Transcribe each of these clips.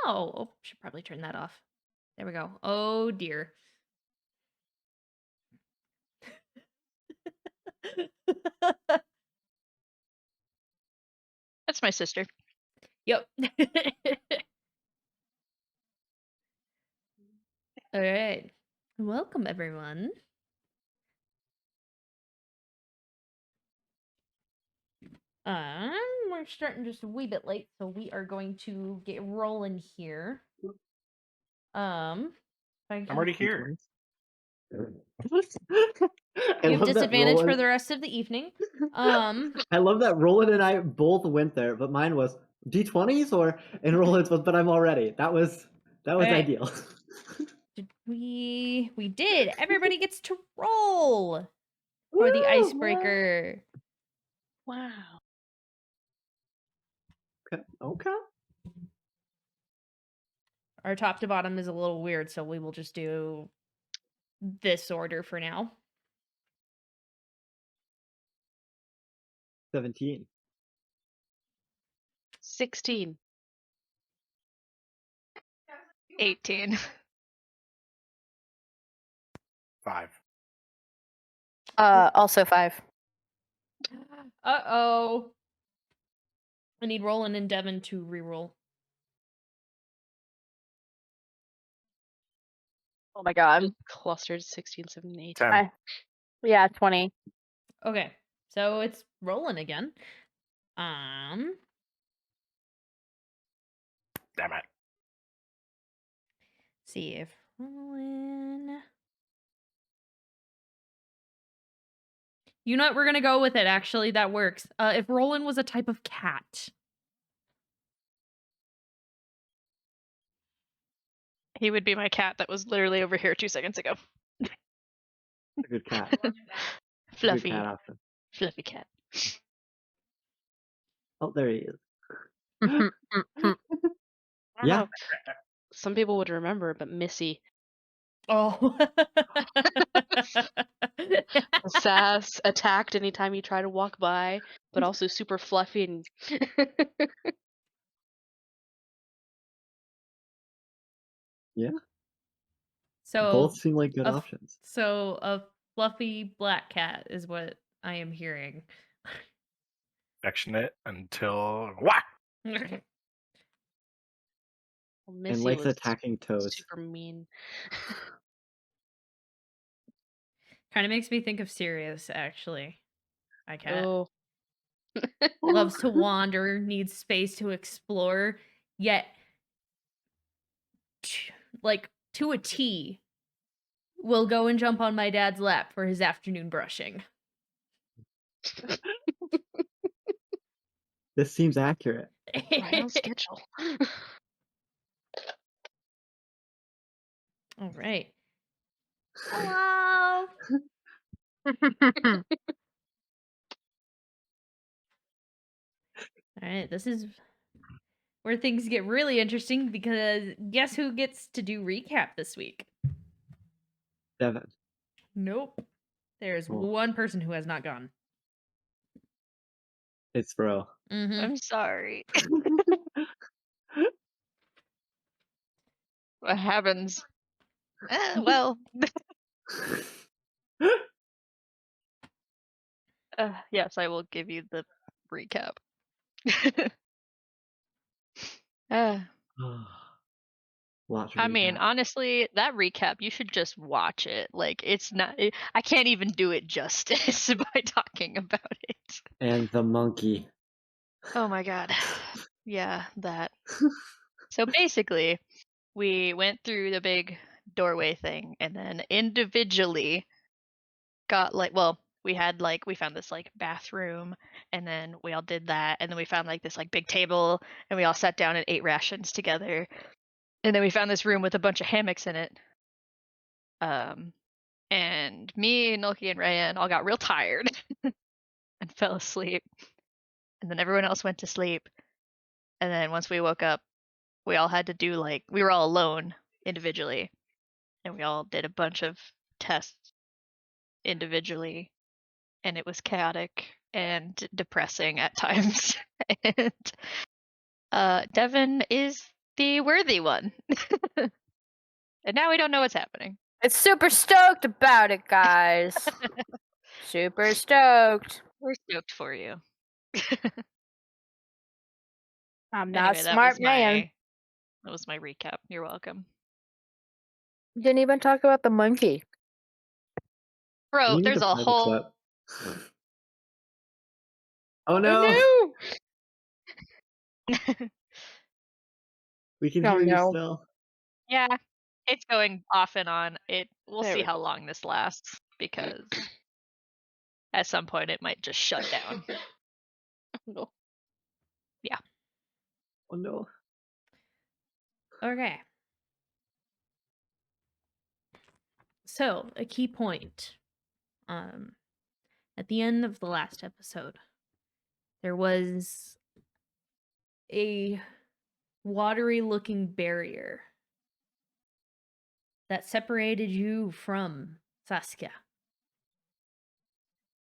Oh, should probably turn that off. There we go. Oh dear. That's my sister. Yep. All right. Welcome, everyone. We're starting just a wee bit late, so we are going to get rolling here. I'm already here. You have disadvantage for the rest of the evening. I love that Roland and I both went there, but mine was D20s and Roland's was, but I'm already. That was right. ideal. Did we did. Everybody gets to roll for the icebreaker. Wow. Okay. Our top to bottom is a little weird, so we will just do this order for now. 17. 16. 18. 5. Also 5. Uh-oh. I need Roland and Devon to reroll. Oh my god. Clustered 16, 17, 18. 10. Yeah, 20. Okay. So it's Roland again. Damn it. See if Roland. You know what? We're gonna go with it. Actually, that works. If Roland was a type of cat. He would be my cat that was literally over here 2 seconds ago. A good cat. Fluffy. Good cat option. Fluffy cat. Oh, there he is. Yeah. Yeah. Some people would remember, but Missy. Oh. Sass, attacked anytime you try to walk by, but also super fluffy and Yeah. So Both seem like good options. So a fluffy black cat is what I am hearing. Affectionate until whack. Missy And likes was attacking toes. super mean. Kind of makes me think of Sirius, actually. My cat. Oh. Loves to wander, needs space to explore, yet, like, to a T, will go and jump on my dad's lap for his afternoon brushing. This seems accurate. Right on schedule. All right. Hello. All right, this is where things get really interesting because guess who gets to do recap this week? Devon. Nope. There's one person who has not gone. It's bro. Mm-hmm. I'm sorry. What happens? Well. Yes, I will give you the recap. I mean, honestly, that recap, you should just watch it. Like, it's not, I can't even do it justice by talking about it. And the monkey. Oh my god. Yeah, that. So basically, we went through the big doorway thing and then individually got we found this like bathroom and then we all did that and then we found like this like big table and we all sat down and ate rations together. And then we found this room with a bunch of hammocks in it. And me, Nulki, and Rayan all got real tired and fell asleep. And then everyone else went to sleep. And then once we woke up, we all had to do we were all alone individually. And we all did a bunch of tests individually. And it was chaotic and depressing at times. And Devon is the worthy one. And now we don't know what's happening. It's super stoked about it, guys. Super stoked. We're stoked for you. I'm not Anyway, a smart man. that was my recap. You're welcome. Didn't even talk about the monkey. Bro, We need there's to a play the whole. clip. Oh no! Oh no! We can Oh, hear you no. still. Yeah, it's going off and on. We'll There see we how long this lasts because at some point it might just shut down. No. Oh no. Okay. So, a key point. At the end of the last episode, there was a watery looking barrier that separated you from Seskia.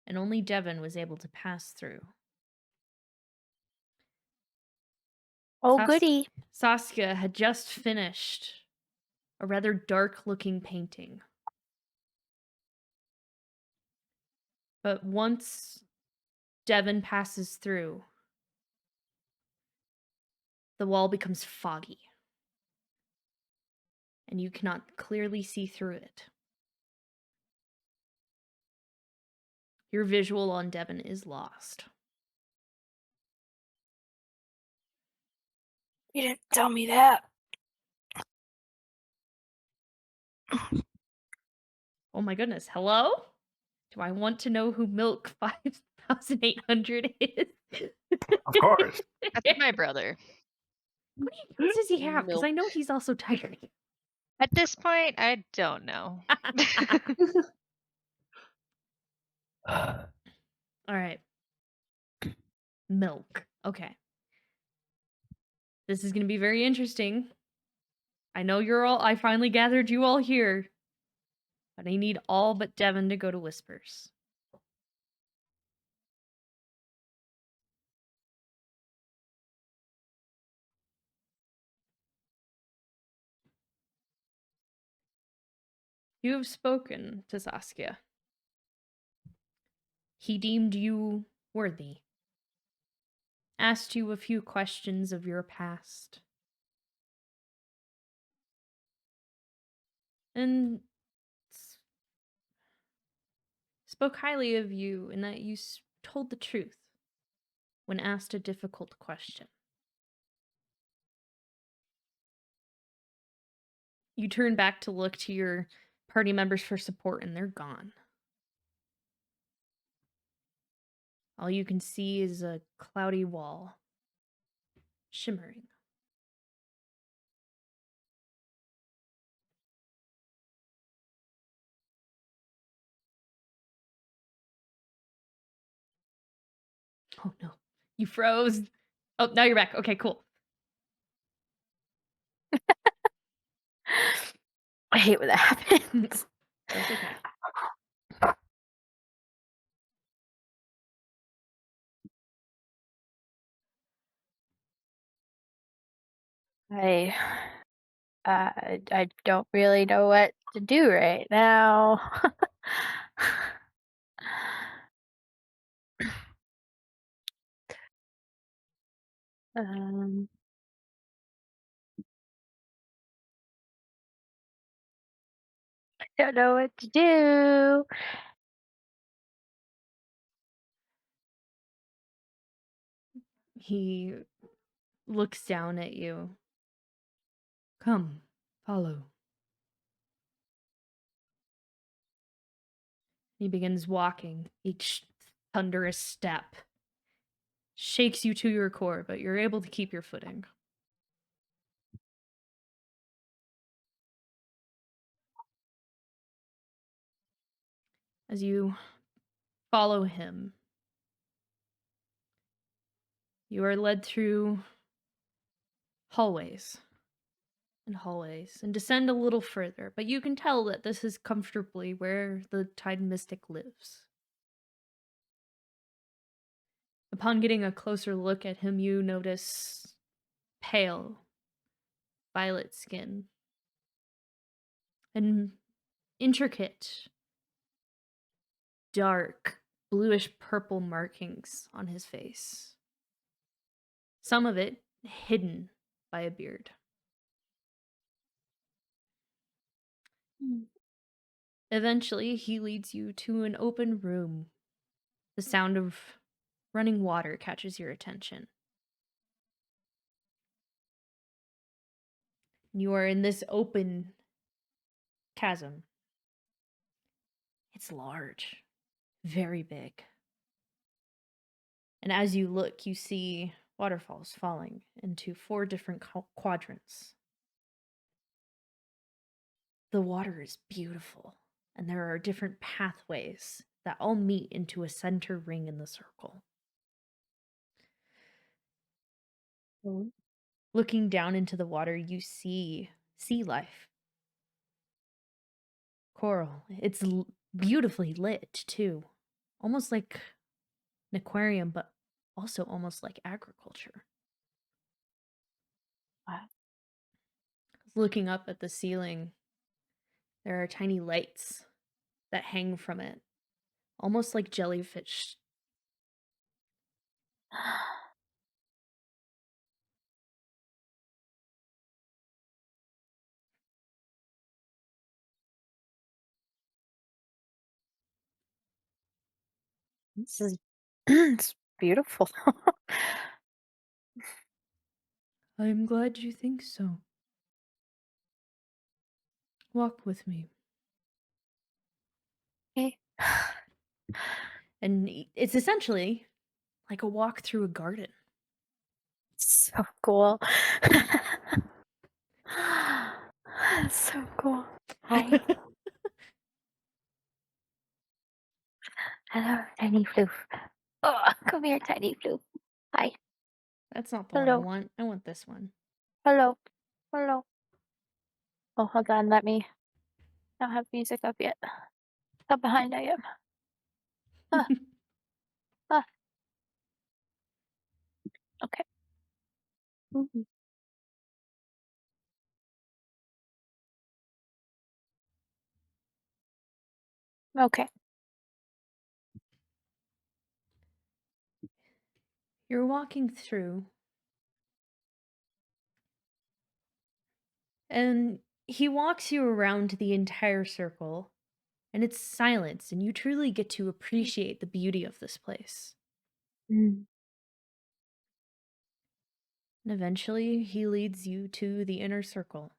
And only Devon was able to pass through. Oh, goody. Seskia had just finished a rather dark looking painting. But once Devon passes through, the wall becomes foggy. And you cannot clearly see through it. Your visual on Devon is lost. You didn't tell me that. Oh my goodness, hello? Do I want to know who Milk 5800 is? Of course. That's my brother. How many accounts does he have? Because Milk. I know he's also tired. At this point, I don't know. Alright. Milk. Okay. This is gonna be very interesting. I know I finally gathered you all here. But I need all but Devon to go to Whispers. You have spoken to Seskia. He deemed you worthy. Asked you a few questions of your past. And spoke highly of you in that you told the truth when asked a difficult question. You turn back to look to your party members for support and they're gone. All you can see is a cloudy wall, shimmering. Oh no, you froze. Oh, now you're back. Okay, cool. I hate when that happens. That's okay. I don't really know what to do right now. um, I don't know what to do. He looks down at you. Come, follow. He begins walking, each thunderous step shakes you to your core, but you're able to keep your footing. As you follow him, you are led through hallways and descend a little further, but you can tell that this is comfortably where the Tidemystic lives. Upon getting a closer look at him, you notice pale, violet skin, and intricate, dark, bluish purple markings on his face. Some of it hidden by a beard. Eventually, he leads you to an open room. The sound of running water catches your attention. You are in this open chasm. It's large, very big. And as you look, you see waterfalls falling into 4 different quadrants. The water is beautiful, and there are different pathways that all meet into a center ring in the circle. Looking down into the water, you see sea life. Coral. It's beautifully lit, too. Almost like an aquarium, but also almost like agriculture. Wow. Looking up at the ceiling, there are tiny lights that hang from it, almost like jellyfish. This is it's beautiful. I'm glad you think so. Walk with me. Okay. And it's essentially like a walk through a garden. So cool. That's so cool. Hi. Hello, tiny floof. Oh, come here, tiny floof. Hi. That's not the one I Hello. want. I want this one. Hello. Hello. Oh, hold on. Let me not have music up yet. How behind I am. Ah, ah. Okay. Mhm. Okay. You're walking through, and he walks you around the entire circle, and it's silence, and you truly get to appreciate the beauty of this place. Mm. And eventually, he leads you to the inner circle,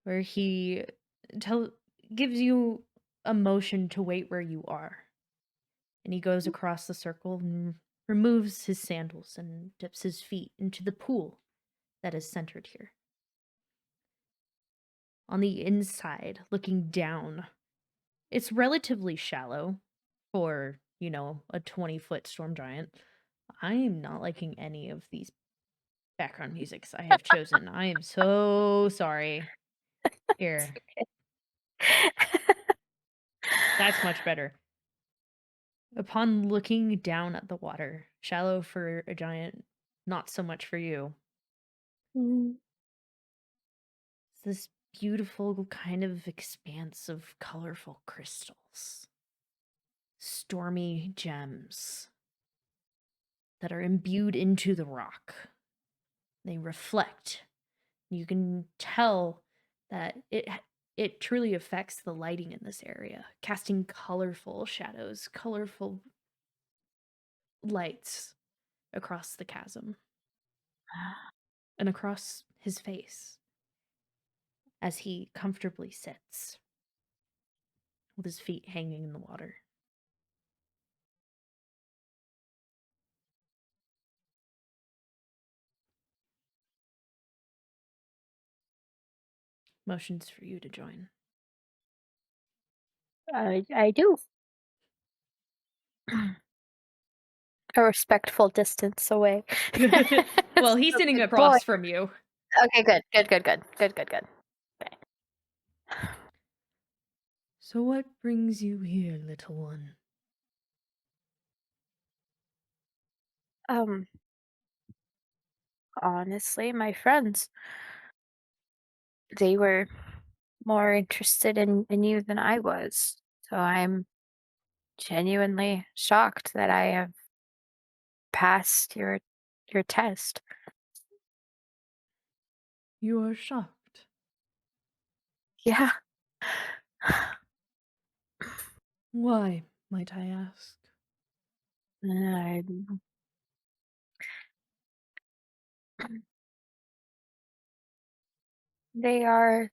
where he gives you a motion to wait where you are. And he goes across the circle and removes his sandals and dips his feet into the pool that is centered here. On the inside, looking down, it's relatively shallow for, a 20-foot storm giant. I am not liking any of these background musics I have chosen. I am so sorry. Here, that's much better. Upon looking down at the water, shallow for a giant, not so much for you, Mm. it's this beautiful kind of expanse of colorful crystals, stormy gems that are imbued into the rock. They reflect. You can tell that it truly affects the lighting in this area, casting colorful shadows, colorful lights across the chasm and across his face as he comfortably sits with his feet hanging in the water. Motions for you to join. I do. A respectful distance away. Well, he's So sitting good across boy. from you. Okay, good. Good. Okay. So what brings you here, little one? Um, honestly, my friends, they were more interested in you than I was. So I'm genuinely shocked that I have passed your test. You are shocked. Yeah. Why, might I ask? Uh, they are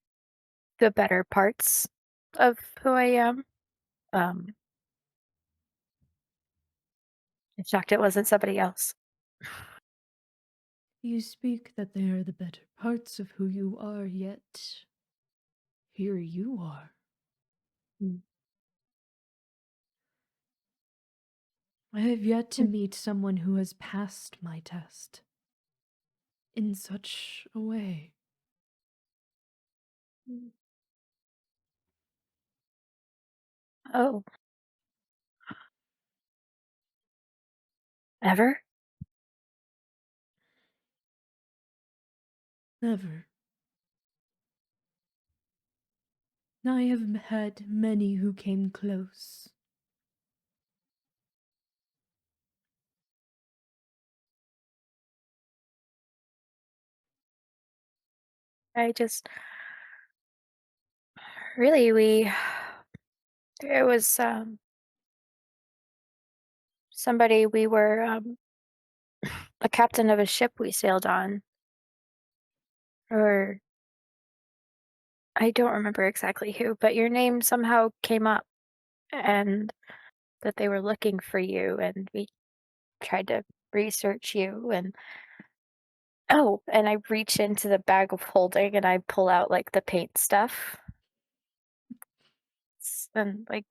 the better parts of who I am. Um, I'm shocked it wasn't somebody else. You speak that they are the better parts of who you are, yet here you are. Mm. I have yet to meet someone who has passed my test in such a way. Mm. Oh, ever? Never. I have had many who came close. I just really we it was somebody we were a captain of a ship we sailed on, or I don't remember exactly who, but your name somehow came up and that they were looking for you, and we tried to research you. And oh, and I reach into the bag of holding and I pull out like the paint stuff. And like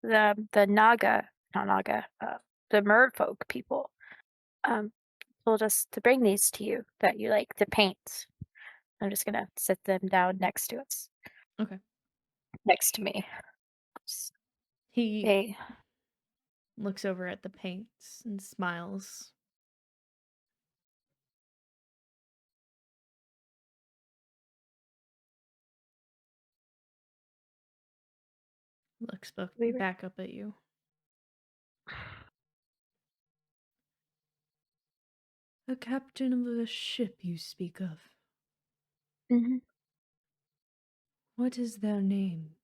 the Naga, not Naga, the merfolk people um told us to bring these to you that you like to paint. I'm just gonna sit them down next to us, Okay. next to me. S- He They looks over at the paints and smiles. Looks we were. back up at you. A captain of a ship you speak of. Mhm. What is their name?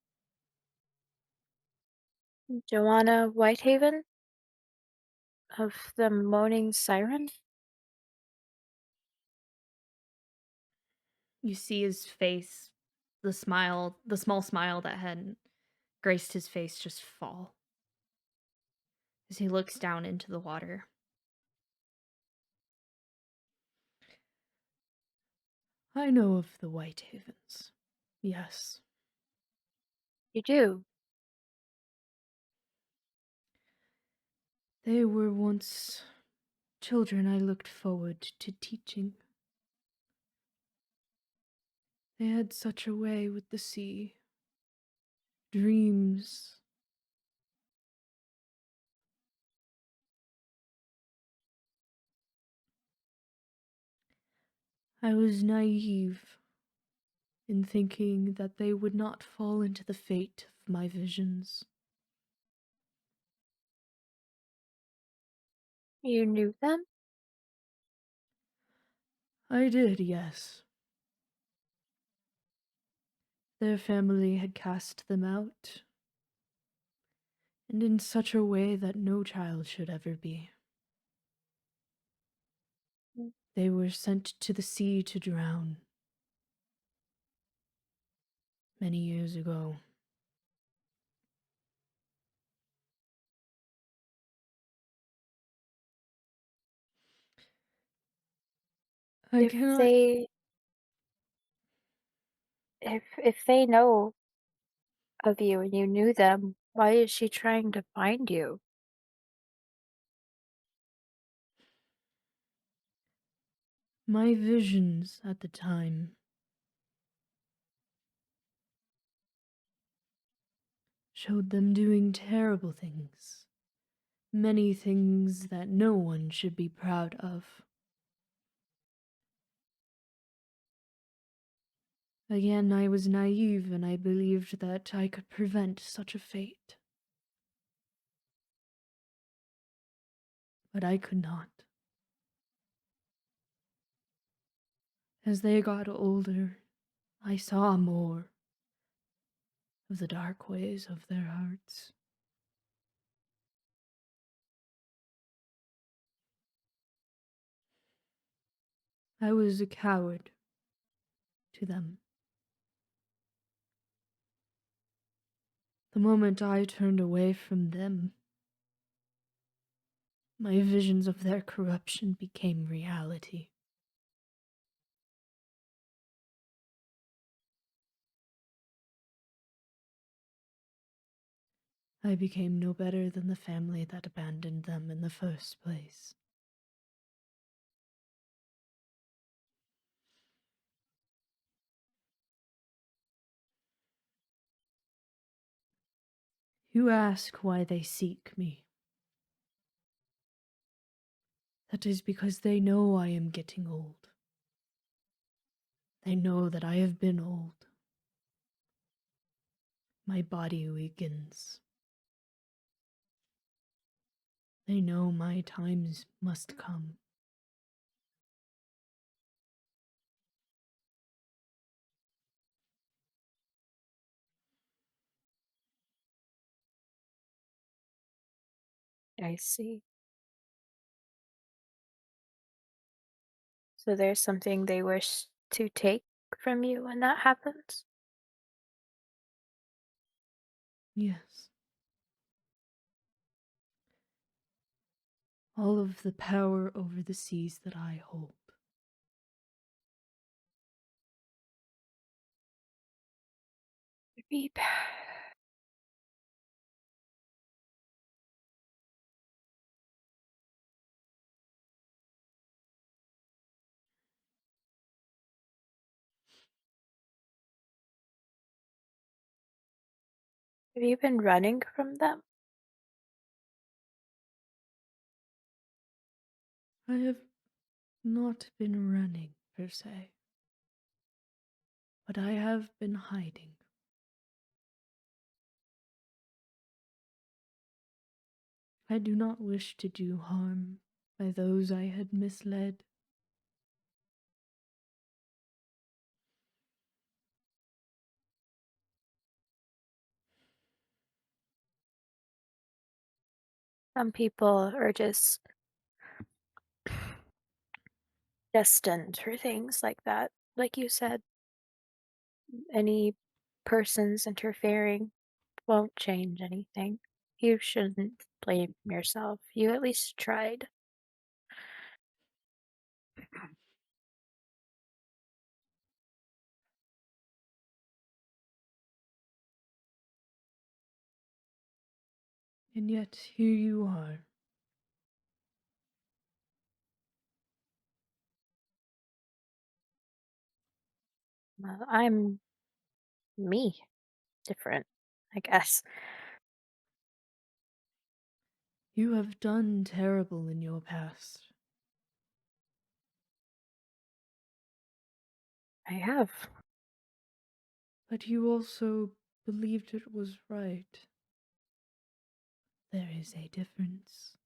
Joanna Whitehaven of the Moaning Siren. You see his face, the smile, the small smile that had graced his face just fall as he looks down into the water. I know of the Whitehavens. Yes. You do. They were once children I looked forward to teaching. They had such a way with the sea. Dreams. I was naive in thinking that they would not fall into the fate of my visions. You knew them? I did, yes. Their family had cast them out, and in such a way that no child should ever be. Mm. They were sent to the sea to drown many years ago. I If cannot. they if they know of you and you knew them, why is she trying to find you? My visions at the time showed them doing terrible things. Many things that no one should be proud of. Again, I was naive and I believed that I could prevent such a fate. But I could not. As they got older, I saw more of the dark ways of their hearts. I was a coward to them. The moment I turned away from them, my visions of their corruption became reality. I became no better than the family that abandoned them in the first place. You ask why they seek me. That is because they know I am getting old. They know that I have been old. My body weakens. They know my times must come. I see. So there's something they wish to take from you when that happens? Yes. All of the power over the seas that I hold. Beep. Have you been running from them? I have not been running, per se, but I have been hiding. I do not wish to do harm by those I had misled. Some people are just destined for things like that. Like you said, any persons interfering won't change anything. You shouldn't blame yourself. You at least tried. And yet here you are. I'm me. Different, I guess. You have done terrible in your past, I have. but you also believed it was right. There is a difference.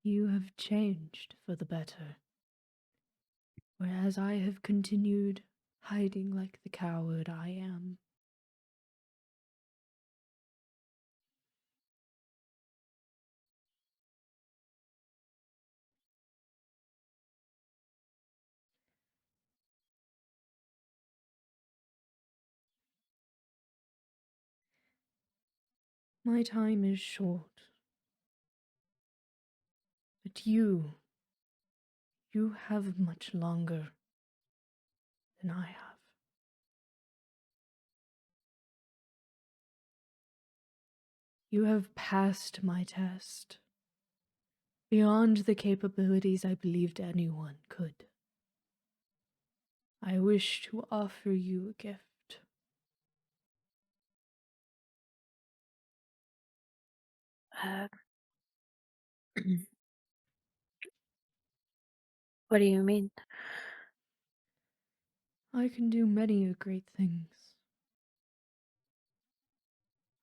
You have changed for the better, whereas I have continued hiding like the coward I am. My time is short, but you have much longer than I have. You have passed my test, beyond the capabilities I believed anyone could. I wish to offer you a gift. Uh, what do you mean? I can do many great things.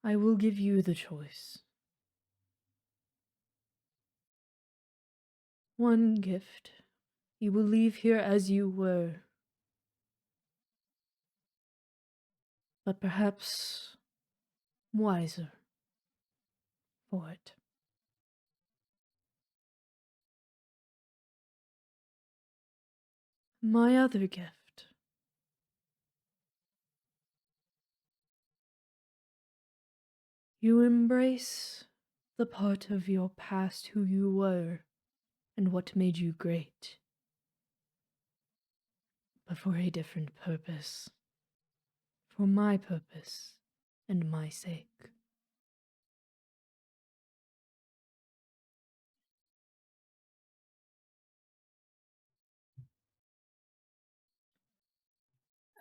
I will give you the choice. One gift. You will leave here as you were. But perhaps wiser for it. My other gift. You embrace the part of your past who you were and what made you great, but for a different purpose. For my purpose and my sake.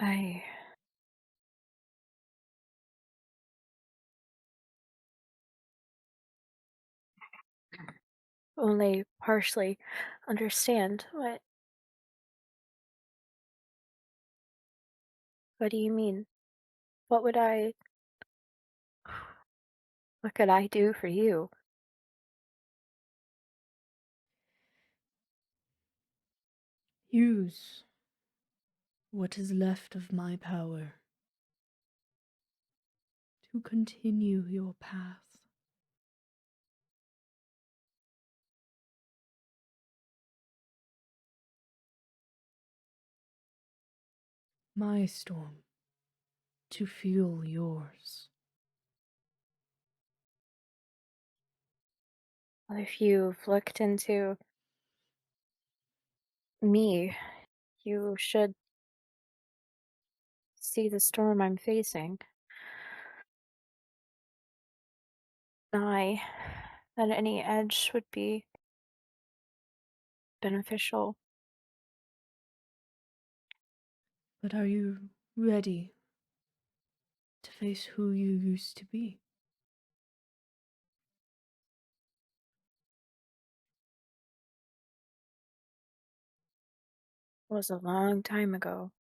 I only partially understand what do you mean? What would what could I do for you? Use what is left of my power to continue your path. My storm to fuel yours. If you've looked into me, you should see the storm I'm facing. I at any edge would be beneficial. But are you ready to face who you used to be? It was a long time ago.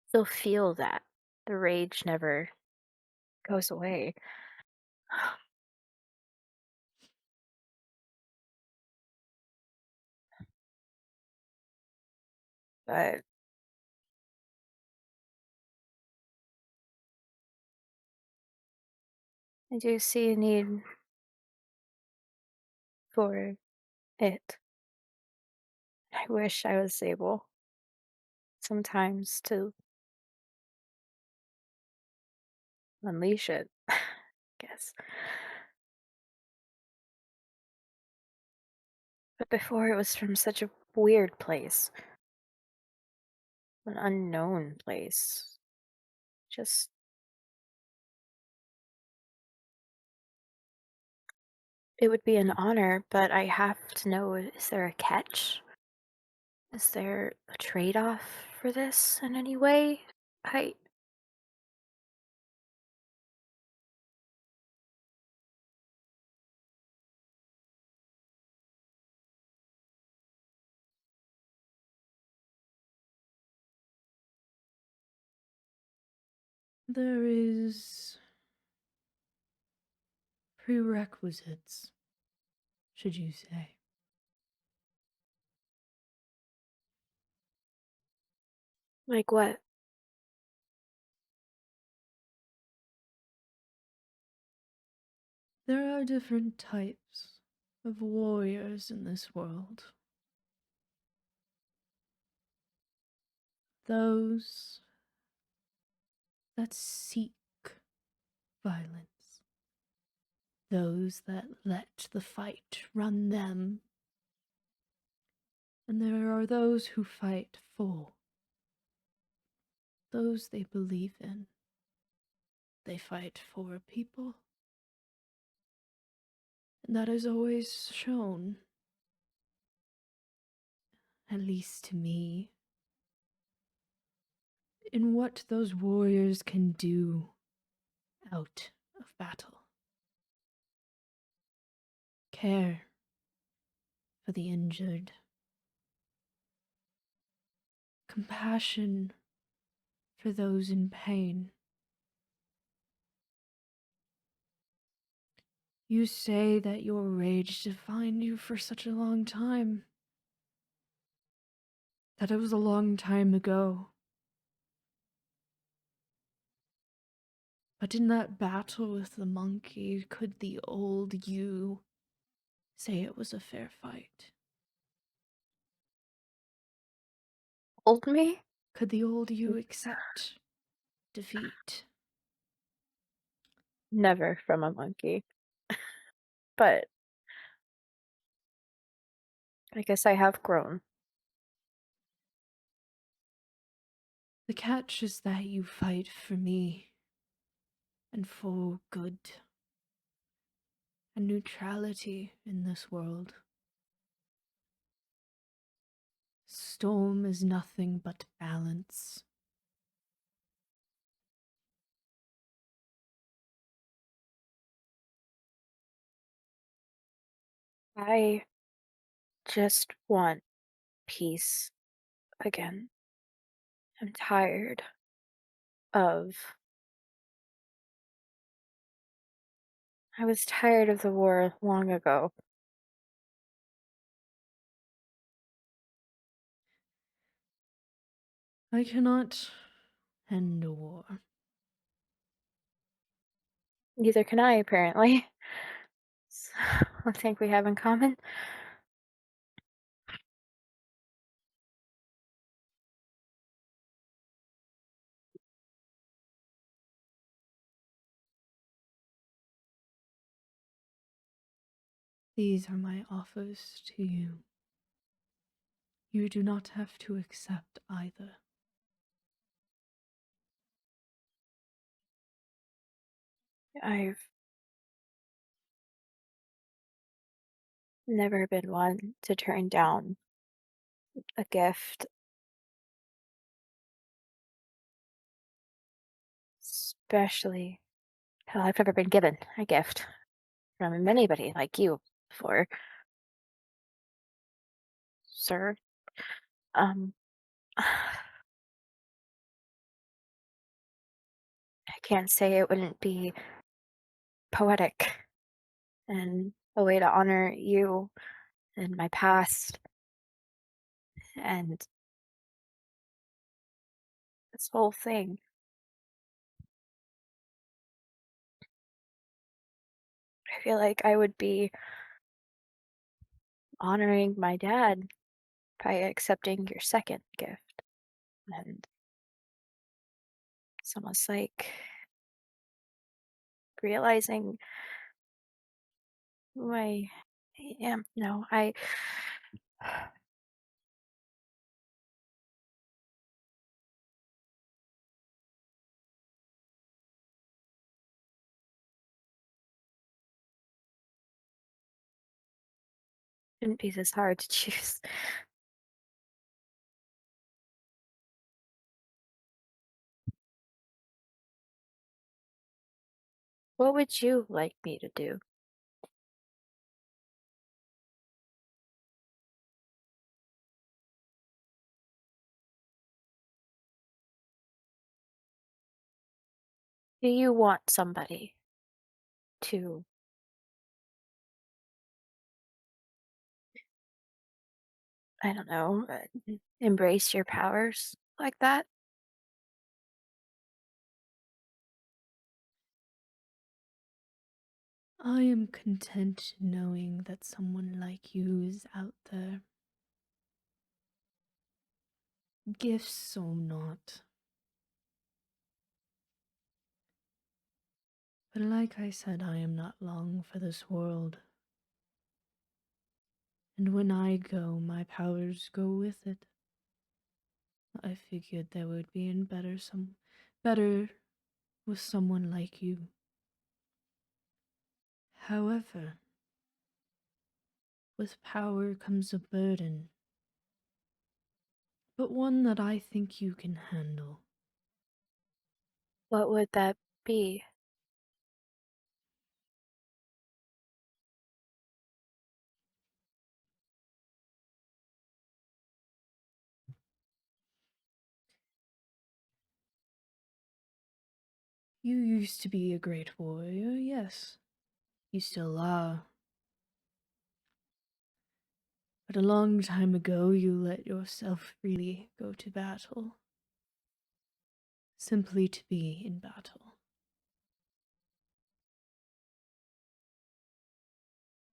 Still feel that. The rage never goes away. But I do see a need for it. I wish I was able sometimes to unleash it, guess. But before it was from such a weird place, an unknown place. Just it would be an honor, but I have to know, is there a catch? Is there a trade-off for this in any way? I There is prerequisites, should you say. like what? There are different types of warriors in this world. Those that seek violence. Those that let the fight run them. And there are those who fight for those they believe in. They fight for people. And that is always shown, at least to me, in what those warriors can do out of of battle. Care for the injured. Compassion for those in pain. You say that your rage defined you for such a long time. That it was a long time ago. But in that battle with the monkey, could the old you say it was a fair fight? Old me? Could the old you accept defeat? Never from a monkey. But I guess I have grown. The catch is that you fight for me and for good and neutrality in this world. Storm is nothing but balance. I just want peace again. I'm tired of. I was tired of the war long ago. I cannot end a war. Neither can I, apparently. So, I think we have in common. These are my offers to you. You do not have to accept either. I've never been one to turn down a gift, especially. Hell, I've never been given a gift from anybody like you before, sir. Um, I can't say it wouldn't be poetic and a way to honor you and my past and this whole thing. I feel like I would be honoring my dad by accepting your second gift. And it's almost like realizing who I am. No, I shouldn't be this hard to choose. What would you like me to do? Do you want somebody to, I don't know, embrace your powers like that? I am content knowing that someone like you is out there. Gifts or not. But like I said, I am not long for this world. And when I go, my powers go with it. I figured there would be better with someone like you. However, with power comes a burden, but one that I think you can handle. What would that be? You used to be a great warrior, yes. You still are. But a long time ago you let yourself freely go to battle. Simply to be in battle.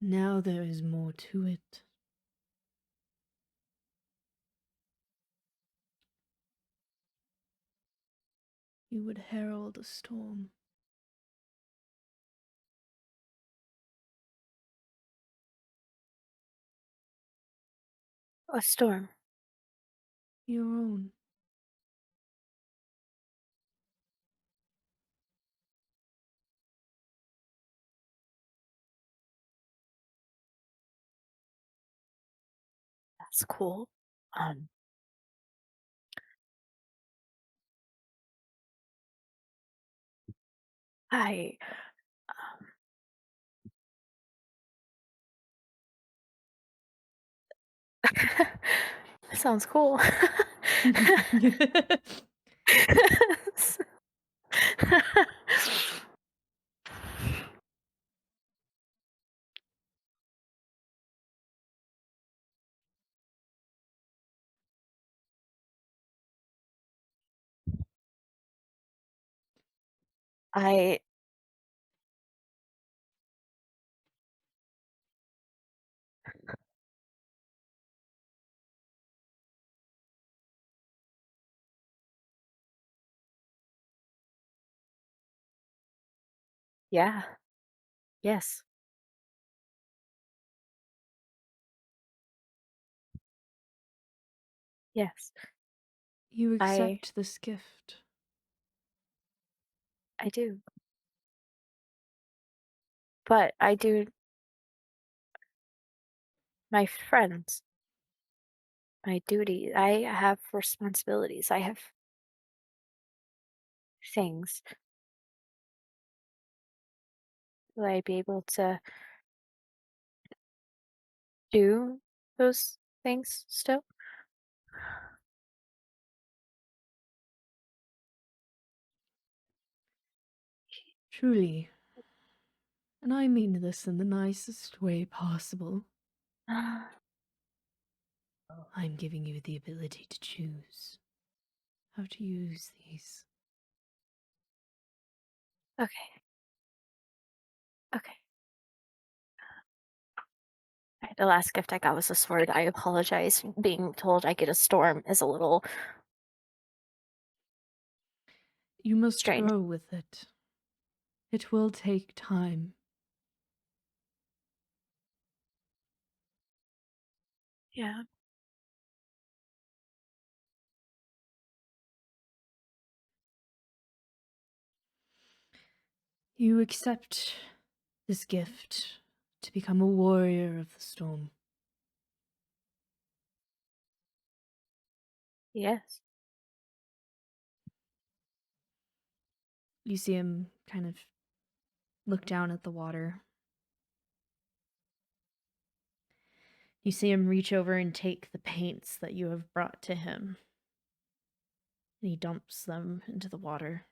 Now there is more to it. You would herald a storm. A storm. Your own. That's cool. Um, I sounds cool. I yeah. Yes. Yes. You I accept this gift. I do. But I do my friends, my duty. I have responsibilities. I have things. Will I be able to do those things still? Truly. And I mean this in the nicest way possible. I'm giving you the ability to choose how to use these. Okay. Okay. Right, the last gift I got was a sword. I apologize. Being told I get a storm is a little You must strange. grow with it. It will take time. Yeah. You accept this gift to become a warrior of the storm. Yes. You see him kind of look down at the water. You see him reach over and take the paints that you have brought to him. And he dumps them into the water.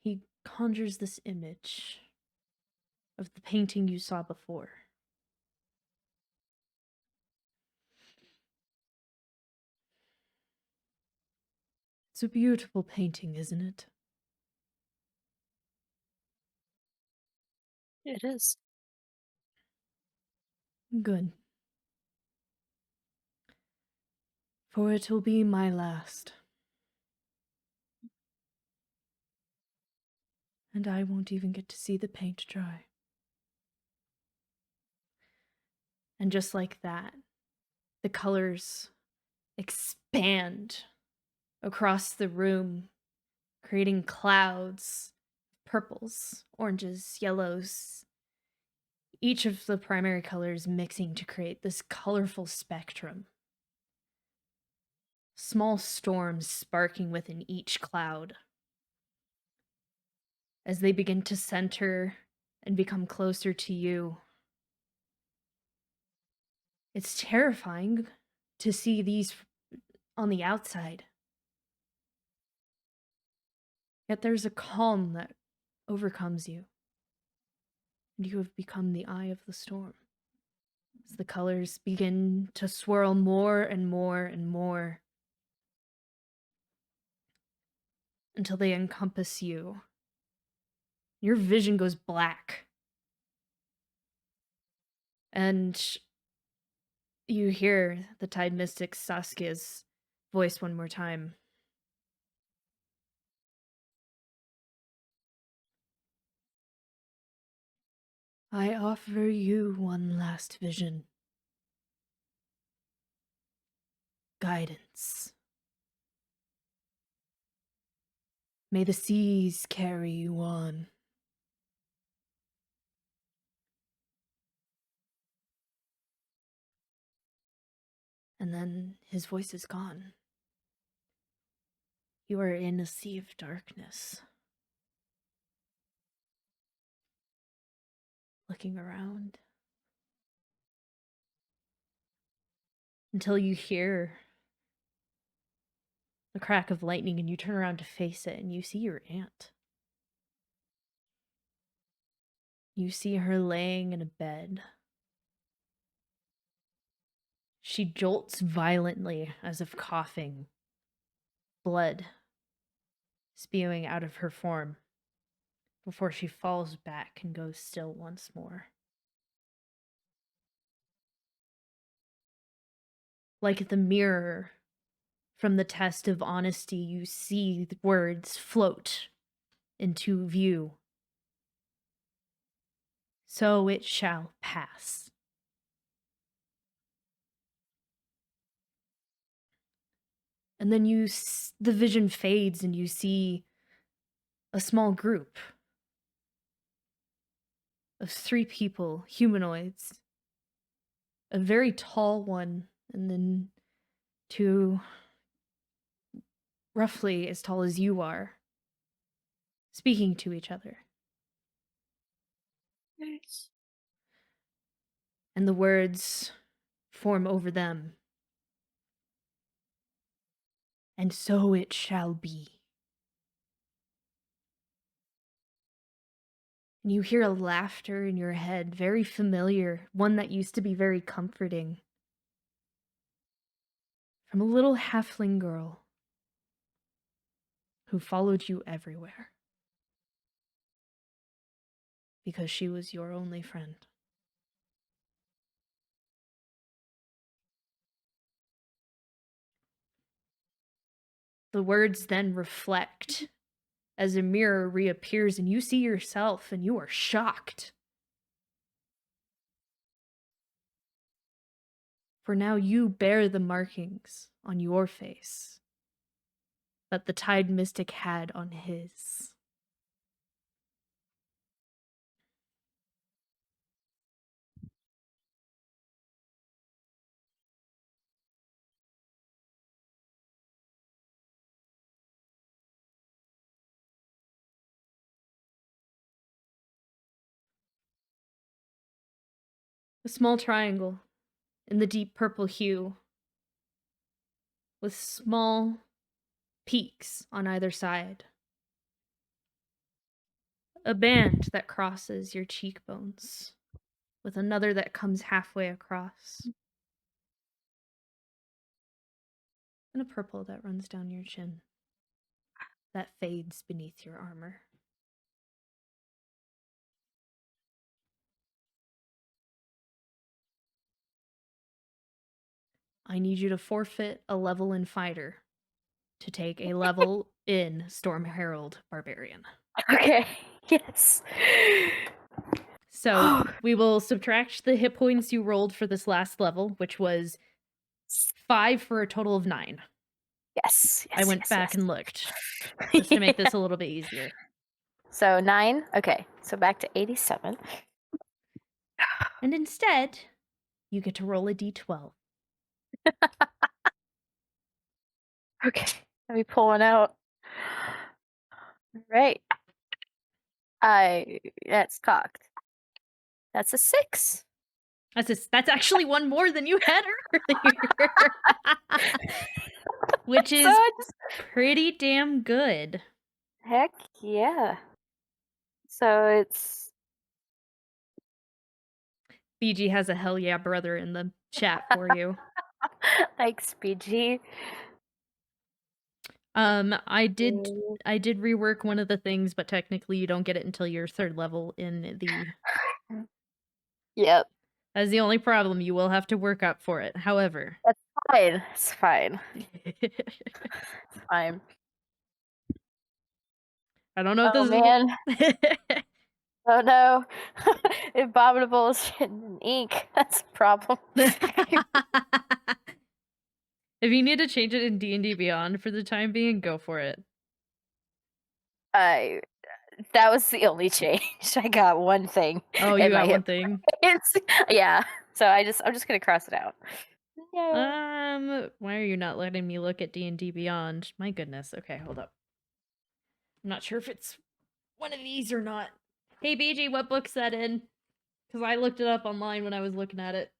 He conjures this image of the painting you saw before. It's a beautiful painting, isn't it? It is. Good. For it will be my last. And I won't even get to see the paint dry. And just like that, the colors expand across the room, creating clouds, purples, oranges, yellows, each of the primary colors mixing to create this colorful spectrum. Small storms sparking within each cloud as they begin to center and become closer to you. It's terrifying to see these on the outside. Yet there's a calm that overcomes you, and you have become the eye of the storm. As the colors begin to swirl more and more and more, until they encompass you. Your vision goes black. And you hear the Tidemystic Seskia's voice one more time. I offer you one last vision. Guidance. May the seas carry you on. And then his voice is gone. You are in a sea of darkness. Looking around. Until you hear the crack of lightning and you turn around to face it and you see your aunt. You see her laying in a bed. She jolts violently as if coughing, blood spewing out of her form, before she falls back and goes still once more. Like the mirror from the test of honesty, you see the words float into view. So it shall pass. And then the vision fades and you see a small group of 3 people, humanoids. A very tall one, and then 2 roughly as tall as you are, speaking to each other. Nice. And the words form over them. And so it shall be. And you hear a laughter in your head, very familiar, one that used to be very comforting. From a little halfling girl who followed you everywhere. Because she was your only friend. The words then reflect as a mirror reappears and you see yourself and you are shocked. For now you bear the markings on your face that the Tidemystic had on his. A small triangle in the deep purple hue with small peaks on either side. A band that crosses your cheekbones with another that comes halfway across. And a purple that runs down your chin that fades beneath your armor. I need you to forfeit a level in Fighter to take a level in Storm Herald Barbarian. Okay. Yes. So we will subtract the hit points you rolled for this last level, which was 5 for a total of 9. Yes. I went back and looked just to make this a little bit easier. So 9. Okay. So back to 87. And instead, you get to roll a d12. Okay. Let me pull one out. All right. That's cocked. That's a 6. That's actually one more than you had earlier. Which is So I just- pretty damn good. Heck yeah. So it's BG has a hell yeah brother in the chat for you. like Speedy. I did rework one of the things, but technically you don't get it until your 3rd level in the. Yep. That's the only problem. You will have to work up for it. However, That's fine. It's fine. It's fine. I don't know if Oh this man. is. Oh no. Abominable is in ink. That's a problem. If you need to change it in D&D Beyond for the time being, go for it. That was the only change. I got one thing. Oh, in you my got hit one thing. points. Yeah. So I'm just gonna cross it out. No. Why are you not letting me look at D&D Beyond? My goodness. Okay, hold up. I'm not sure if it's one of these or not. Hey, BG, what book's that in? Because I looked it up online when I was looking at it.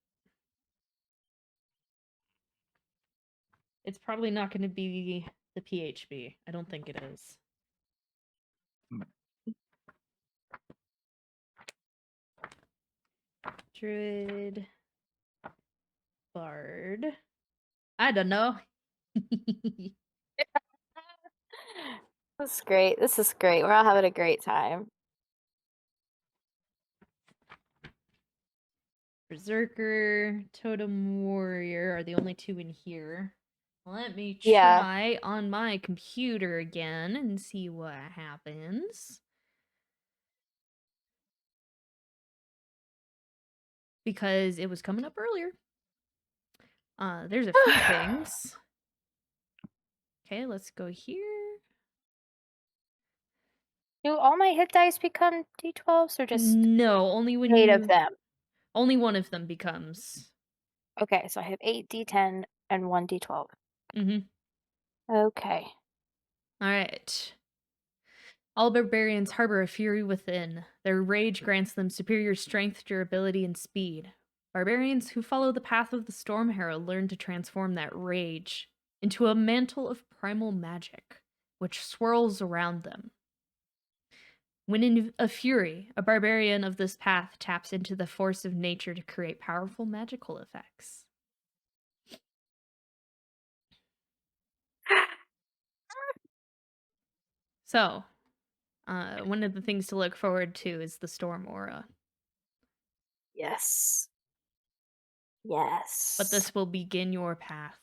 It's probably not going to be the PHB. I don't think it is. Druid. Bard. I don't know. This is great. This is great. We're all having a great time. Berserker, Totem Warrior are the only 2 in here. Let me Yeah. try on my computer again and see what happens. Because it was coming up earlier. There's a few things. Okay, let's go here. Do all my hit dice become D12s or just No, only when 8 you. of them? Only one of them becomes. Okay, so I have 8 D10 and 1 D12. Okay. Alright. All barbarians harbor a fury within. Their rage grants them superior strength, durability, and speed. Barbarians who follow the path of the Storm Herald learn to transform that rage into a mantle of primal magic, which swirls around them. When in a fury, a barbarian of this path taps into the force of nature to create powerful magical effects. So, one of the things to look forward to is the Storm Aura. Yes. Yes. But this will begin your path.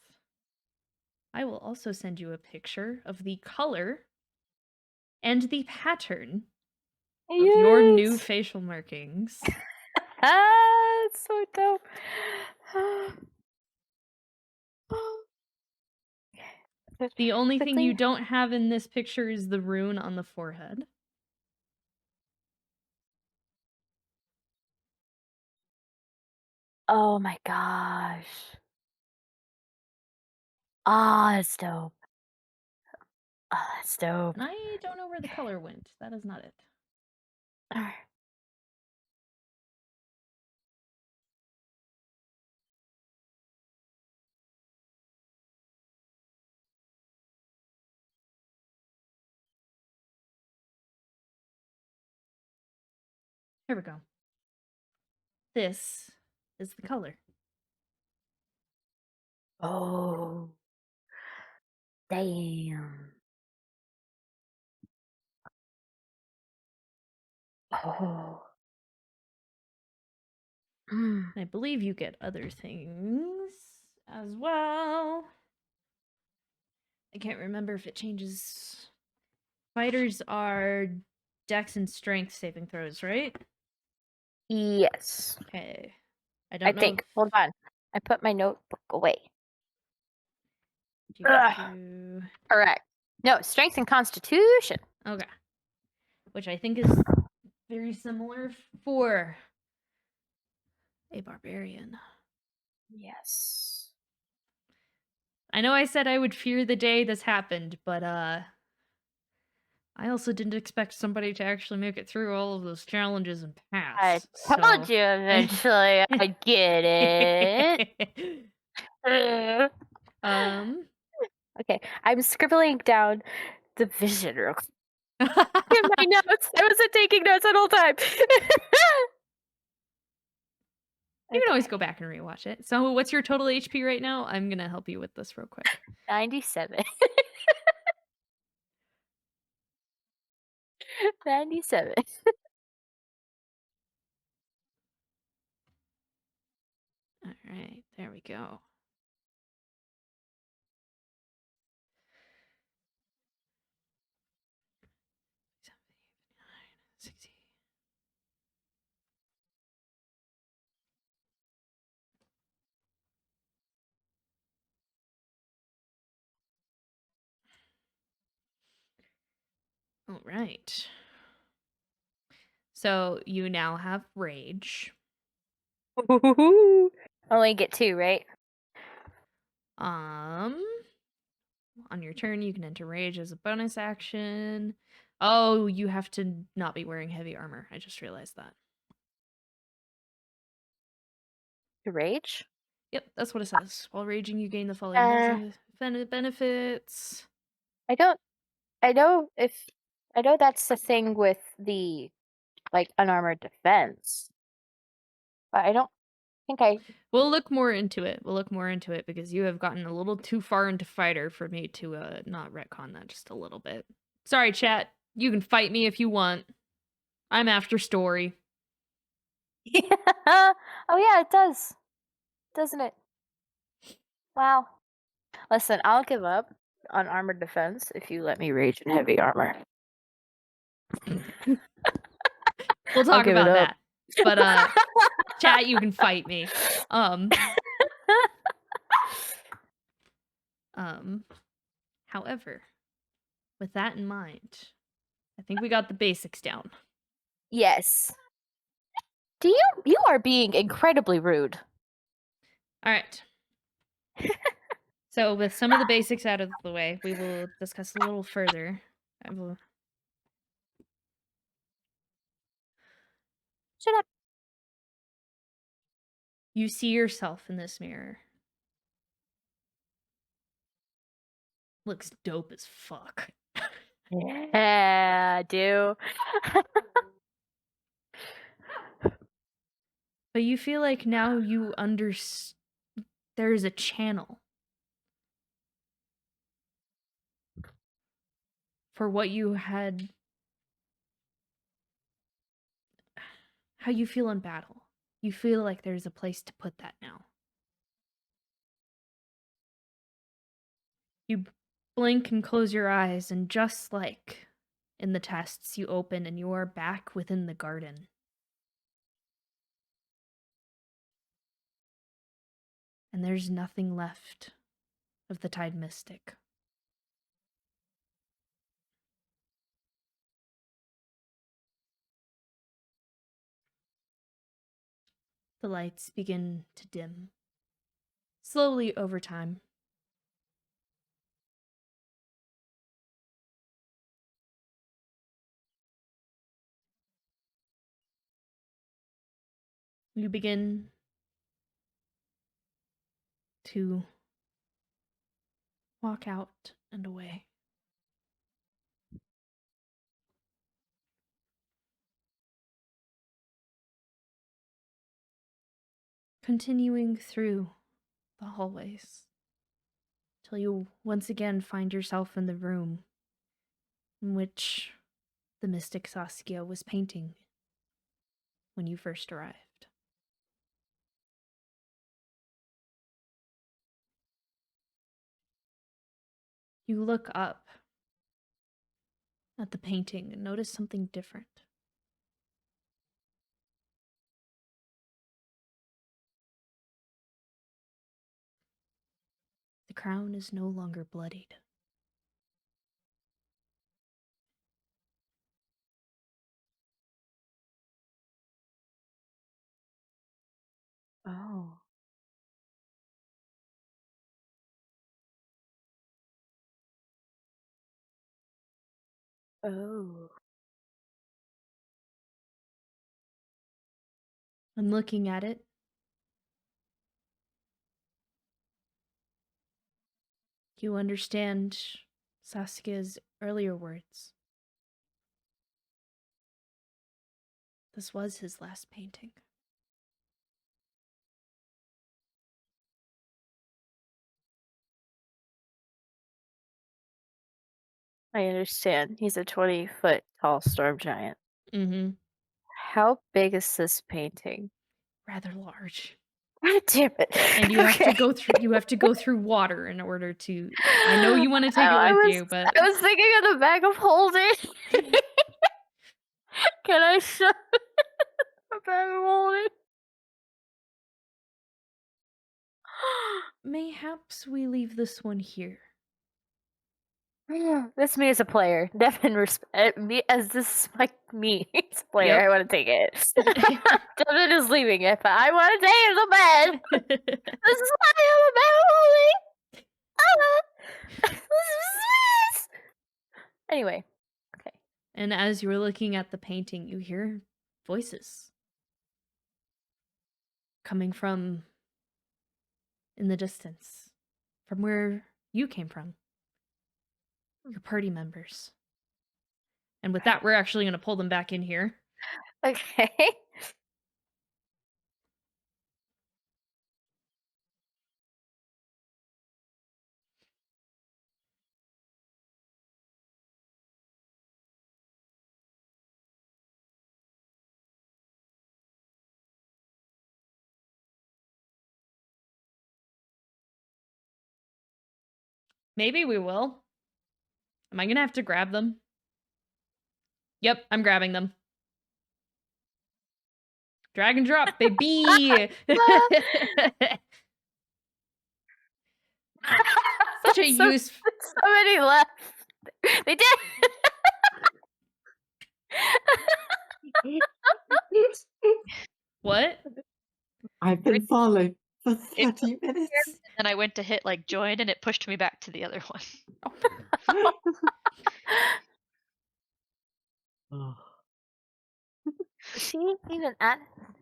I will also send you a picture of the color and the pattern of your new facial markings. Ah, it's so dope. The only thing Quickly. you don't have in this picture is the rune on the forehead. Oh my gosh. Ah, that's dope. Ah, that's dope. And I don't know where the color went. That is not it. Alright. Here we go. This is the color. Oh. Damn. Oh. I believe you get other things as well. I can't remember if it changes. Fighters are dex and strength saving throws, right? Yes. Okay. I think. Hold on. I put my notebook away. Correct. No, strength and constitution. Okay. Which I think is very similar for a barbarian. Yes. I know I said I would fear the day this happened, but I also didn't expect somebody to actually make it through all of those challenges and pass. I told you eventually I'd get it. Okay, I'm scribbling down the vision real quick. In my notes. I wasn't taking notes the whole time. You can always Okay. go back and rewatch it. So what's your total HP right now? I'm gonna help you with this real quick. 97. 97. All right, there we go. All right. So you now have rage. Only get 2, right? On your turn, you can enter rage as a bonus action. Oh, you have to not be wearing heavy armor. I just realized that. To rage? Yep, that's what it says. While raging, you gain the following benefits. I know that's the thing with the unarmored defense. But I don't think I We'll look more into it. Because you have gotten a little too far into fighter for me to not retcon that just a little bit. Sorry, chat. You can fight me if you want. I'm after story. Oh yeah, it does. Doesn't it? Wow. Listen, I'll give up on armored defense if you let me rage in heavy armor. We'll talk give it about up. that. But chat, you can fight me. However, with that in mind, I think we got the basics down. Yes. You are being incredibly rude. All right. So with some of the basics out of the way, we will discuss a little further. Shut up. You see yourself in this mirror. Looks dope as fuck. Yeah, I do. But you feel like now you there's a channel for what you had, how you feel in battle. You feel like there's a place to put that now. You blink and close your eyes, and just like in the tests, you open and you are back within the garden. And there's nothing left of the Tidemystic. The lights begin to dim, slowly over time. You begin to walk out and away. Continuing through the hallways till you once again find yourself in the room in which the mystic Seskia was painting when you first arrived. You look up at the painting and notice something different. The crown is no longer bloodied. Oh. Oh. And looking at it, you understand Saskia's earlier words. This was his last painting. I understand. He's a 20-foot tall storm giant. Mm-hmm. How big is this painting? Rather large. God damn it! And you have to go through. You have to go through water in order to. I know you want to take it with you, but I was thinking of the bag of holding. Can I show a bag of holding? mayhaps we leave this one here. This me as a player. Devon, me as this is me as a player. Yep. I want to take it. Devon is leaving it, but I want to take the bed. This is why I have a bag of holding. Anyway, okay. And as you're looking at the painting, you hear voices coming from in the distance, from where you came from. Your party members. And with that, we're actually going to pull them back in here. Okay. Maybe we will. Am I going to have to grab them? Yep, I'm grabbing them. Drag and drop, baby! Such a use. Somebody left. They did. What? I've been falling for 30 minutes. And I went to hit like join, and it pushed me back to the other one. Oh. Is he even at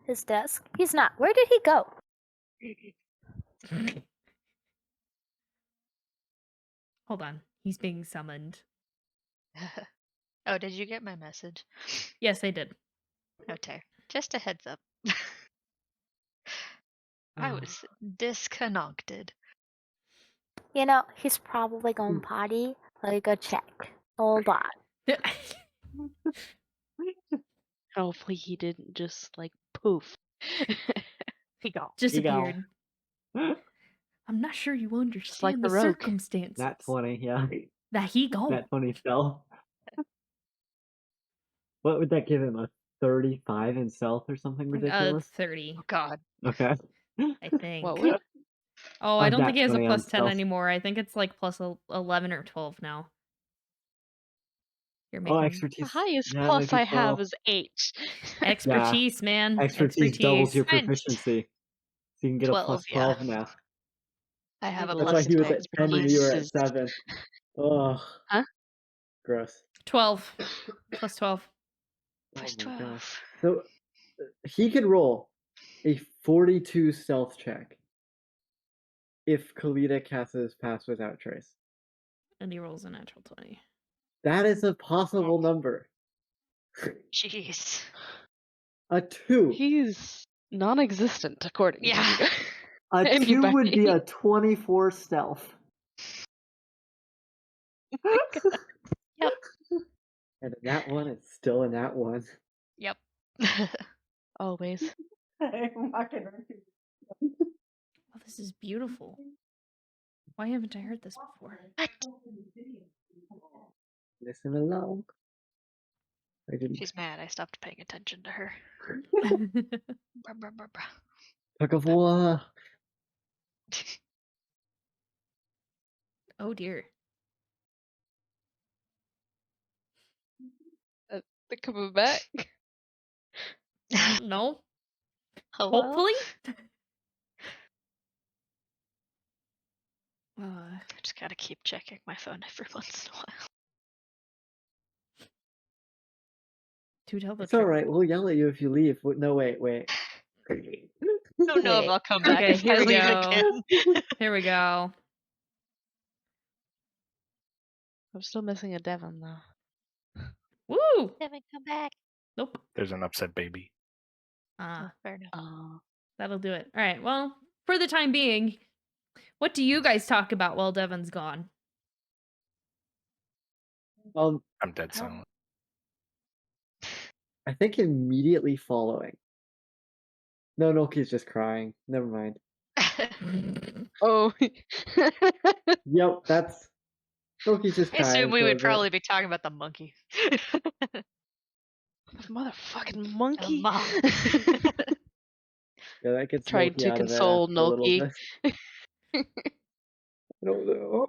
his desk? He's not. Where did he go? Hold on. He's being summoned. Oh, did you get my message? Yes, I did. Okay, just a heads up. I was disconnected. You know, he's probably going potty. Let me go check. Hold on. Hopefully he didn't just like poof. He gone. Disappeared. I'm not sure you understand like the the rogue. circumstances. Nat 20, yeah. That he go. Nat 20 fell. What would that give him? A 35 in stealth or something ridiculous? 30, Oh God. Okay. I think. What would Oh, I don't Nat think he has a 20 on plus 10 stealth. anymore. I think it's like plus 11 or 12 now. You're making Oh, the expertise. highest Yeah, plus maybe I have 12. is 8. expertise, man. Expertise doubles your Mine's proficiency. So you can get a 12, plus yeah. 12 now. I have a That's why plus he was 12. at 10 and you were at Expertise. 7. Ugh. Huh? Gross. 12. Plus 12. Plus Oh my 12. gosh. So he could roll a 42 stealth check if Kalita casts his pass without trace. And he rolls a natural 20. That is a possible number. Jeez. A 2. He's non-existent according Yeah. to you. A 2 would be Anybody. a 24 stealth. Yep. And that one is still in that one. Yep. Always. Oh, this is beautiful. Why haven't I heard this before? Listen along. I didn't. She's mad. I stopped paying attention to her. Bruh, bruh, bruh, bruh. Tug of war. Oh dear. They're coming back. No. Hello? Hopefully. I just gotta keep checking my phone every once in a while. To tell the It's truth. alright, we'll yell at you if you leave. No, wait. Don't know if I'll come back Okay, if here I we leave go. again. Here we go. I'm still missing a Devon though. Woo! Devon, come back. Nope. There's an upset baby. Ah, Fair enough. that'll do it. All right. Well, for the time being, what do you guys talk about while Devon's gone? Um, I'm dead silent. I think immediately following. No, Noki's just crying. Never mind. Oh. Yep, that's Noki's just I crying assume we for a would bit. probably be talking about the monkey. Motherfucking monkey. Yeah, that gets Trying Noki to out of it console after a little Noki. bit. I don't know.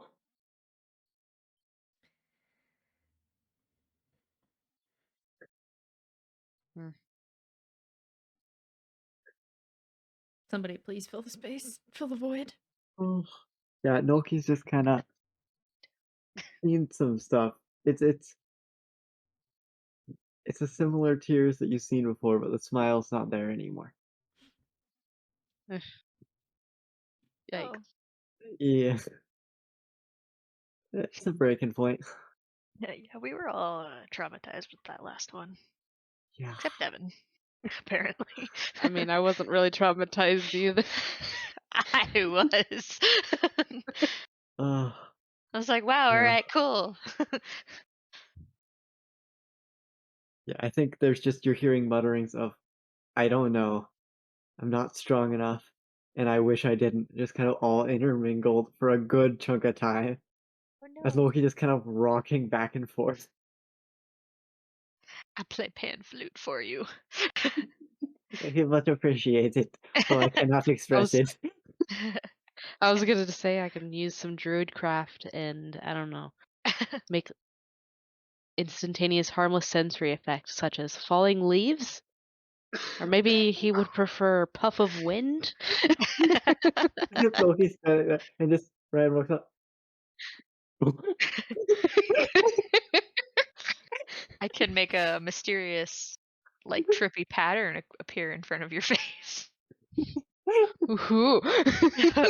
Somebody please fill the space. Fill the void. Oh. Yeah, Noki's just kind of seen some stuff. It's a similar tears that you've seen before, but the smile's not there anymore. Yikes. Yeah, it's a breaking point. Yeah, we were all traumatized with that last one, Yeah. except Devon, apparently. I mean, I wasn't really traumatized either. I was. Uh, I was like, wow, Yeah. all right, cool. yeah, I think there's just you're hearing mutterings of, I don't know, I'm not strong enough, and I wish I didn't. Just kind of all intermingled for a good chunk of time. As Loki just kind of rocking back and forth. I play pan flute for you. He much appreciates it, though I cannot express it. I was gonna say I can use some druid craft and I don't know, make instantaneous harmless sensory effects such as falling leaves, or maybe he would prefer puff of wind. Loki's standing there, and just Ryan walks up. I can make a mysterious, like, trippy pattern appear in front of your face. Ooh.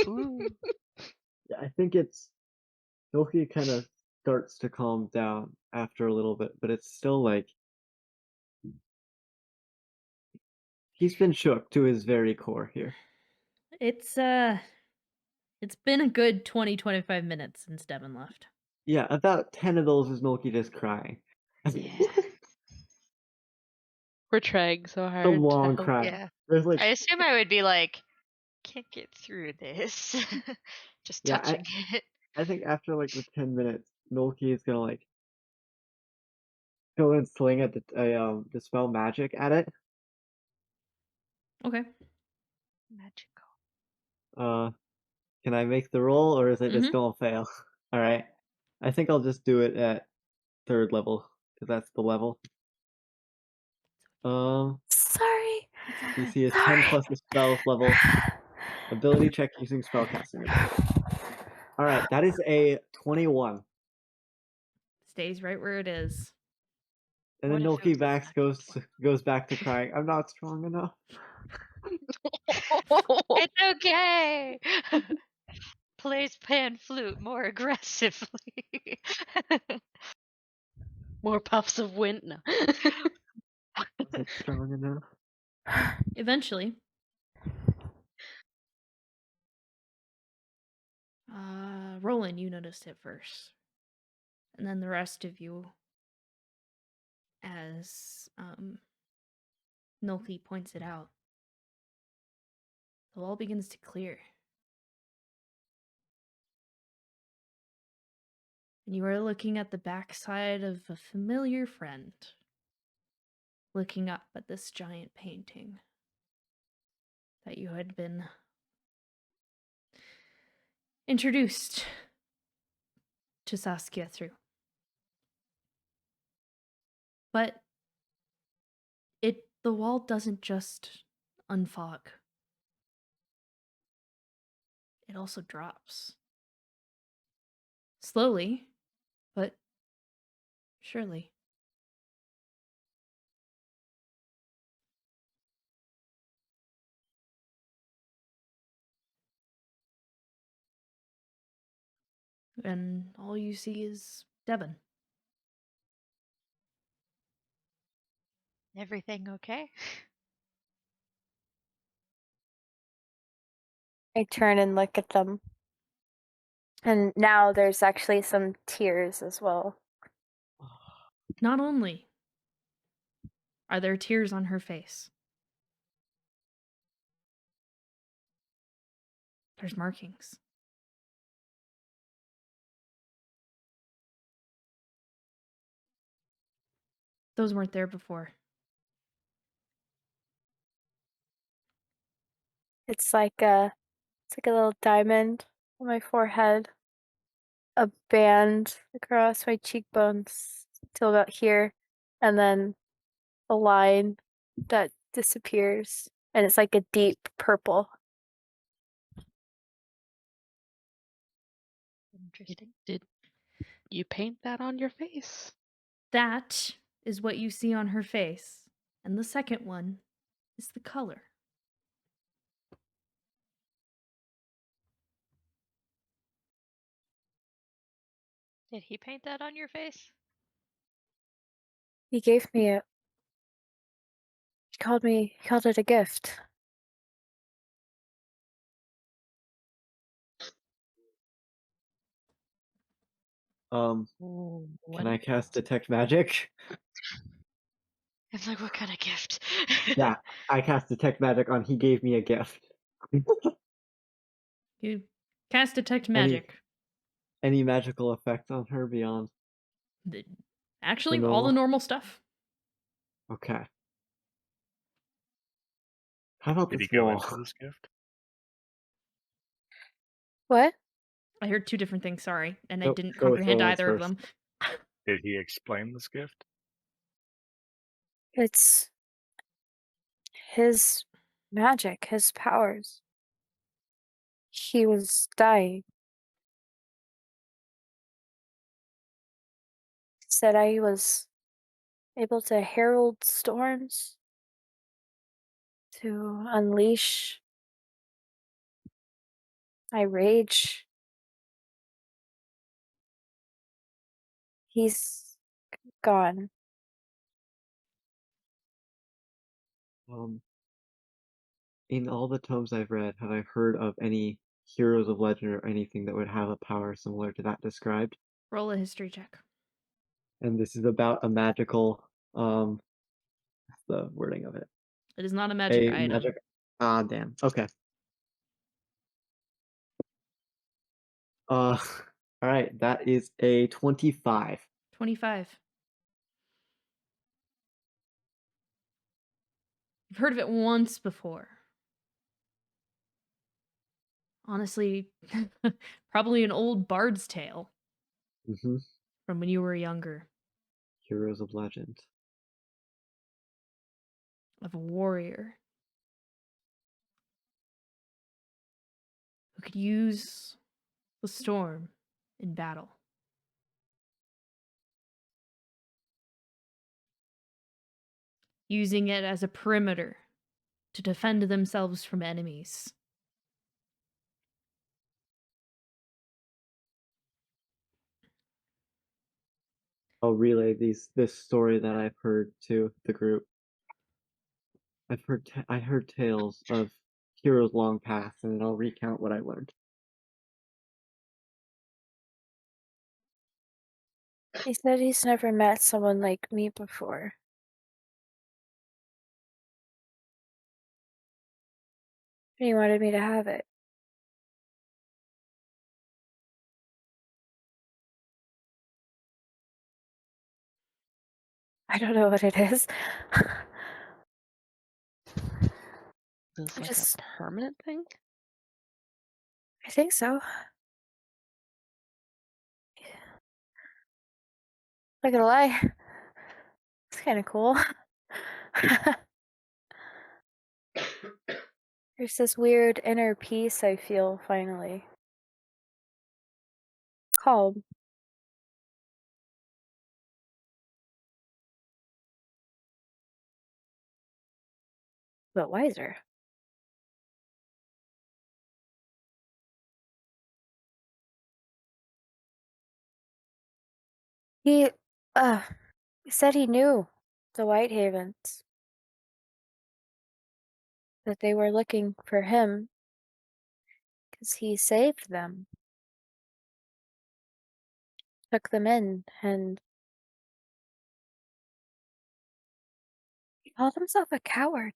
Ooh. Yeah, I think it's Loki kind of starts to calm down after a little bit, but it's still like he's been shook to his very core here. It's been a good 20-25 minutes since Devon left. Yeah, about 10 of those is Loki just crying. We're trying so The hard. long to help. cry. Yeah. There's like I assume I would be like, can't get through this. Just Yeah, touching it. I think after like the 10 minutes, Nolki is gonna like go and sling at dispel magic at it. Okay. Magical. Can I make the roll or is it just Mhm. gonna fail? All right, I think I'll just do it at 3rd level because that's the level. Sorry. DC is 10 plus the spell's level. Ability check using spellcasting ability. All right, that is a 21. Stays right where it is. And then What if it Nolki was goes back to crying. I'm not strong enough. It's okay. Plays pan flute more aggressively. More puffs of wind. No. Wasn't strong enough. Eventually. Roland, you noticed it first. And then the rest of you, as Nolki points it out. The wall begins to clear. And you are looking at the backside of a familiar friend, looking up at this giant painting that you had been introduced to Seskia through. But the wall doesn't just unfog. It also drops. Slowly, but surely. And all you see is Devon. Everything okay? I turn and look at them. And now there's actually some tears as well. Not only are there tears on her face, there's markings. Those weren't there before. It's like a little diamond on my forehead, a band across my cheekbones till about here, and then a line that disappears, and it's like a deep purple. Interesting. Did you paint that on your face? That is what you see on her face. And the second one is the color. Did he paint that on your face? He gave me it. He called it a gift. Can I cast Detect Magic? It's like, what kind of gift? Yeah, I cast Detect Magic on he gave me a gift. You cast Detect Any Magic. any magical effects on her beyond Actually, the all the normal? normal stuff. Okay. How about Did he this go wall? into this gift? What? I heard two different things, sorry, and I Go didn't go with comprehend Roland's either of first. them. Did he explain this gift? It's his magic, his powers. He was dying. Said I was able to herald storms, to unleash my rage. He's gone. In all the tomes I've read, have I heard of any heroes of legend or anything that would have a power similar to that described? Roll a history check. And this is about a magical, what's the wording of it? It is not a magic A item. magic. Ah, damn. Okay. All right. That is a 25. 25. You've heard of it once before. Honestly, probably an old bard's tale Mm-hmm. from when you were younger Heroes of legend. of a warrior who could use the storm in battle. Using it as a perimeter to defend themselves from enemies. I'll relay this story that I've heard to the group. I heard tales of heroes long past, and I'll recount what I learned. He said he's never met someone like me before. And he wanted me to have it. I don't know what it is. Is this I like just, a permanent thing? I think so. Not gonna lie. It's kind of cool. There's this weird inner peace I feel finally. Calm. But wiser. He, uh, he said he knew the Whitehavens. that they were looking for him because he saved them, took them in, and he called himself a coward.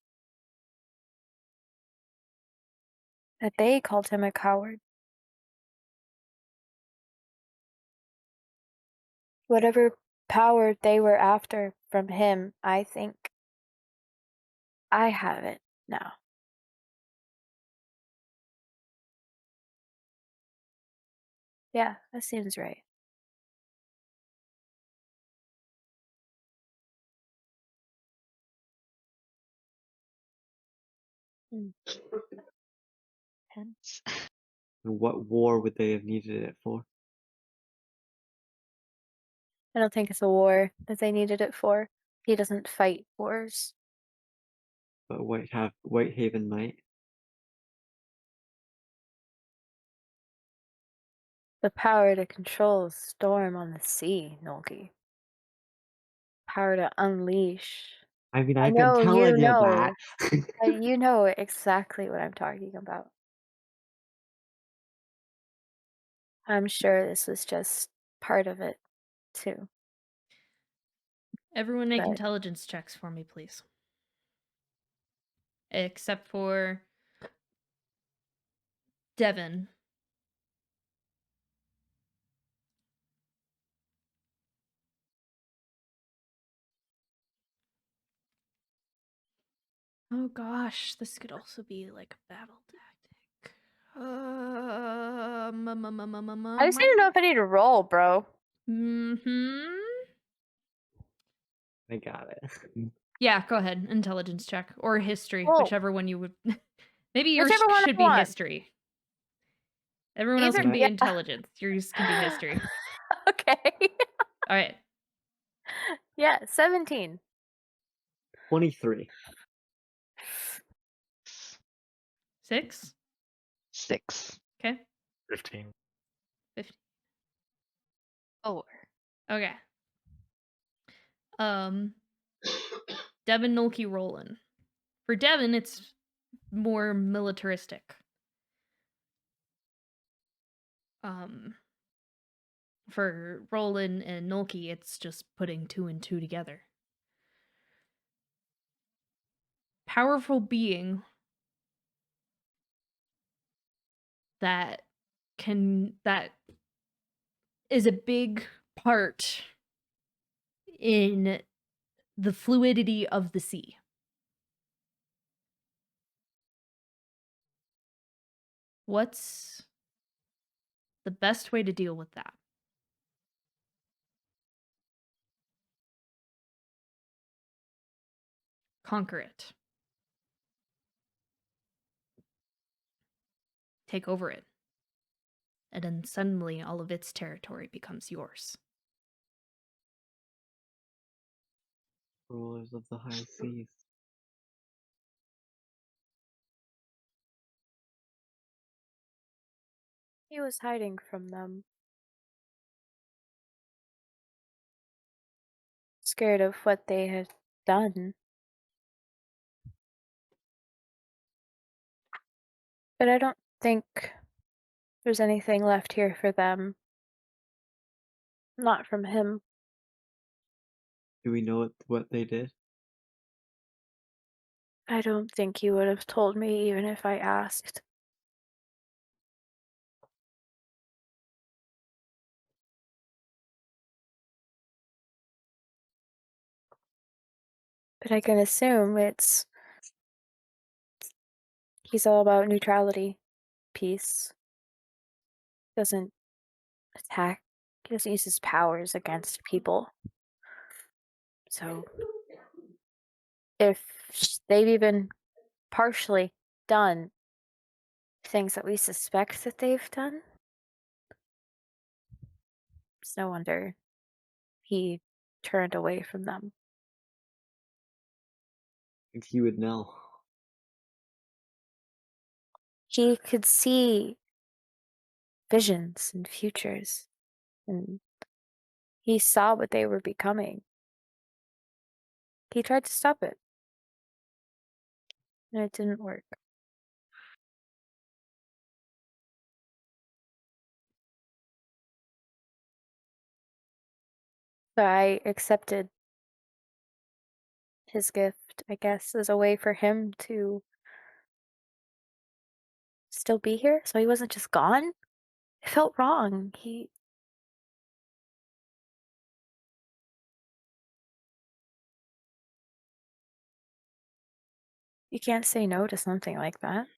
That they called him a coward. Whatever power they were after from him, I think I have it now. Yeah, that seems right. Hmm. Hence. And what war would they have needed it for? I don't think it's a war that they needed it for. He doesn't fight wars. But Whitehaven might. The power to control a storm on the sea, Nolki. Power to unleash. I mean, I I've been know telling you that. you know exactly what I'm talking about. I'm sure this was just part of it, too. Everyone make But intelligence checks for me, please. Except for Devon. Oh gosh, this could also be like a battle tactic. I just need to know if I need to roll, bro. Mm-hmm. I got it. Yeah, go ahead. Intelligence check. Or history, Roll. whichever one you would. Maybe yours Whichever one should I be want. history. Everyone else Either, can be yeah. intelligence. Yours can be history. Okay. All right. Yeah, 17. 23. 6. 6. Okay. 15. 15. 4. Okay. Devon, Nolke, Roland. For Devon, it's more militaristic. For Roland and Nolke, it's just putting 2 and 2 together. Powerful being that is a big part in the fluidity of the sea. What's the best way to deal with that? Conquer it. Take over it. And then suddenly all of its territory becomes yours. Rulers of the high seas. He was hiding from them. Scared of what they had done. But I don't think there's anything left here for them. Not from him. Do we know what they did? I don't think he would have told me even if I asked. But I can assume he's all about neutrality, peace. Doesn't attack. He doesn't use his powers against people. So if they've even partially done things that we suspect that they've done, it's no wonder he turned away from them. And he would know. He could see visions and futures, and he saw what they were becoming. He tried to stop it. and it didn't work. So I accepted his gift, I guess, as a way for him to still be here, so he wasn't just gone. It felt wrong. You can't say no to something like that.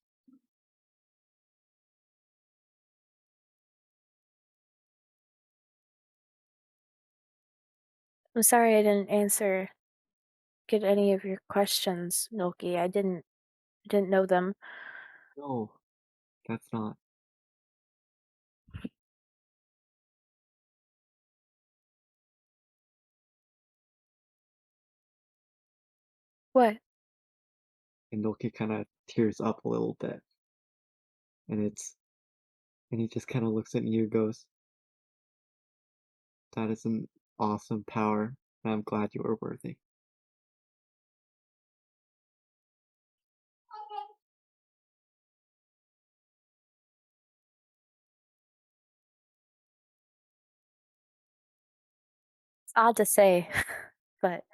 I'm sorry I didn't get any of your questions, Milky. I didn't know them. No, that's not. What? And Loki kind of tears up a little bit. And he just kind of looks at you and goes, that is an awesome power, and I'm glad you are worthy. It's odd to say, but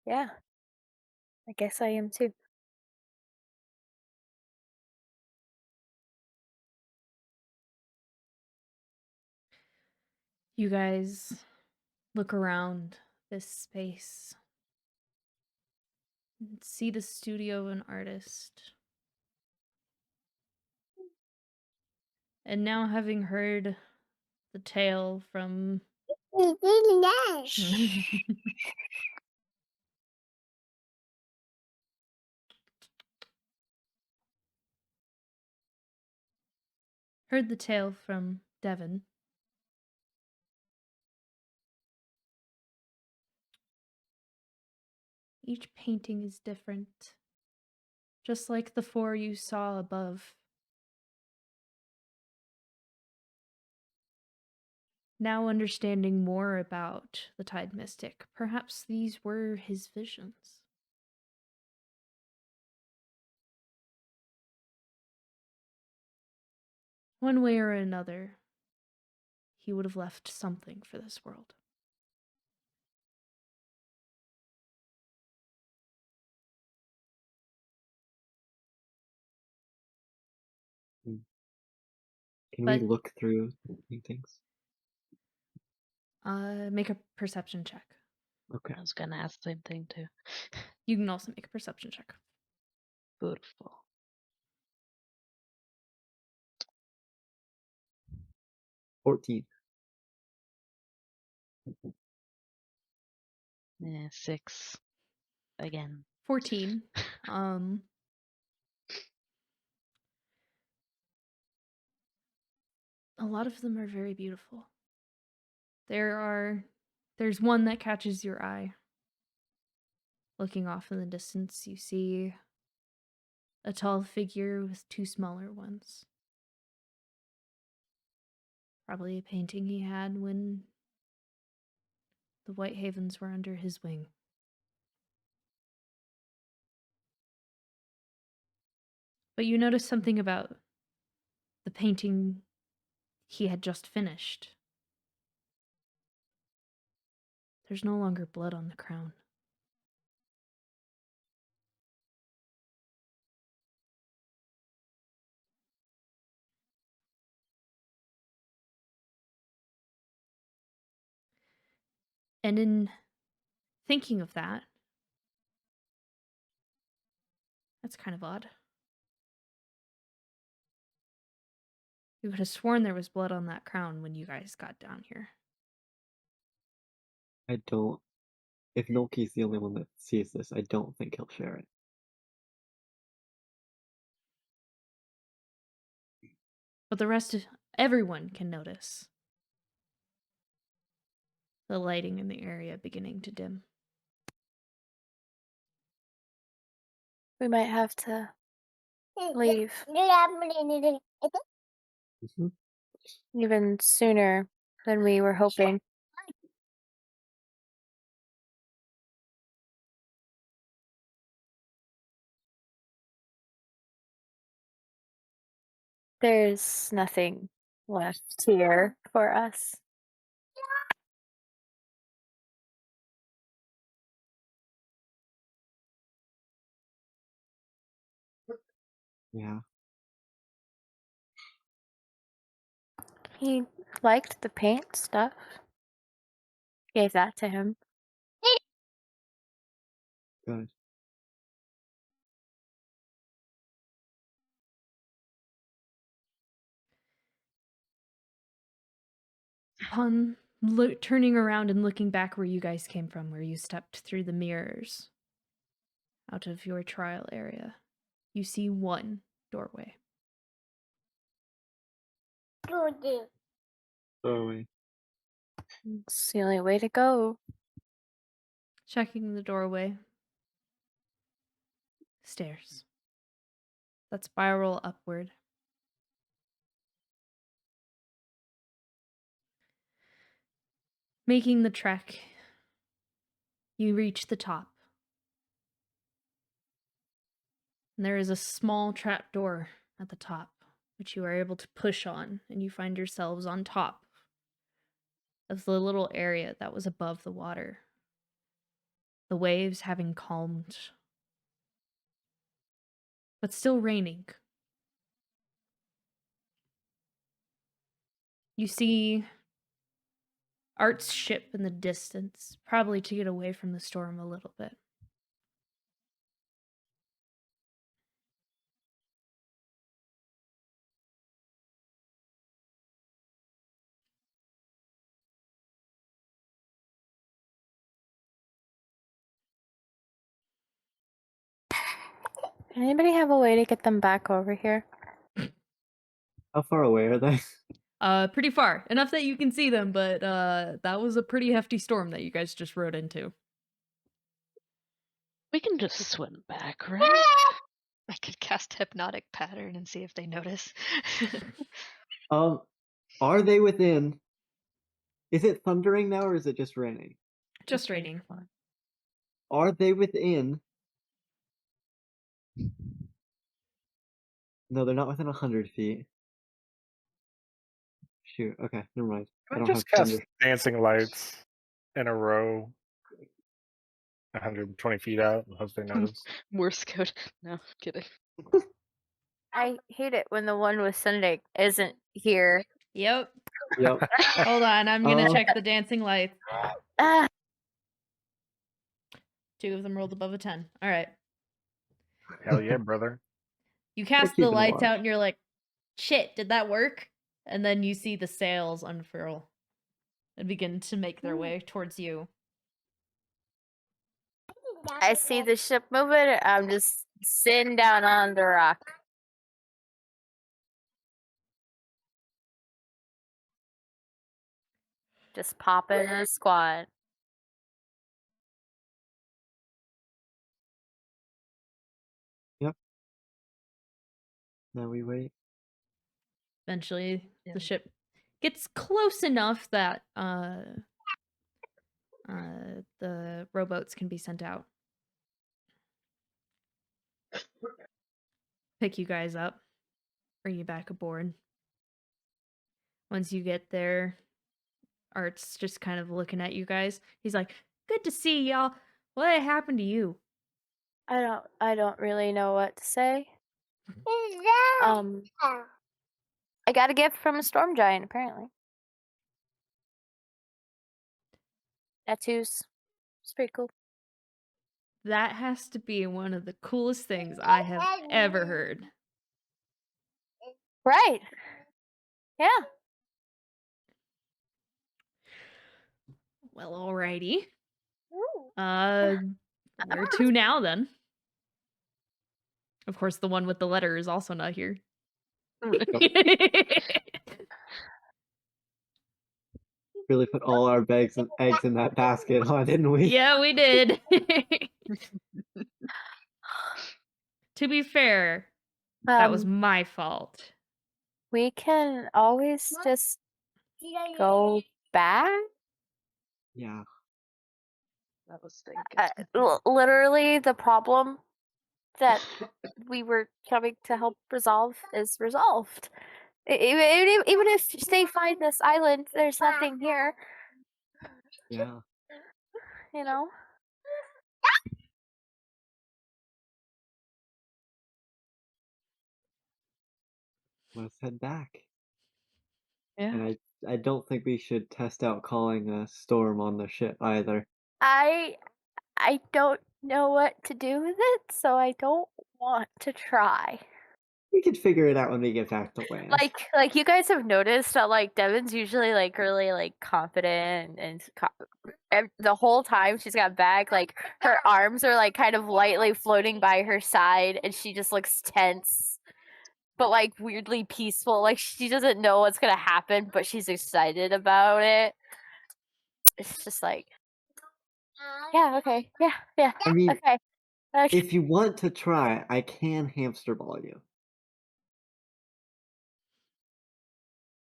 yeah, I guess I am too. You guys look around this space and see the studio of an artist. And now, having heard the tale from heard the tale from Devon, each painting is different, just like the 4 you saw above. Now understanding more about the Tidemystic, perhaps these were his visions. One way or another, he would have left something for this world. Can But- we look through the paintings? Make a perception check. Okay. I was gonna ask the same thing too. You can also make a perception check. Beautiful. 14. Yeah, 6 again. 14. A lot of them are very beautiful. There's one that catches your eye. Looking off in the distance, you see a tall figure with 2 smaller ones. Probably a painting he had when the White Havens were under his wing. But you notice something about the painting he had just finished. There's no longer blood on the crown. And in thinking of that, that's kind of odd. You could have sworn there was blood on that crown when you guys got down here. I don't. If Nolki's the only one that sees this, I don't think he'll share it. But the rest of everyone can notice the lighting in the area beginning to dim. We might have to leave Mhm. even sooner than we were hoping. There's nothing left here for us. Yeah. He liked the paint stuff. Gave that to him. Good. Upon turning around and looking back where you guys came from, where you stepped through the mirrors out of your trial area, you see one doorway. Doorway. It's the only way to go. Checking the doorway. Stairs that spiral upward. Making the trek, you reach the top. And there is a small trap door at the top, which you are able to push on, and you find yourselves on top of the little area that was above the water. The waves having calmed, but still raining. You see Art's ship in the distance, probably to get away from the storm a little bit. Anybody have a way to get them back over here? How far away are they? Pretty far. Enough that you can see them, but that was a pretty hefty storm that you guys just rode into. We can just swim back, right? I could cast Hypnotic Pattern and see if they notice. Are they within? Is it thundering now, or is it just raining? Just raining. Are they within? No, they're not within 100 feet. Shoot. Okay, never mind. I don't have just cast thunder. dancing lights in a row 120 feet out and hope they notice. Morse code. No, kidding. I hate it when the one with Sunday isn't here. Yep. Yep. Hold on, I'm gonna check the dancing lights. Ah, 2 of them rolled above a 10. All right. Hell yeah, brother. You cast the keeping lights watch. out and you're like, shit, did that work? And then you see the sails unfurl and begin to make their way towards you. I see the ship moving. I'm just sitting down on the rock. Just popping a squat. Now we wait. Eventually, the ship gets close enough that the rowboats can be sent out. Pick you guys up, bring you back aboard. Once you get there, Art's just kind of looking at you guys. He's like, "Good to see y'all. What happened to you?" I don't really know what to say. I got a gift from a storm giant, apparently. Tattoos. It's pretty cool. That has to be one of the coolest things I have ever heard. Right. Yeah. Well, alrighty. Where to now then? Of course, the one with the letter is also not here. Really put all our eggs in that basket, huh? Didn't we? Yeah, we did. To be fair, that was my fault. We can always just go back. Yeah. That was thinking. Literally, the problem that we were coming to help resolve is resolved. Even if they find this island, there's nothing here. Yeah. You know. Let's head back. Yeah. And I don't think we should test out calling a storm on the ship either. I don't know what to do with it, so I don't want to try. We could figure it out when we get back to land. Like you guys have noticed that like Devon's usually like really like confident and the whole time she's got back, like her arms are like kind of lightly floating by her side, and she just looks tense, but like weirdly peaceful. Like she doesn't know what's gonna happen, but she's excited about it. It's just like, yeah, okay, yeah, I mean, okay. if you want to try, I can hamster ball you.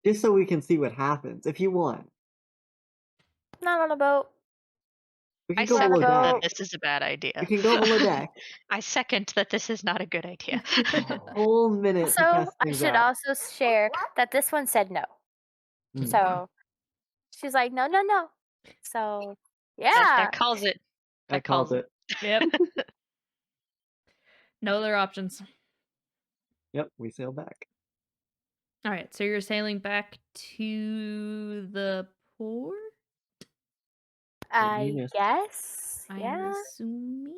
Just so we can see what happens, if you want. Not on a boat. We I can go second below that deck. this is a bad idea. We can go below deck. I second that this is not a good idea. Whole minute to So test I things should out. also share that this one said no. Hmm. So she's like, no. So That yeah. calls it. That calls it. Yep. No other options. Yep, we sail back. All right, so you're sailing back to the port? I Venus. guess. I'm Yeah. assuming.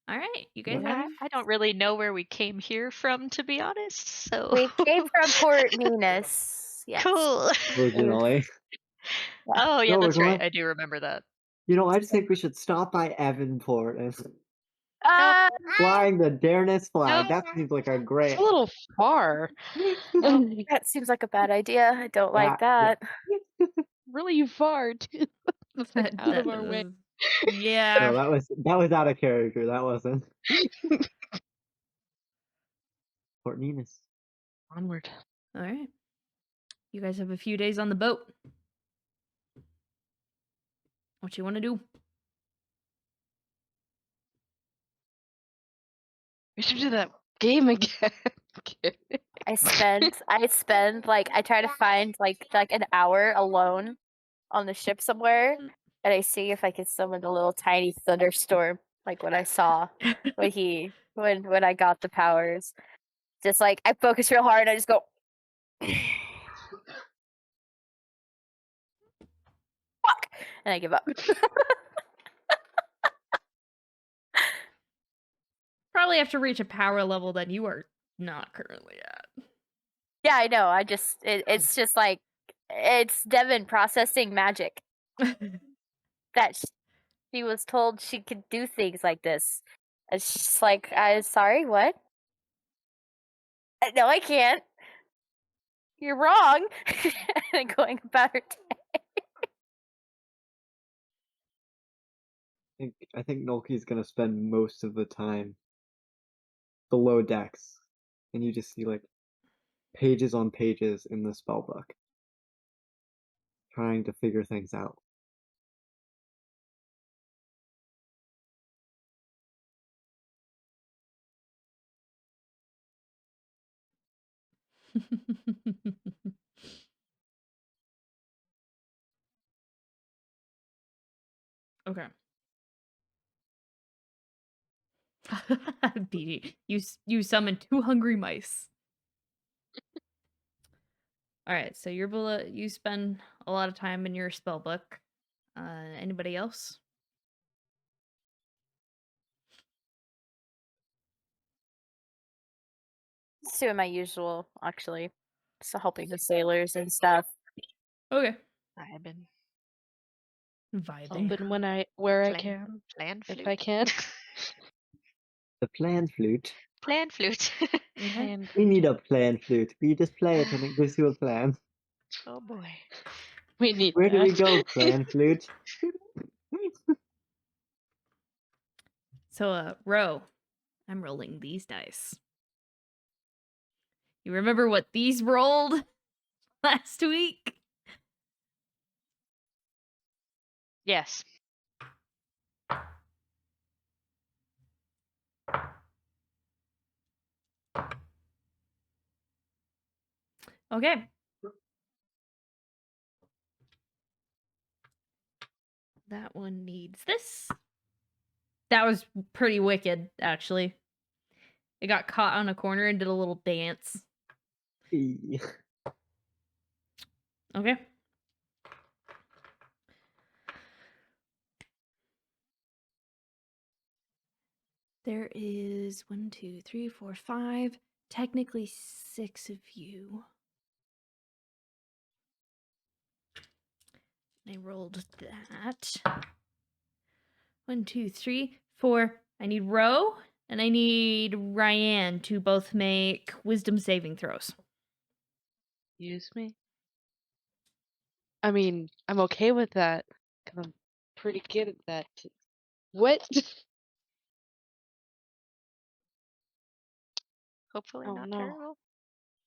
All right, you guys Yeah. have. I don't really know where we came here from, to be honest. So We came from Port Venus. Yes. cool. Originally. Oh yeah, No, we're that's right. going- I do remember that. I just think we should stop by Evanport and Um, flying the Darnus flag. No. That seems like a great. It's a little far. that seems like a bad idea. I don't like that. Really far, too. It's like That- out of that our way. is- Yeah. No, that was out of character. That wasn't. Port Venus. Onward. All right. You guys have a few days on the boat. What you want to do? We should do that game again. I spend like I try to find like an hour alone on the ship somewhere, and I see if I can summon a little tiny thunderstorm, like what I saw when I got the powers. Just like I focus real hard, and I just go, fuck, and I give up. Probably have to reach a power level that you are not currently at. Yeah, I know. It's just like it's Devon processing magic that she was told she could do things like this. It's just like, sorry, what? No, I can't. You're wrong. And going about her day. I think Nolki's gonna spend most of the time below decks, and you just see like pages on pages in the spell book, trying to figure things out. Okay. BD, you summon 2 hungry mice. All right, so you spend a lot of time in your spell book. Anybody else? Just doing my usual, actually. So helping the sailors and stuff. Okay. I've been Vibing. Open where I Plan- can, plan flute. if I can. The plan flute. Plan flute. Okay. And We need a plan flute. We just play it and it gives you a plan. Oh boy. we need Where do that. we go, plan flute? So, Ro, I'm rolling these dice. You remember what these rolled last week? Yes. Okay. That one needs this. That was pretty wicked, actually. It got caught on a corner and did a little dance. Okay. There is 1, 2, 3, 4, 5. Technically 6 of you. I rolled that. 1, 2, 3, 4. I need Ro and I need Ryan to both make wisdom saving throws. Use me. I mean, I'm okay with that because I'm pretty good at that. What? Hopefully Oh not no. terrible.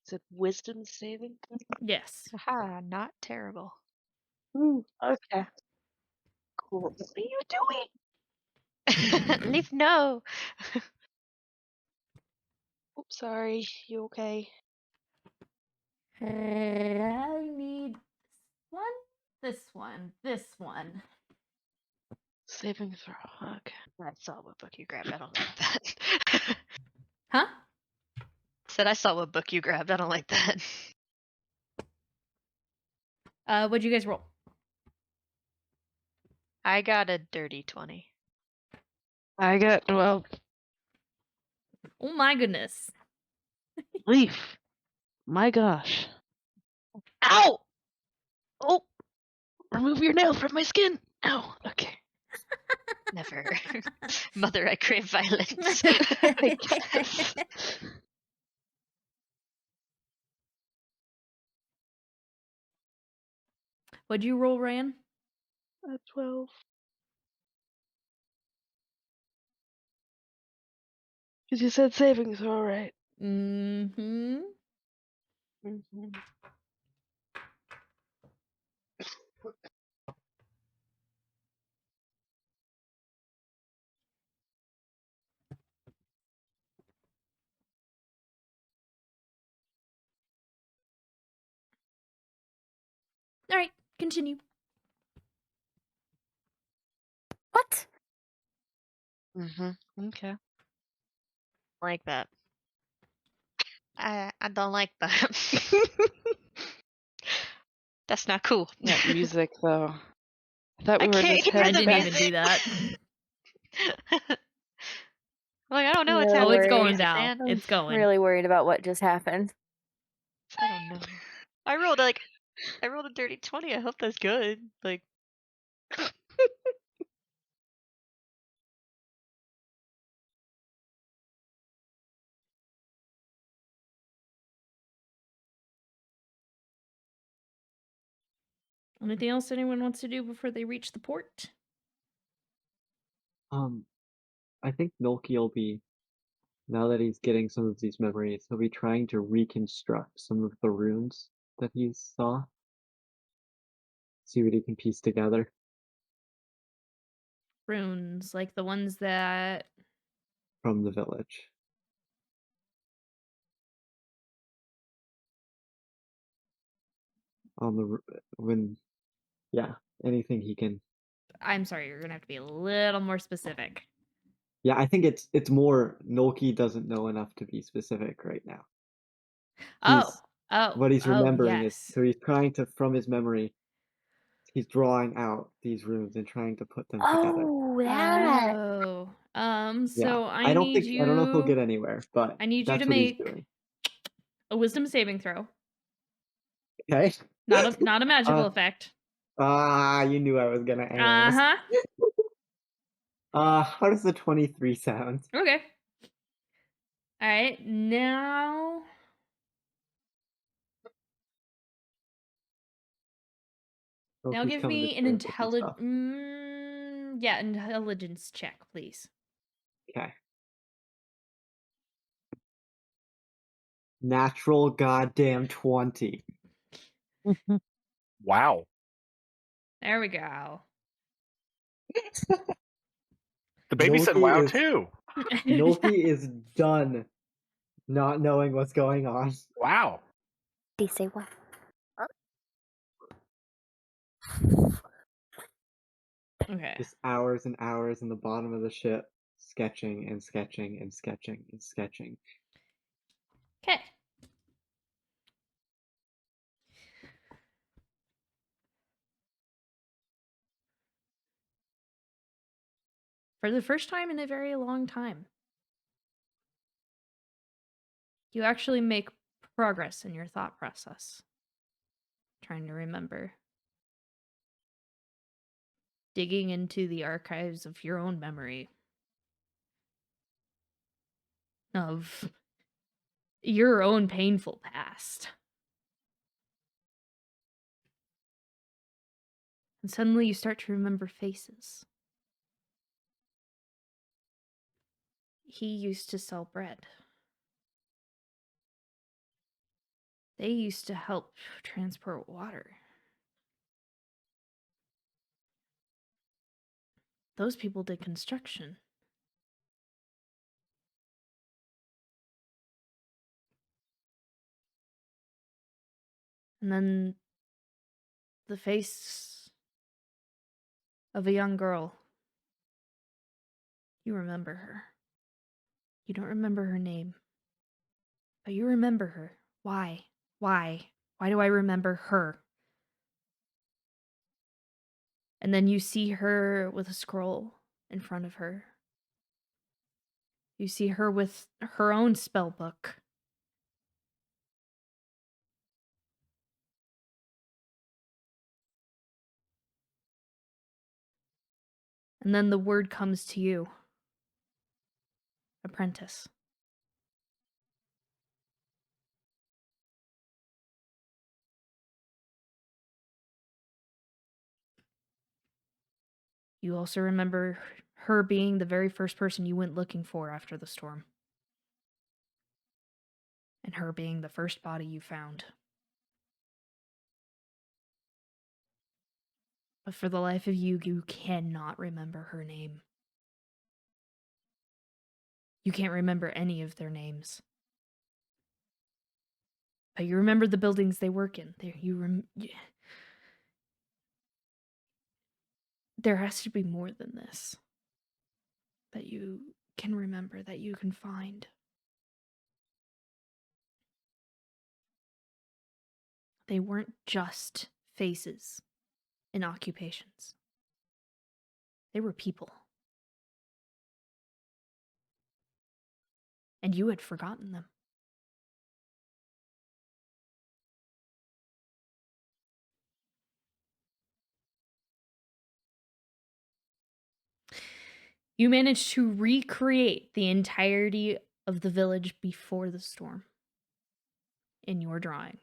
Is it wisdom saving? Yes. Haha, not terrible. Ooh, okay. Cool. What are you doing? Leave no. Oops, sorry. You okay? I need this one. Saving throw. Okay. I saw what book you grabbed. I don't like that. Huh? Said I saw what book you grabbed. I don't like that. What'd you guys roll? I got a dirty 20. I got, well, Oh my goodness. Leaf. My gosh. Ow! Oh! Remove your nail from my skin. Ow. Okay. Never. Mother, I crave violence. What'd you roll, Ryan? A 12. Because you said saving throw, right? Mm-hmm. Mm-hmm. All right, continue. What? Mm-hmm. Okay. Like that. I don't like that. That's not cool. That music, though. I thought we I were can't just hear I heading the didn't back. even do that. Like, I don't know what's Really Oh, it's happening. going worried. down. Man. I'm It's going. really worried about what just happened. I don't know. I rolled a dirty 20. I hope that's good. Like, Anything else anyone wants to do before they reach the port? I think Milky will be, now that he's getting some of these memories, he'll be trying to reconstruct some of the runes that he saw. See what he can piece together. Runes, like the ones that... From the village. Anything he can. I'm sorry, you're gonna have to be a little more specific. Yeah, I think it's more Nolki doesn't know enough to be specific right now. What he's remembering is, yes. so he's trying to, from his memory, he's drawing out these runes and trying to put them together. Oh, that. Oh. Yeah. So I don't know if he'll get anywhere, but I need you that's to what he's make doing. a wisdom saving throw. Okay. Not a magical effect. You knew I was gonna ask. Uh-huh. How does the 23 sound? Okay. All right, now... Oh, Now he's give coming to me an terms with some stuff. intelligence check, please. Okay. Natural goddamn 20. Wow. There we go. The baby said Nolki wow is- too. Nolki is done not knowing what's going on. Wow. Do you say what? Okay. Just hours and hours in the bottom of the ship, sketching and sketching and sketching and sketching. Okay. For the first time in a very long time, you actually make progress in your thought process. Trying to remember. Digging into the archives of your own memory. Of your own painful past. And suddenly you start to remember faces. He used to sell bread. They used to help transport water. Those people did construction. And then the face of a young girl. You remember her. You don't remember her name. But you remember her. Why? Why? Why do I remember her? And then you see her with a scroll in front of her. You see her with her own spell book. And then the word comes to you. Apprentice. You also remember her being the very first person you went looking for after the storm. And her being the first body you found. But for the life of you, you cannot remember her name. You can't remember any of their names. But you remember the buildings they work in. There has to be more than this that you can remember, that you can find. They weren't just faces and occupations. They were people. And you had forgotten them. You managed to recreate the entirety of the village before the storm in your drawing.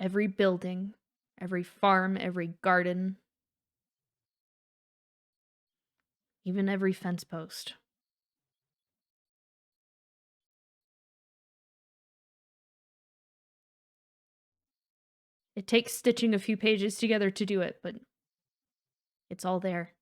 Every building, every farm, every garden, even every fence post. It takes stitching a few pages together to do it, but it's all there.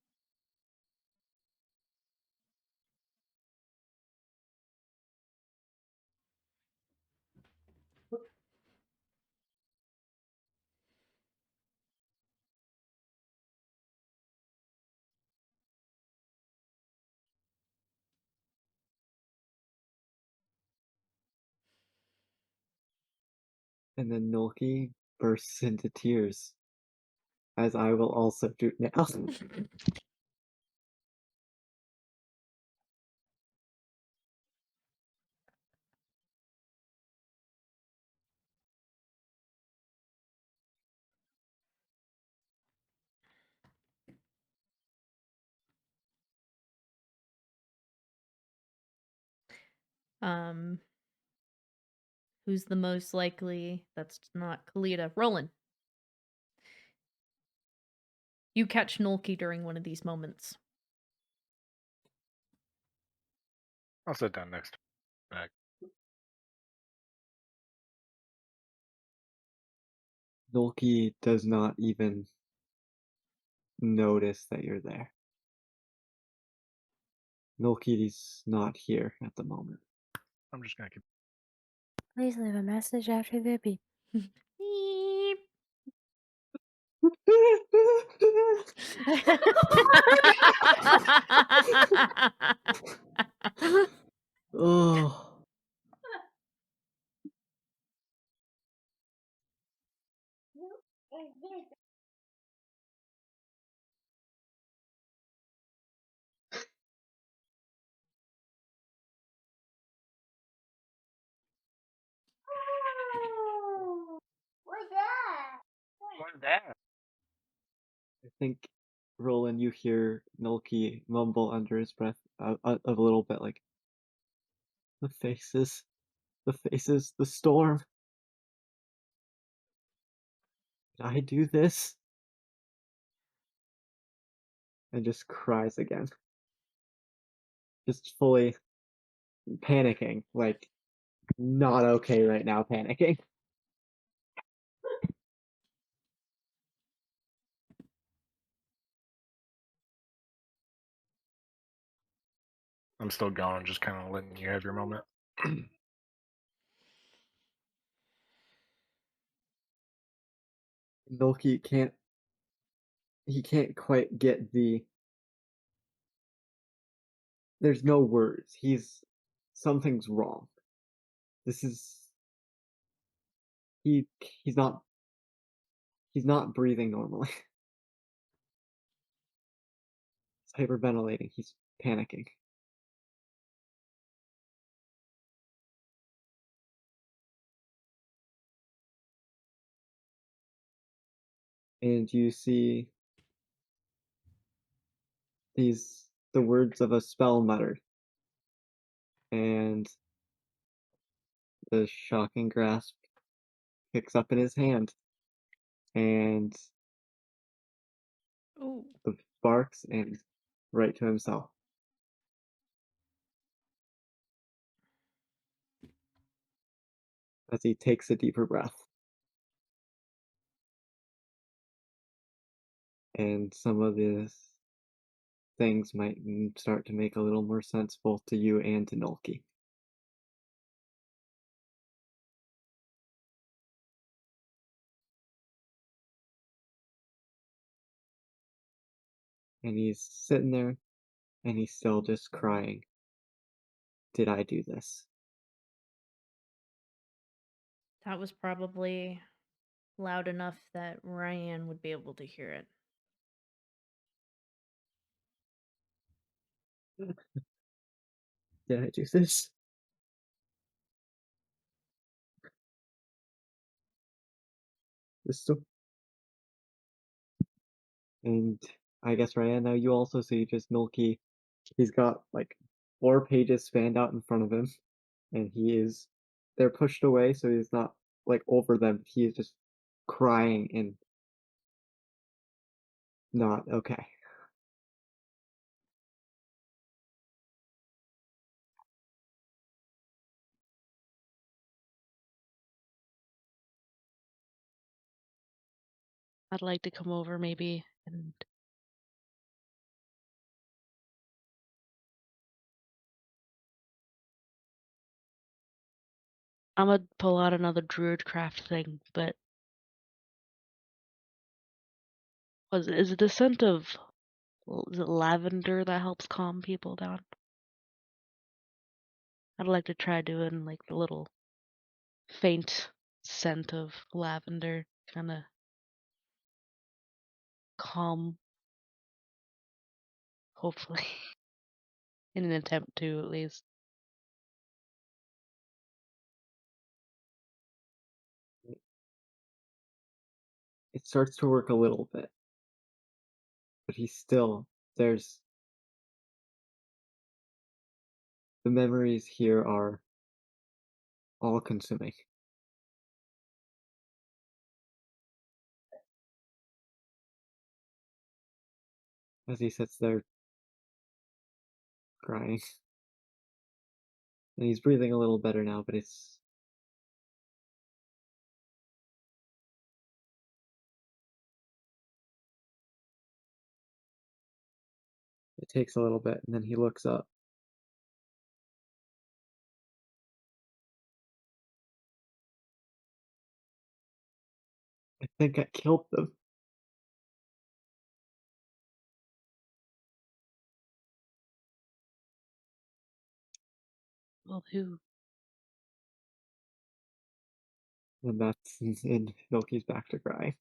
And then Nolki bursts into tears, as I will also do now. Who's the most likely? That's not Kalita. Roland. You catch Nolki during one of these moments. I'll sit down next to back. Nolki does not even notice that you're there. Nolki's not here at the moment. I'm just gonna keep. Please leave a message after the beep. Beep. Oh. What's that? I think, Roland, you hear Nulky mumble under his breath a little bit like, the faces, the storm. Did I do this? And just cries again. Just fully panicking, like, not okay right now, panicking. I'm still going, just kind of letting you have your moment. Nulky can't quite get there's no words. Something's wrong. This is, he's not breathing normally. He's hyperventilating, he's panicking. And you see the words of a spell muttered, and the shocking grasp picks up in his hand, and Ooh. barks and right to himself. As he takes a deeper breath. And some of these things might start to make a little more sense both to you and to Nulky. And he's sitting there, and he's still just crying. Did I do this? That was probably loud enough that Ryan would be able to hear it. Did I do this? And I guess Ryan, now you also see just Nulky. He's got like 4 pages spanned out in front of him, and they're pushed away, so he's not like over them. He is just crying and not okay. I'd like to come over maybe and I'm gonna pull out another druidcraft thing, but is it the scent of is it lavender that helps calm people down? I'd like to try doing like the little faint scent of lavender, kind of calm, hopefully, in an attempt to at least. It starts to work a little bit, but there's the memories here are all consuming. As he sits there crying. And he's breathing a little better now, but it takes a little bit, and then he looks up. think I killed them. Well, who? And that's and Milky's back to cry.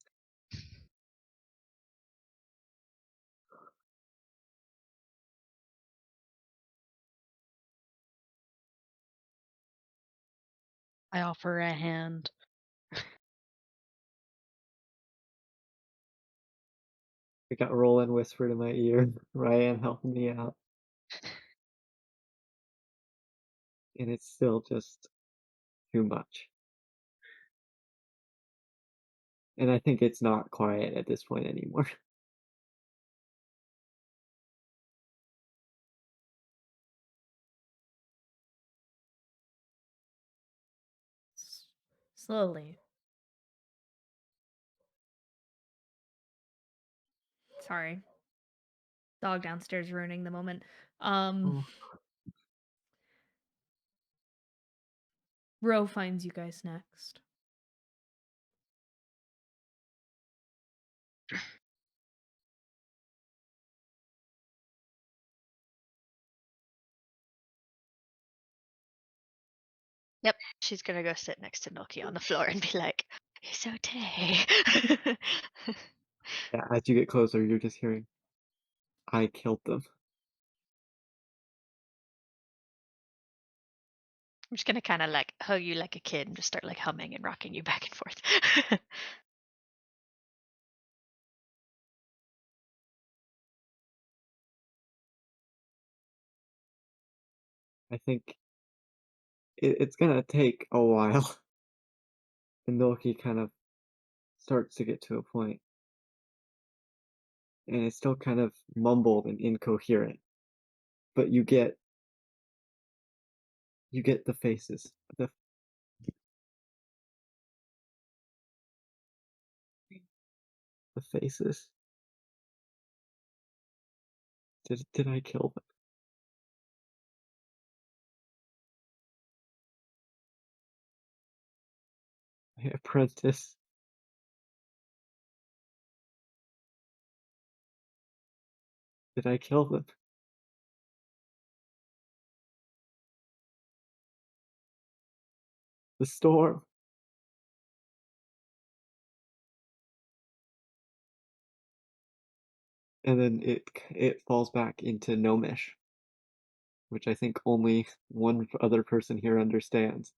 I offer a hand. I got Roland whispered in my ear. Ryan helping me out. And it's still just too much. And I think it's not quiet at this point anymore. Slowly. Sorry. Dog downstairs ruining the moment. Oh. Ro finds you guys next. Yep, she's gonna go sit next to Milky on the floor and be like, "It's okay." Yeah, as you get closer, you're just hearing, I killed them. I'm just gonna kind of like hug you like a kid and just start like humming and rocking you back and forth. I think it's gonna take a while. And Milky kind of starts to get to a point. And it's still kind of mumbled and incoherent. But you get the faces. The faces. Did I kill them? My apprentice. Did I kill them? The storm. And then it falls back into gnomish, which I think only one other person here understands.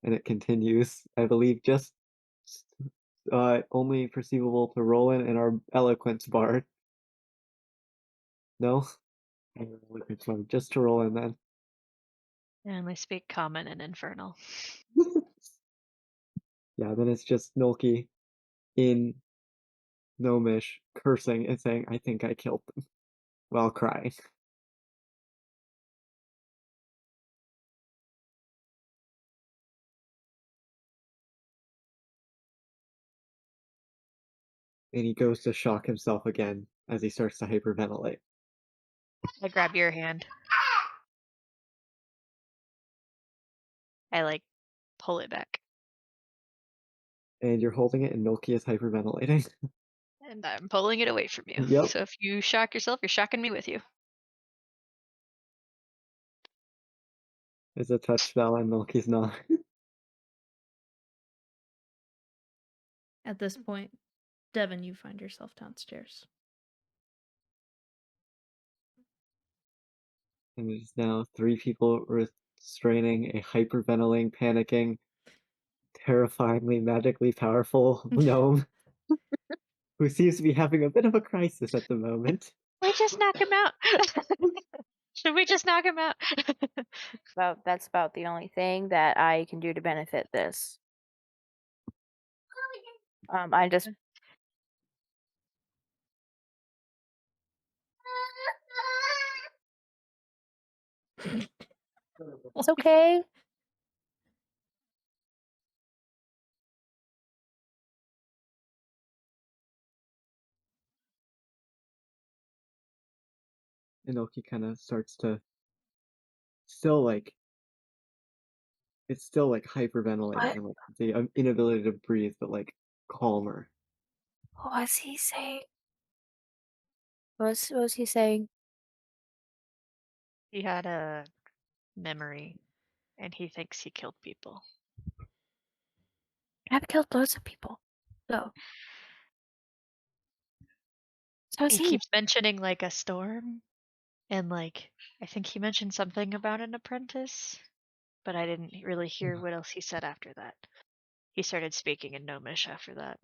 And it continues, I believe, just only perceivable to Roland and our eloquence bard. No? Eloquence bard, just to Roland then. And I speak common and infernal. Yeah, then it's just Nolki in gnomish cursing and saying, I think I killed them, while crying. And he goes to shock himself again as he starts to hyperventilate. I grab your hand. I like pull it back. And you're holding it and Milky is hyperventilating. And I'm pulling it away from you. Yep. So if you shock yourself, you're shocking me with you. There's a touch spell and Milky's not. At this point, Devon, you find yourself downstairs. And there's now 3 people restraining a hyperventilating, panicking, terrifyingly magically powerful gnome who seems to be having a bit of a crisis at the moment. We just knock him out. Should we just knock him out? That's about the only thing that I can do to benefit this. I just it's okay. And Oki kind of starts to still like it's still like hyperventilating and like the inability to breathe, but like calmer. What was he saying? What was he saying? He had a memory, and he thinks he killed people. I've killed loads of people. So. So He is he. keeps mentioning like a storm, and like I think he mentioned something about an apprentice, but I didn't really hear what else he said after that. He started speaking in Gnomish after that,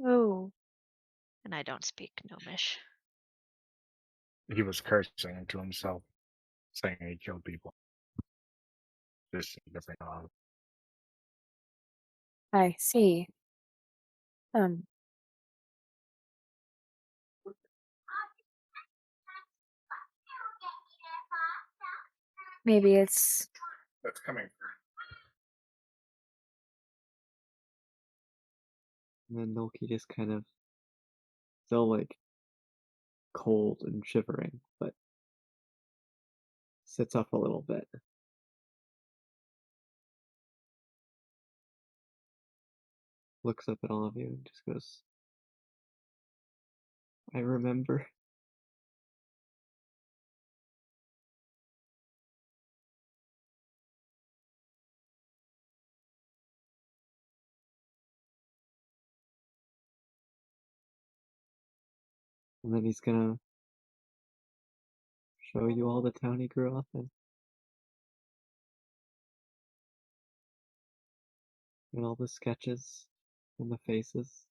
Oh. and I don't speak Gnomish. He was cursing to himself, saying he killed people. Just a different I see. Maybe it's. That's coming. And then Noki just kind of still like cold and shivering, but sits up a little bit. Looks up at all of you and just goes, I remember. And then he's gonna show you all the town he grew up in. And all the sketches and the faces.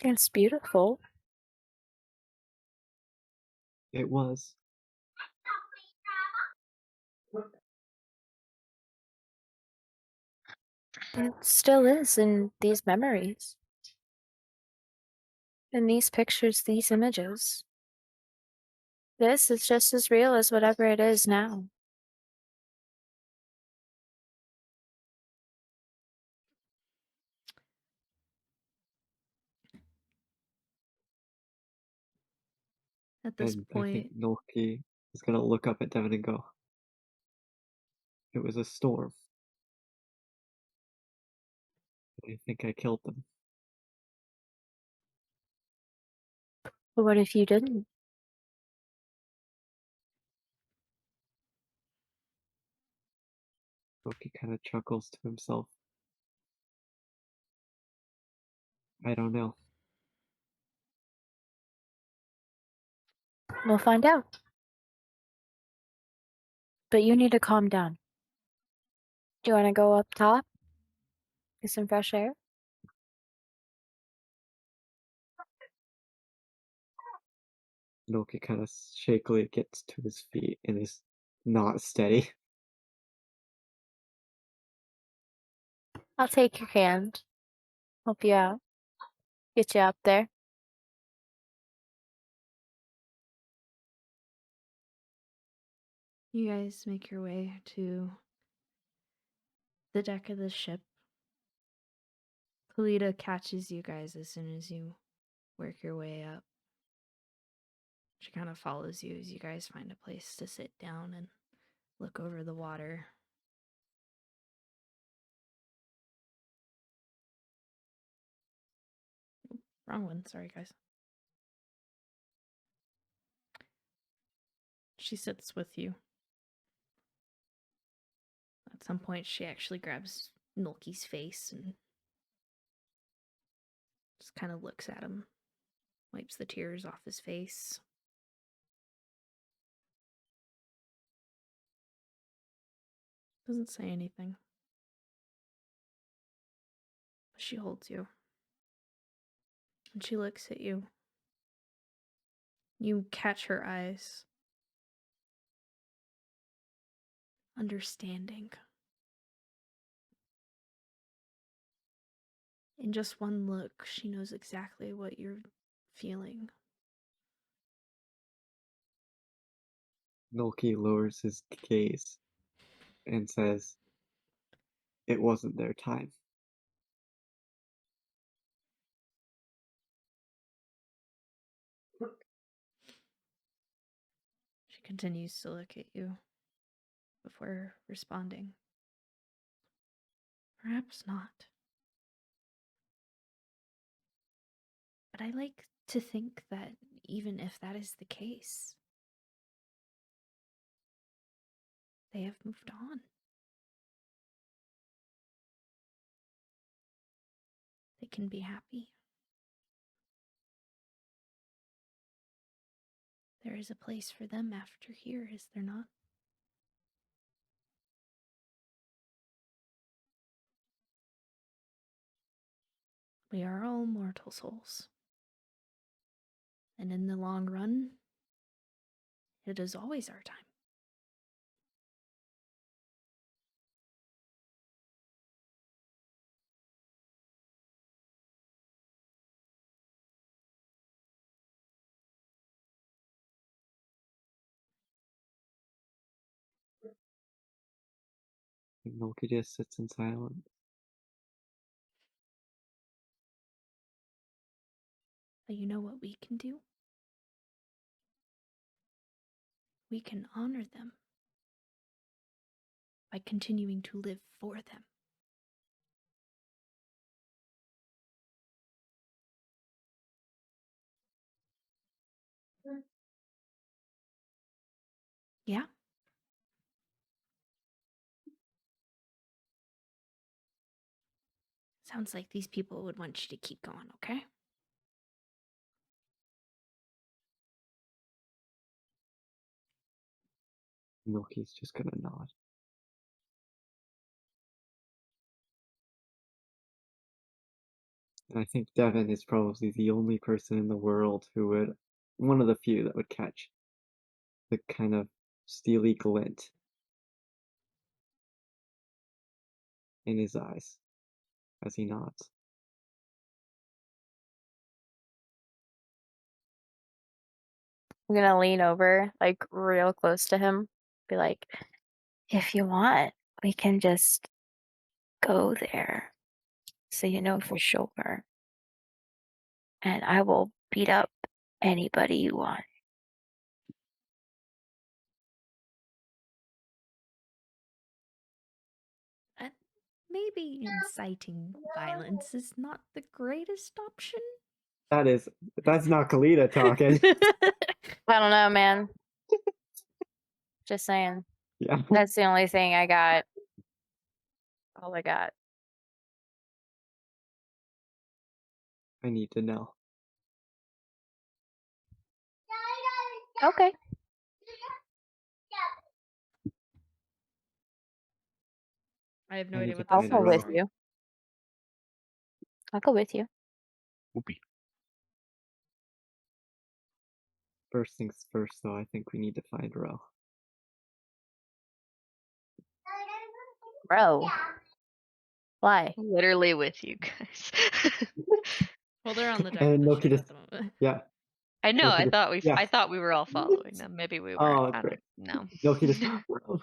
It's beautiful. It was. It still is in these memories. In these pictures, these images. This is just as real as whatever it is now. At this And I point, think Noki is gonna look up at Devon and go, it was a storm. I think I killed them. But what if you didn't? Noki kind of chuckles to himself. I don't know. We'll find out. But you need to calm down. Do you want to go up top? Get some fresh air? Noki kind of shakily gets to his feet and is not steady. I'll take your hand. Help you out. Get you up there. you guys make your way to the deck of the ship. Kalita catches you guys as soon as you work your way up. She kind of follows you as you guys find a place to sit down and look over the water. Wrong one, sorry guys. She sits with you. At some point, she actually grabs Nulki's face and just kind of looks at him, wipes the tears off his face. Doesn't say anything. But she holds you. And she looks at you. You catch her eyes. Understanding. In just one look, she knows exactly what you're feeling. Noki lowers his gaze and says, it wasn't their time. She continues to look at you before responding. Perhaps not. But I like to think that even if that is the case, they have moved on. They can be happy. There is a place for them after here, is there not? We are all mortal souls. And in the long run, it is always our time. Milky just sits in silence. But you know what we can do? We can honor them by continuing to live for them. Yeah? Sounds like these people would want you to keep going, okay? Milky's just gonna nod. And I think Devon is probably the only person in the world who would, one of the few that would catch the kind of steely glint in his eyes as he nods. I'm gonna lean over, like, real close to him. Be like, if you want, we can just go there. So you know for sure. And I will beat up anybody you want. Maybe inciting violence is not the greatest option. That's not Kalita talking. I don't know, man. Just saying. Yeah. That's the only thing I got. All I got. I need to know. Okay. I have no I idea need to what I'll this find go Ro. with you. I'll go with you. Whoopee. First things first, though, I think we need to find Ro. Bro. Why? Literally with you guys. Well, they're on the deck And of the Milky ship just, at the moment. yeah. I know. Milky just, yeah. I thought we were all following them. Maybe we weren't. Oh, I great. don't know. Milky just, Ro.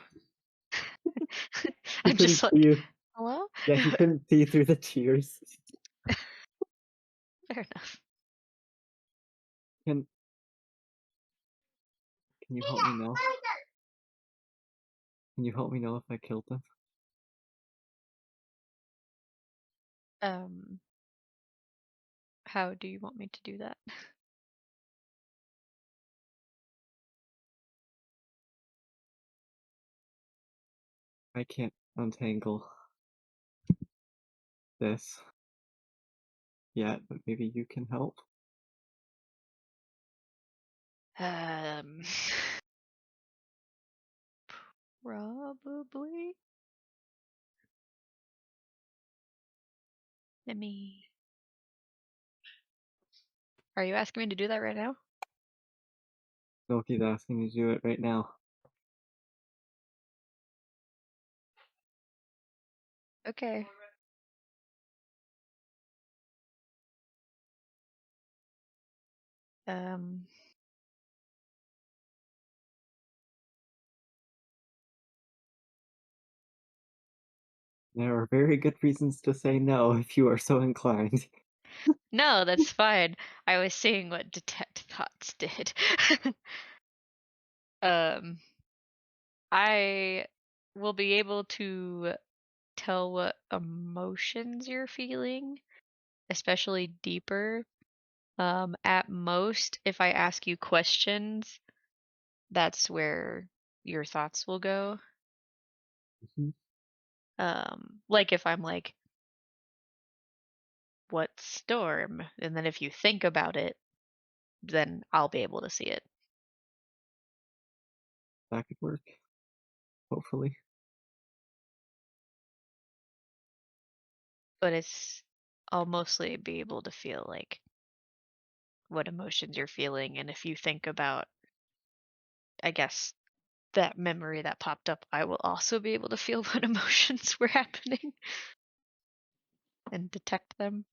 He I'm just couldn't like, see you. hello? Yeah, he couldn't see through the tears. Fair enough. Can you help me know? Can you help me know if I killed them? How do you want me to do that? I can't untangle this yet, but maybe you can help. Probably. Let me. Are you asking me to do that right now? Milky's asking you to do it right now. Okay. There are very good reasons to say no if you are so inclined. No, that's fine. I was seeing what detect thoughts did. I will be able to tell what emotions you're feeling, especially deeper. At most, if I ask you questions, that's where your thoughts will go. Mhm. Like if I'm like, what storm? And then if you think about it, then I'll be able to see it. That could work. Hopefully. But I'll mostly be able to feel like what emotions you're feeling. And if you think about, I guess, that memory that popped up, I will also be able to feel what emotions were happening and detect them.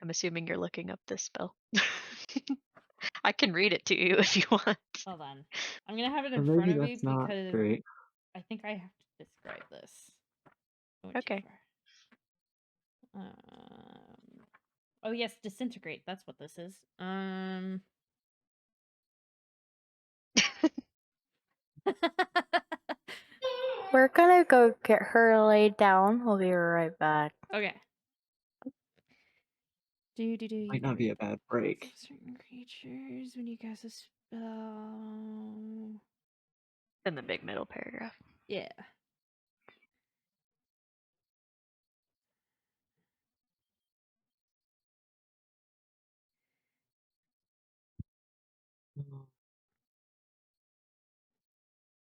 I'm assuming you're looking up this spell. I can read it to you if you want. Hold on. I'm gonna have it Or in front maybe of me that's not because great. I think I have to describe this. I went too Okay. far. Oh yes, disintegrate. That's what this is. We're gonna go get her laid down. We'll be right back. Okay. Might not be a bad break. Certain creatures when you cast a spell. In the big middle paragraph. Yeah.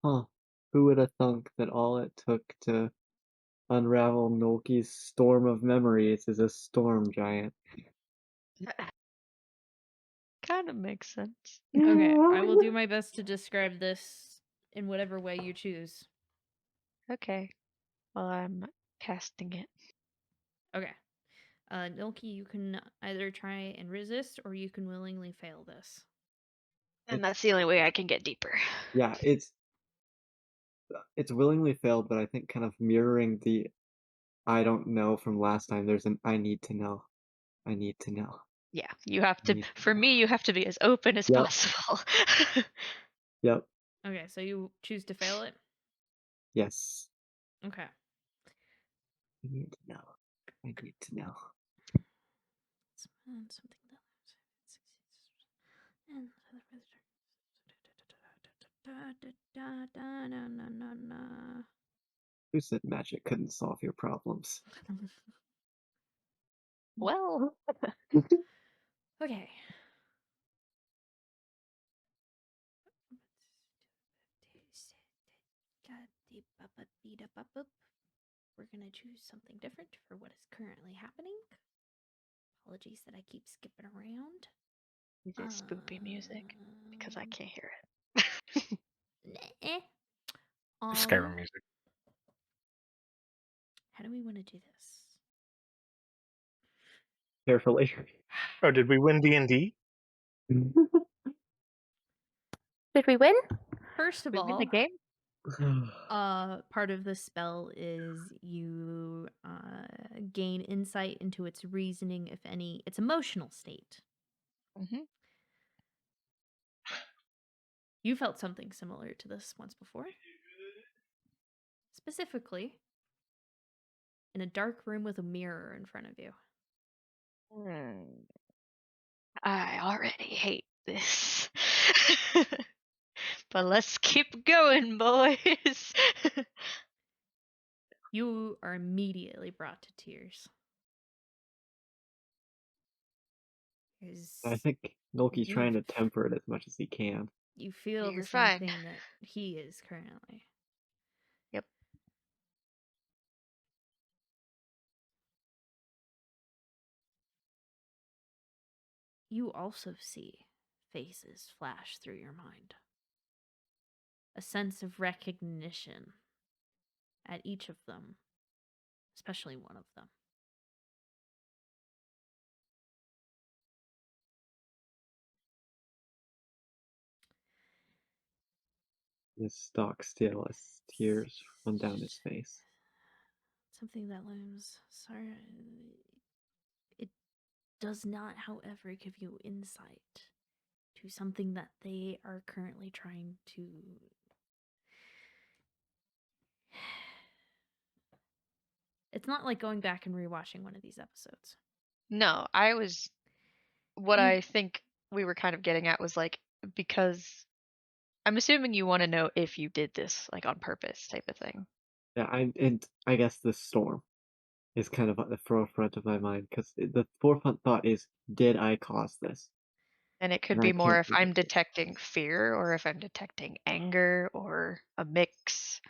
Huh. Who would have thunk that all it took to unravel Nolki's storm of memories is a storm giant? Kind of makes sense. Okay, I will do my best to describe this in whatever way you choose. Okay. Well, I'm casting it. Okay. Nilki, you can either try and resist or you can willingly fail this. And that's the only way I can get deeper. Yeah, it's willingly failed, but I think kind of mirroring the I don't know from last time. There's an I need to know. I need to know. Yeah, you have to, Need to for know. me, you have to be as open as Yep. possible. Yep. Okay, so you choose to fail it? Yes. Okay. I need to know. I need to know. Something that Who said magic couldn't solve your problems? Well, Okay. We're gonna choose something different for what is currently happening. Apologies that I keep skipping around. is it spoopy music? Because I can't hear it. Skyrim music. How do we want to do this? Carefully. Oh, did we win D&D? Did we win? First of We win all, the game? part of the spell is you gain insight into its reasoning, if any, its emotional state. Mm-hmm. You felt something similar to this once before. Specifically, in a dark room with a mirror in front of you. I already hate this. But let's keep going, boys. You are immediately brought to tears. I think Nolki's You- trying to temper it as much as he can. You feel the You're same fine. thing that he is currently. Yep. You also see faces flash through your mind. A sense of recognition at each of them, especially one of them. His stock still as tears run down his face. Something that looms. Sorry. It does not, however, give you insight to something that they are currently trying to It's not like going back and rewatching one of these episodes. No, what You- I think we were kind of getting at was like, because I'm assuming you want to know if you did this like on purpose type of thing. Yeah, I guess the storm is kind of at the forefront of my mind because the forefront thought is, did I cause this? And it could And I be more can't if predict I'm it. detecting fear or if I'm detecting anger or a mix.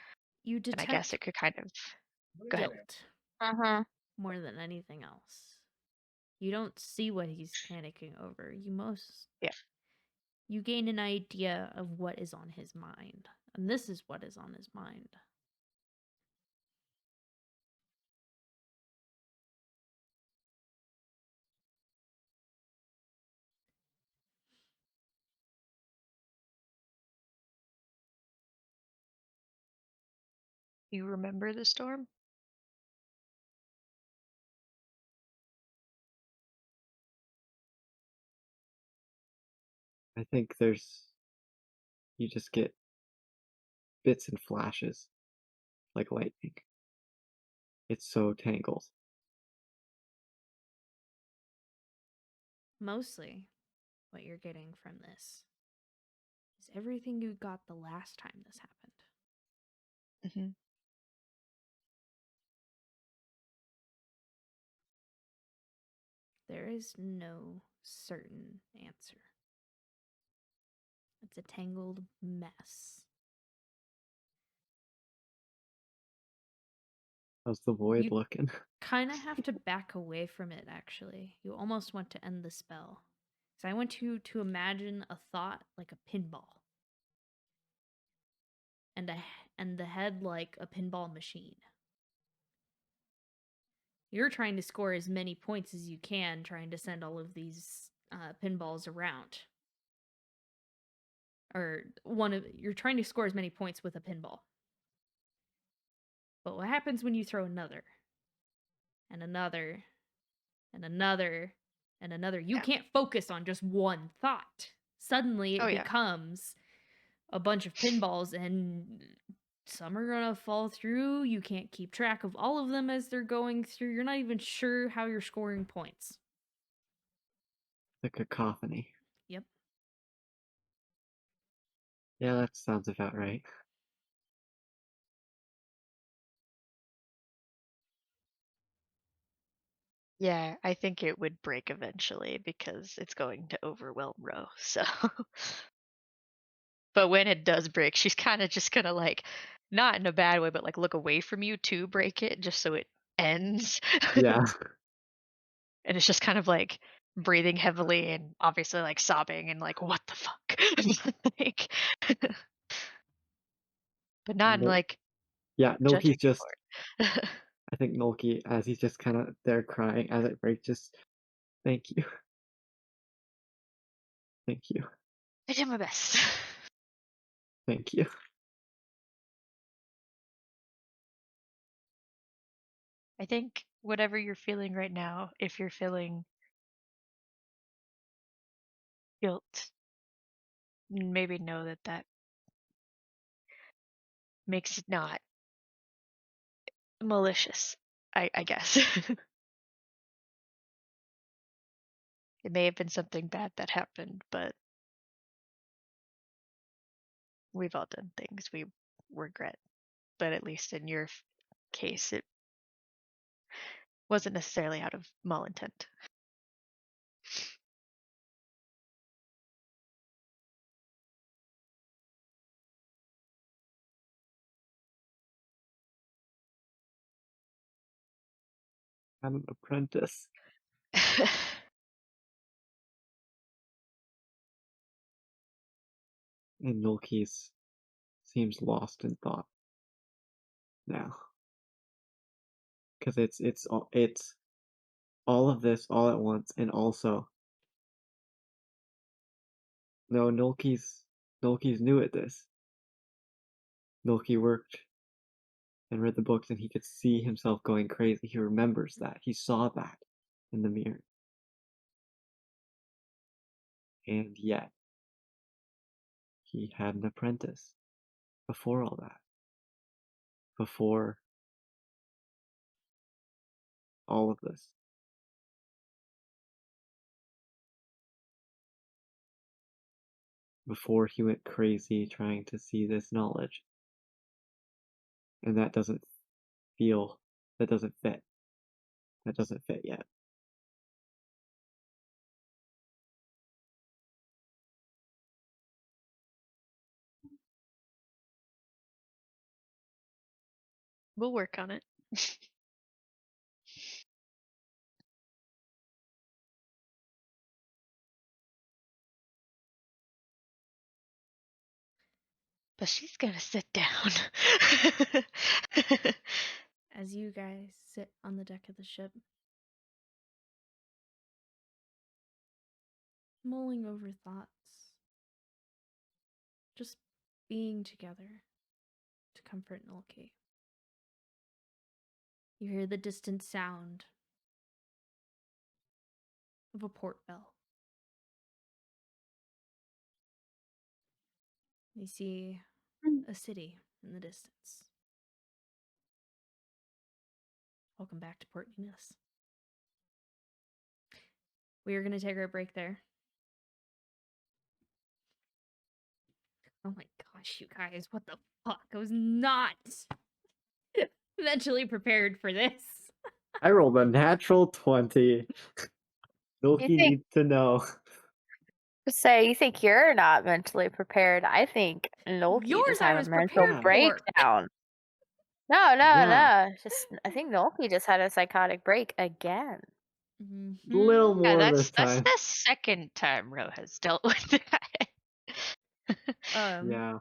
You And I guess detect it could kind of go ahead. guilt Uh-huh. more than anything else. You don't see what he's panicking over. Yeah. You gain an idea of what is on his mind. And this is what is on his mind. You remember the storm? I think you just get bits and flashes like lightning. It's so tangled. Mostly, what you're getting from this is everything you got the last time this happened. Mm-hmm. There is no certain answer. It's a tangled mess. How's the void You looking? kind of have to back away from it, actually. You almost want to end the spell. So I want you to imagine a thought like a pinball. And the head like a pinball machine. You're trying to score as many points as you can, trying to send all of these pinballs around. Or you're trying to score as many points with a pinball. But what happens when you throw another? And another, and another, and another? You Yeah. can't focus on just one thought. Suddenly it Oh, yeah. becomes a bunch of pinballs, and some are gonna fall through. You can't keep track of all of them as they're going through. You're not even sure how you're scoring points. The cacophony. Yep. Yeah, that sounds about right. Yeah, I think it would break eventually because it's going to overwhelm Ro. So, but when it does break, she's kind of just gonna like, not in a bad way, but like look away from you to break it, just so it ends. Yeah. And it's just kind of like breathing heavily and obviously like sobbing and like, what the fuck? Like, but not in No, like yeah, judging Nolki's just, for it. I think Nolki, as he's just kind of there crying as it breaks, just, thank you. Thank you. I did my best. Thank you. I think whatever you're feeling right now, if you're feeling guilt, maybe know that that makes it not malicious, I guess. It may have been something bad that happened, but we've all done things we regret. But at least in your case, it wasn't necessarily out of malintent. I'm an apprentice. And Nolki's seems lost in thought now. Because it's all of this all at once, and also no, Nolki's new at this. Nolki worked and read the books, and he could see himself going crazy. He remembers that. He saw that in the mirror. And yet, he had an apprentice before all that. Before all of this. Before he went crazy trying to see this knowledge. And that doesn't fit. That doesn't fit yet. We'll work on it. But she's gonna sit down. As you guys sit on the deck of the ship, mulling over thoughts, just being together to comfort Nulki. You hear the distant sound of a port bell. You see a city in the distance. Welcome back to Port Enos. We are going to take our break there. Oh my gosh, you guys, what the fuck? I was not mentally prepared for this. I rolled a natural 20. Nulki think- needs to know. Say, you think you're not mentally prepared? I think Nolki Yours just I had a was mental prepared for. breakdown. No, Yeah. Just I think Nolki just had a psychotic break again. Mhm. Little Yeah, more this that's time. the second time Ro has dealt with that. Yeah.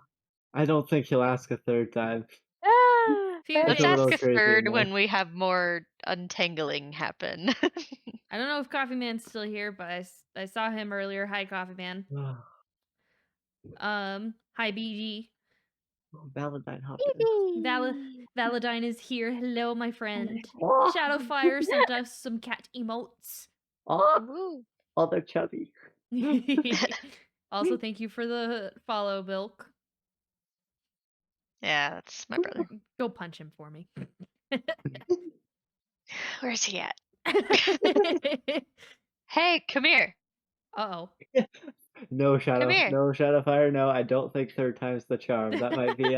I don't think he'll ask a third time. Few Let's It's a guys- little ask a crazy in third there. when we have more untangling happen. I don't know if Coffee Man's still here, but I saw him earlier. Hi, Coffee Man. Hi, BG. Valentine Hopkins. Valentine is here. Hello, my friend. Oh. Shadowfire sent us some cat emotes. Oh, Woo. oh, they're chubby. Also, thank you for the follow, Bilk. Yeah, that's my brother. Go punch him for me. Where's he at? Hey, come here. Uh-oh. No here. Shadowfire. No, I don't think third time's the charm. That might be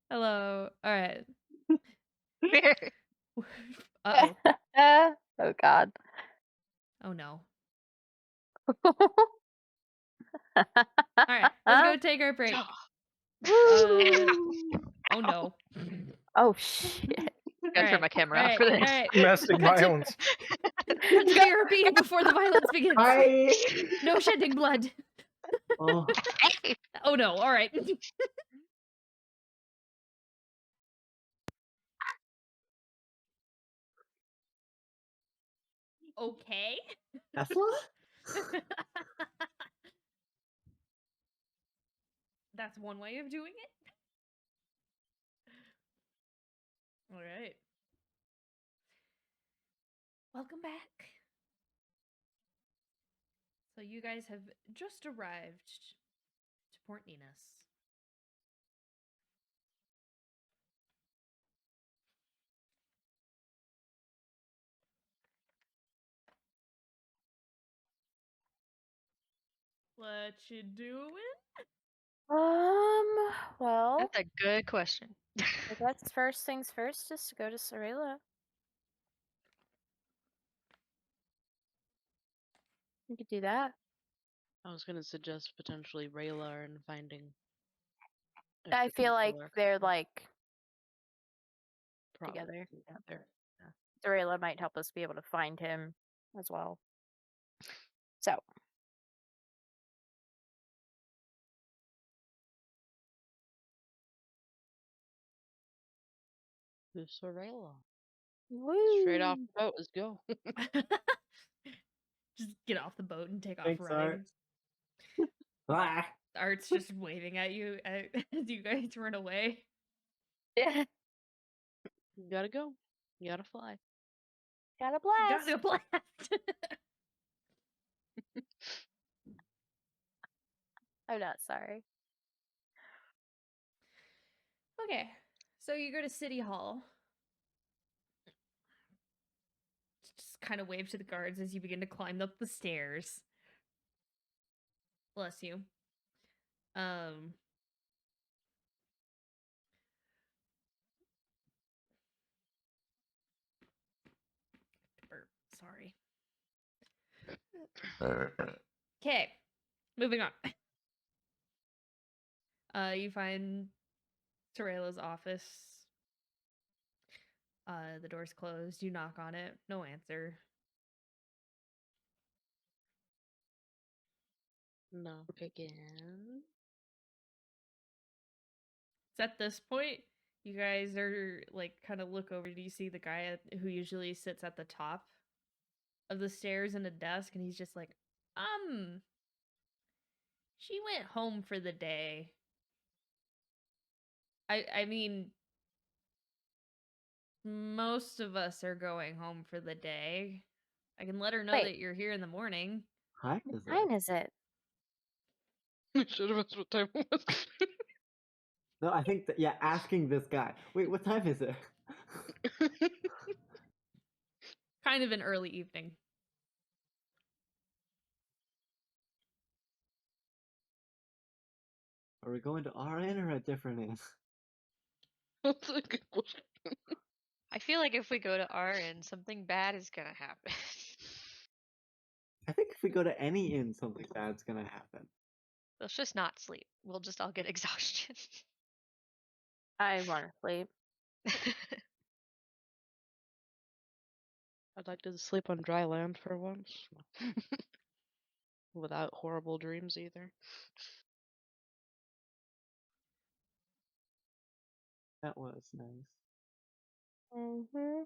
Hello. All right. Come here. Uh-oh. Oh God. Oh, no. All right. Let's go take our break. Oh, no. Oh shit. Gotta turn my camera off for this. All right. Domestic Cut to- violence. Cut to BRB before the violence begins. Hi. No shedding blood. Oh, Oh, no. All right. Okay. Tesla? That's one way of doing it. All right. Welcome back. So you guys have just arrived to Port Enos. What you doing? Well, That's a good question. I guess first things first is to go to Sorela. You could do that. I was gonna suggest potentially Rayla and finding. if I the feel like people are they're like probably together. together. Sorela might help us be able to find him as well. So To Sorela. woo. Straight off the boat, let's go. Just get off the boat and take off Thanks, running. Ah. Art's just waving at you as you guys run away. Yeah. You gotta go. You gotta fly. Got a blast. Got a blast. I'm not sorry. Okay, so you go to City Hall. kind of wave to the guards as you begin to climb up the stairs. Bless you. Burp. Sorry. Okay, moving on. You find Torello's office. The door's closed. You knock on it. No answer. Knock again. It's at this point, you guys are like kind of look over. Do you see the guy who usually sits at the top of the stairs in a desk, and he's just like, she went home for the day. I mean, most of us are going home for the day. I can let her know Wait. that you're here in the morning. Hi, is it? Fine, is it? We should have asked what time it was. No, I think that, yeah, asking this guy. Wait, what time is it? Kind of an early evening. Are we going to our inn or a different inn? That's a good question. I feel like if we go to our inn, something bad is gonna happen. I think if we go to any inn, something bad's gonna happen. Let's just not sleep. We'll just all get exhaustion. I want to sleep. I'd like to sleep on dry land for once. Without horrible dreams either. That was nice. Mm-hmm.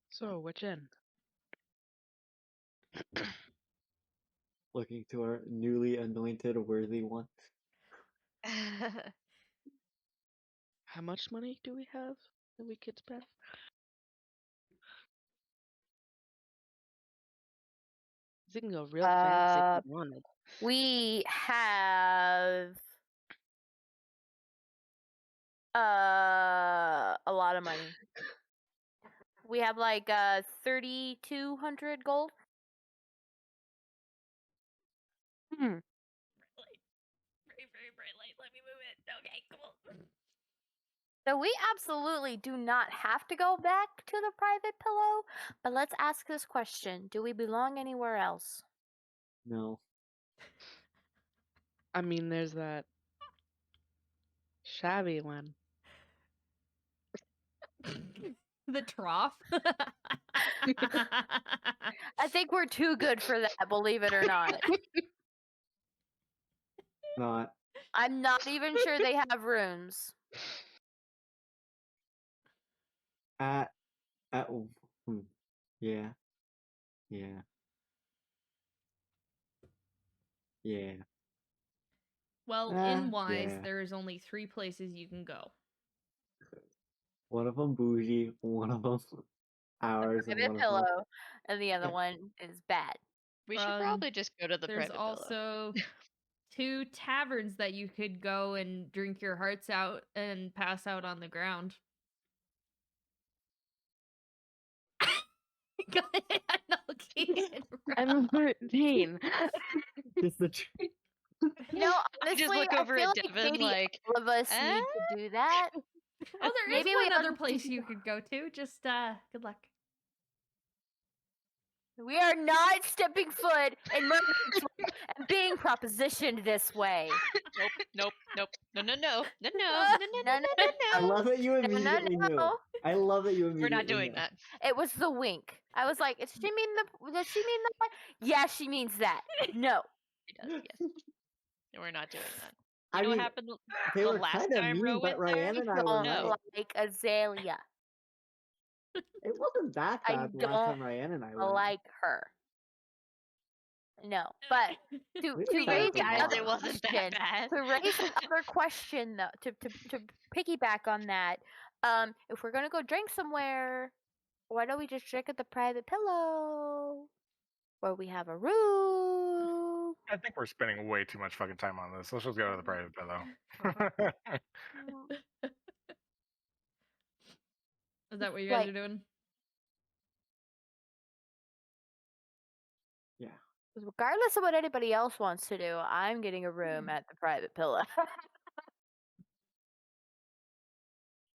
So, which inn? Looking to our newly anointed worthy one. How much money do we have that we could spend? We can go real fancy if we wanted. We have a lot of money. We have like 3,200 gold. Bright light. Very, very bright light. Let me move it. Okay, cool. So we absolutely do not have to go back to the private pillow, but let's ask this question. Do we belong anywhere else? No. I mean, there's that shabby one. The trough. I think we're too good for that, believe it or not. Not. I'm not even sure they have rooms. At yeah. Yeah. Yeah. Well, Ah, in Wise, yeah. there is only 3 places you can go. One of them bougie, one of them ours, and Private one of pillow, them. and the other Yeah. one is bad. We should probably just go to the There's private pillow. also 2 taverns that you could go and drink your hearts out and pass out on the ground. Go ahead, Keegan. I'm 13. Just the You know, I just honestly, look I over feel at like Devon maybe like, all of us need to do that. Oh, there is Maybe we one other ought to place do- you could go to. Just good luck. We are not stepping foot in Mermaid Swamp and being propositioned this way. Nope. No. No. I love that you immediately knew. No. I love that you immediately We're not doing knew. that. It was the wink. I was like, does she mean that one? Yeah, she means that. No. She does, yes. We're not doing that. I You know mean, what happened they the were last kind of time mean, Ro but went there? Ryan and I were Don't No. nice. like Azalea. It wasn't that I bad the last don't time Ryan and I went. like her. No, but to We to decided raise to Guys, another it wasn't that question, bad. to raise another question though, to piggyback on that, if we're gonna go drink somewhere, why don't we just drink at the private pillow, where we have a room? I think we're spending way too much fucking time on this. Let's just go to the private pillow. Is that what you guys Like- are doing? Yeah. Regardless of what anybody else wants to do, I'm getting a room at the private pillow.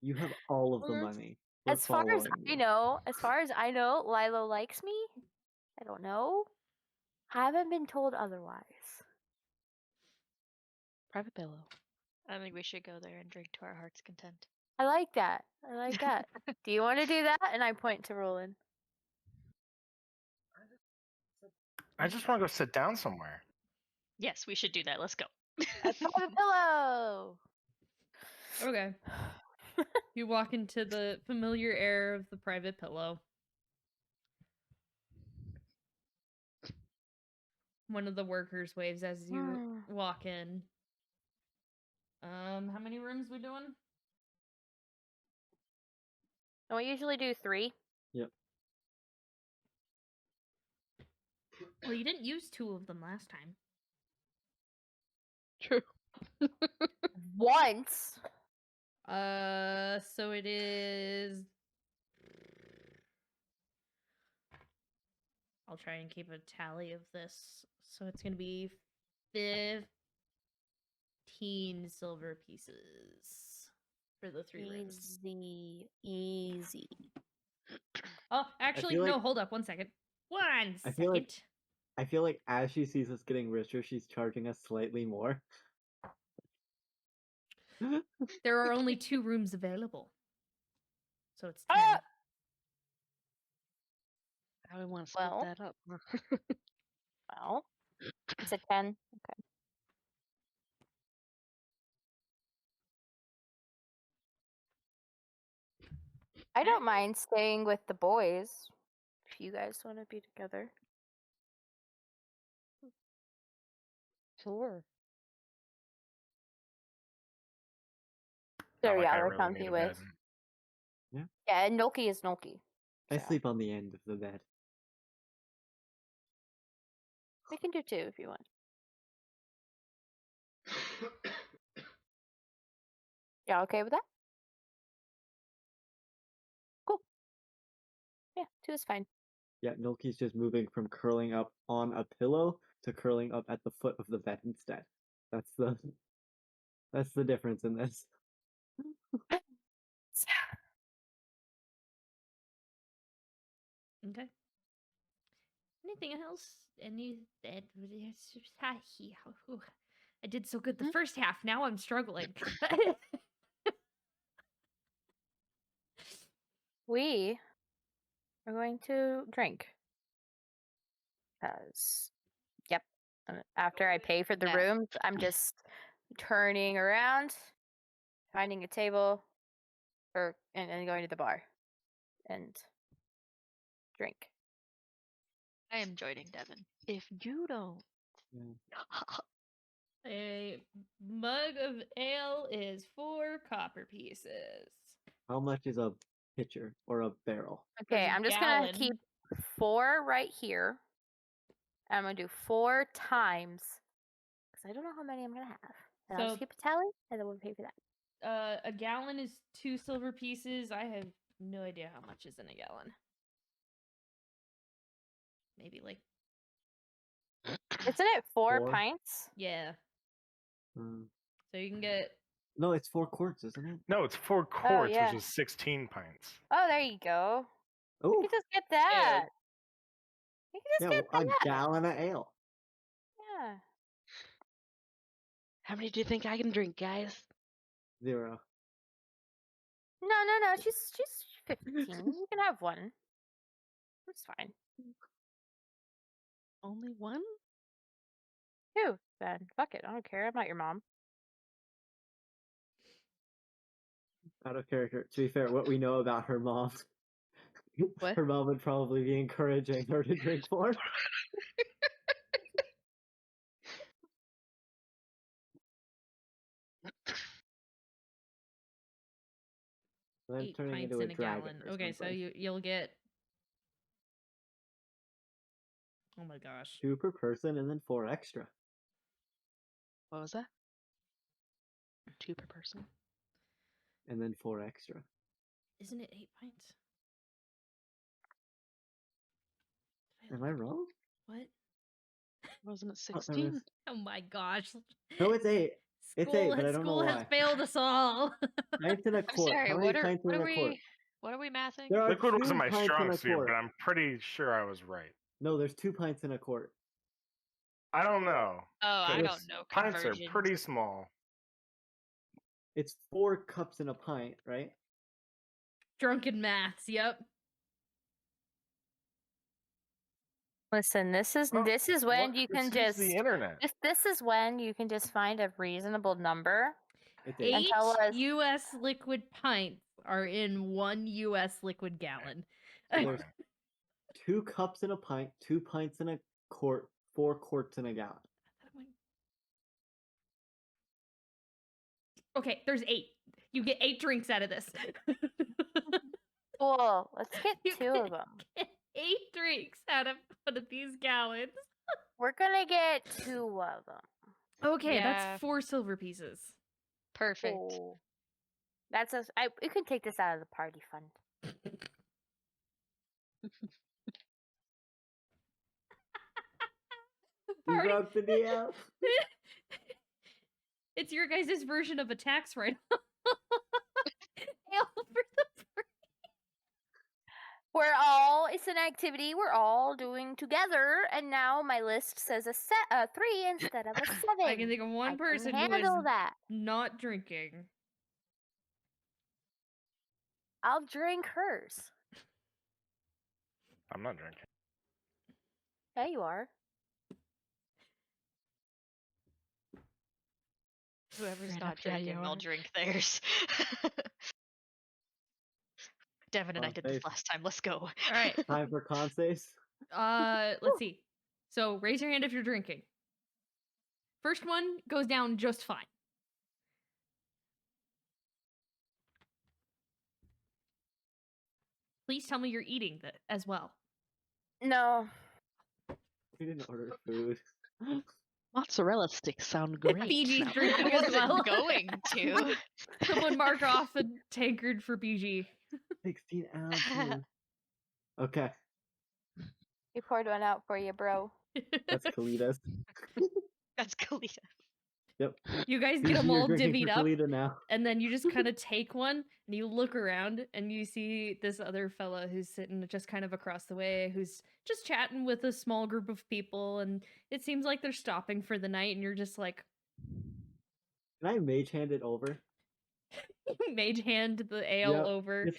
You have all of the Mm, money. We're as far as following I you. know, Lilo likes me. I don't know. Haven't been told otherwise. Private pillow. I think we should go there and drink to our heart's content. I like that. I like that. Do you want to do that? And I point to Roland. I just want to go sit down somewhere. Yes, we should do that. Let's go. A private pillow. Okay. You walk into the familiar air of the private pillow. One of the workers waves as you walk in. How many rooms we doing? Don't we usually do 3? Yep. Well, you didn't use 2 of them last time. True. Once. So it is. I'll try and keep a tally of this. So it's gonna be 15 silver pieces for the 3 rooms. Easy. Oh, actually, feel no. like- Hold up, 1 second. One I second. feel like- I feel like as she sees us getting richer, she's charging us slightly more. There are only 2 rooms available, so it's 10. Ah! How we want to split Well. that up? Well, it's a 10. Okay. I don't mind staying with the boys if you guys want to be together. Sure. Not So like yeah, I they're really comfy need a with. bed. Yeah, and Noki is Noki. I So, sleep on the end of the bed. we can do 2 if you want. Yeah, okay with that? Cool. Yeah, 2 is fine. Yeah, Nilki's just moving from curling up on a pillow to curling up at the foot of the bed instead. That's the difference in this. Okay. Anything else? I did so good the first half. Now I'm struggling. We are going to drink. Because, yep. After I pay for the That- rooms, I'm just turning around, finding a table, and going to the bar and drink. I am joining Devon. If you don't. A mug of ale is 4 copper pieces. How much is a pitcher or a barrel? Okay, There's a I'm just gonna gallon. keep 4 right here. I'm gonna do 4 times because I don't know how many I'm gonna have. And I'll So- just keep a tally, and then we'll pay for that. A gallon is 2 silver pieces. I have no idea how much is in a gallon. Maybe like, Isn't it 4 4? pints? yeah. Mm. So you can get No, it's 4 quarts, isn't it? No, it's 4 quarts, yeah. which is 16 pints. Oh, there you go. You Oh, can just get that. You can just yeah, get a that. gallon of ale. Yeah. How many do you think I can drink, guys? 0. No. She's 15. You can have one. That's fine. Only one? 2, then. Fuck it. I don't care. I'm not your mom. Out of character. To be fair, what we know about her mom, What? her mom would probably be encouraging her to drink more. I'm 8 turning pints into a in a dragon gallon. or Okay, so something. you'll get. Oh my gosh. 2 per person and then 4 extra. What was that? 2 per person. And then 4 extra. Isn't it 8 pints? Am I wrong? What? Wasn't it thought there was- 16? Oh my gosh. No, it's 8. It's 8, but I don't know School has why. failed us all. Pints in a I'm quart. sorry. How many pints What in are a quart? we mathing? There are Liquid 2 wasn't my pints in strong a suit, quart. but I'm pretty sure I was right. No, there's 2 pints in a quart. I don't know. Oh, I Yes. don't know. Pints are Conversions. pretty small. It's 4 cups in a pint, right? Drunken maths, yep. Listen, this is Oh, when what? you This can is just the internet. this is when you can just find a reasonable number. It's 8. And 8 tell us- U.S. liquid pints are in 1 U.S. liquid gallon. So there's 2 cups in a pint, 2 pints in a quart, 4 quarts in a gallon. Okay, there's 8. You get 8 drinks out of this. Cool. Let's get You 2 of them. get 8 drinks out of one of these gallons. We're gonna get 2 of them. Okay, Yeah. that's 4 silver pieces. Perfect. Cool. That's us. We can take this out of the party fund. You Party- rubbed the DL. It's your guys' version of a tax write-off. Ale for the party. It's an activity we're all doing together, and now my list says a 3 instead of a 7. I can think of one I person can who is handle that. not drinking. I'll drink hers. I'm not drinking. Yeah, you are. Whoever's Straight not up, yeah, drinking, you I'll are. drink theirs. Devon and I did this Safe. last time. Let's go. All right. Time for con saves. Let's see. So raise your hand if you're drinking. First one goes down just fine. Please tell me you're eating that as well. No. We didn't order food. Mozzarella sticks sound great. BG's No. drinking I as wasn't well. going to. Someone mark off a tankard for BG. 16 ounces. Okay, We poured one out for you, bro. that's Kalida's. That's Kalita. Yep. You guys get BG, them you're all drinking divvied for up, Kalida now. and then you just kind of take one, and you look around, and you see this other fella who's sitting just kind of across the way, who's just chatting with a small group of people, and it seems like they're stopping for the night, and you're just like, Can I mage hand it over? mage hand the ale Yep. over. It's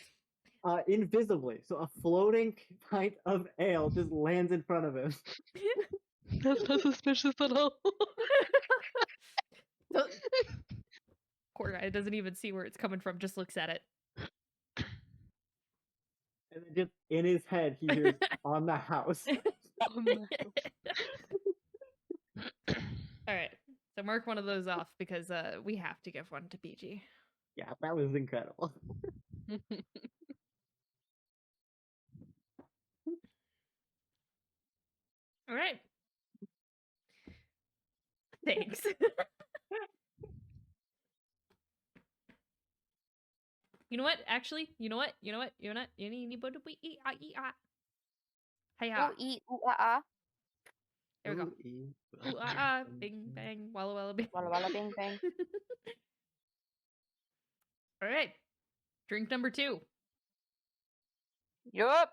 invisibly. So a floating pint of ale just lands in front of him. That's not suspicious at all. Poor guy doesn't even see where it's coming from, just looks at it. And then just in his head, he hears on the house. All right, so mark one of those off because we have to give one to BG. Yeah, that was incredible. All right. Thanks. You know what? Actually, you know what? Hiya. Ooh, eat, ooh, ah. There we go. Ooh, bing, bang, walla, walla, bing. Walla walla bing bang. All right. Drink number 2. Yup.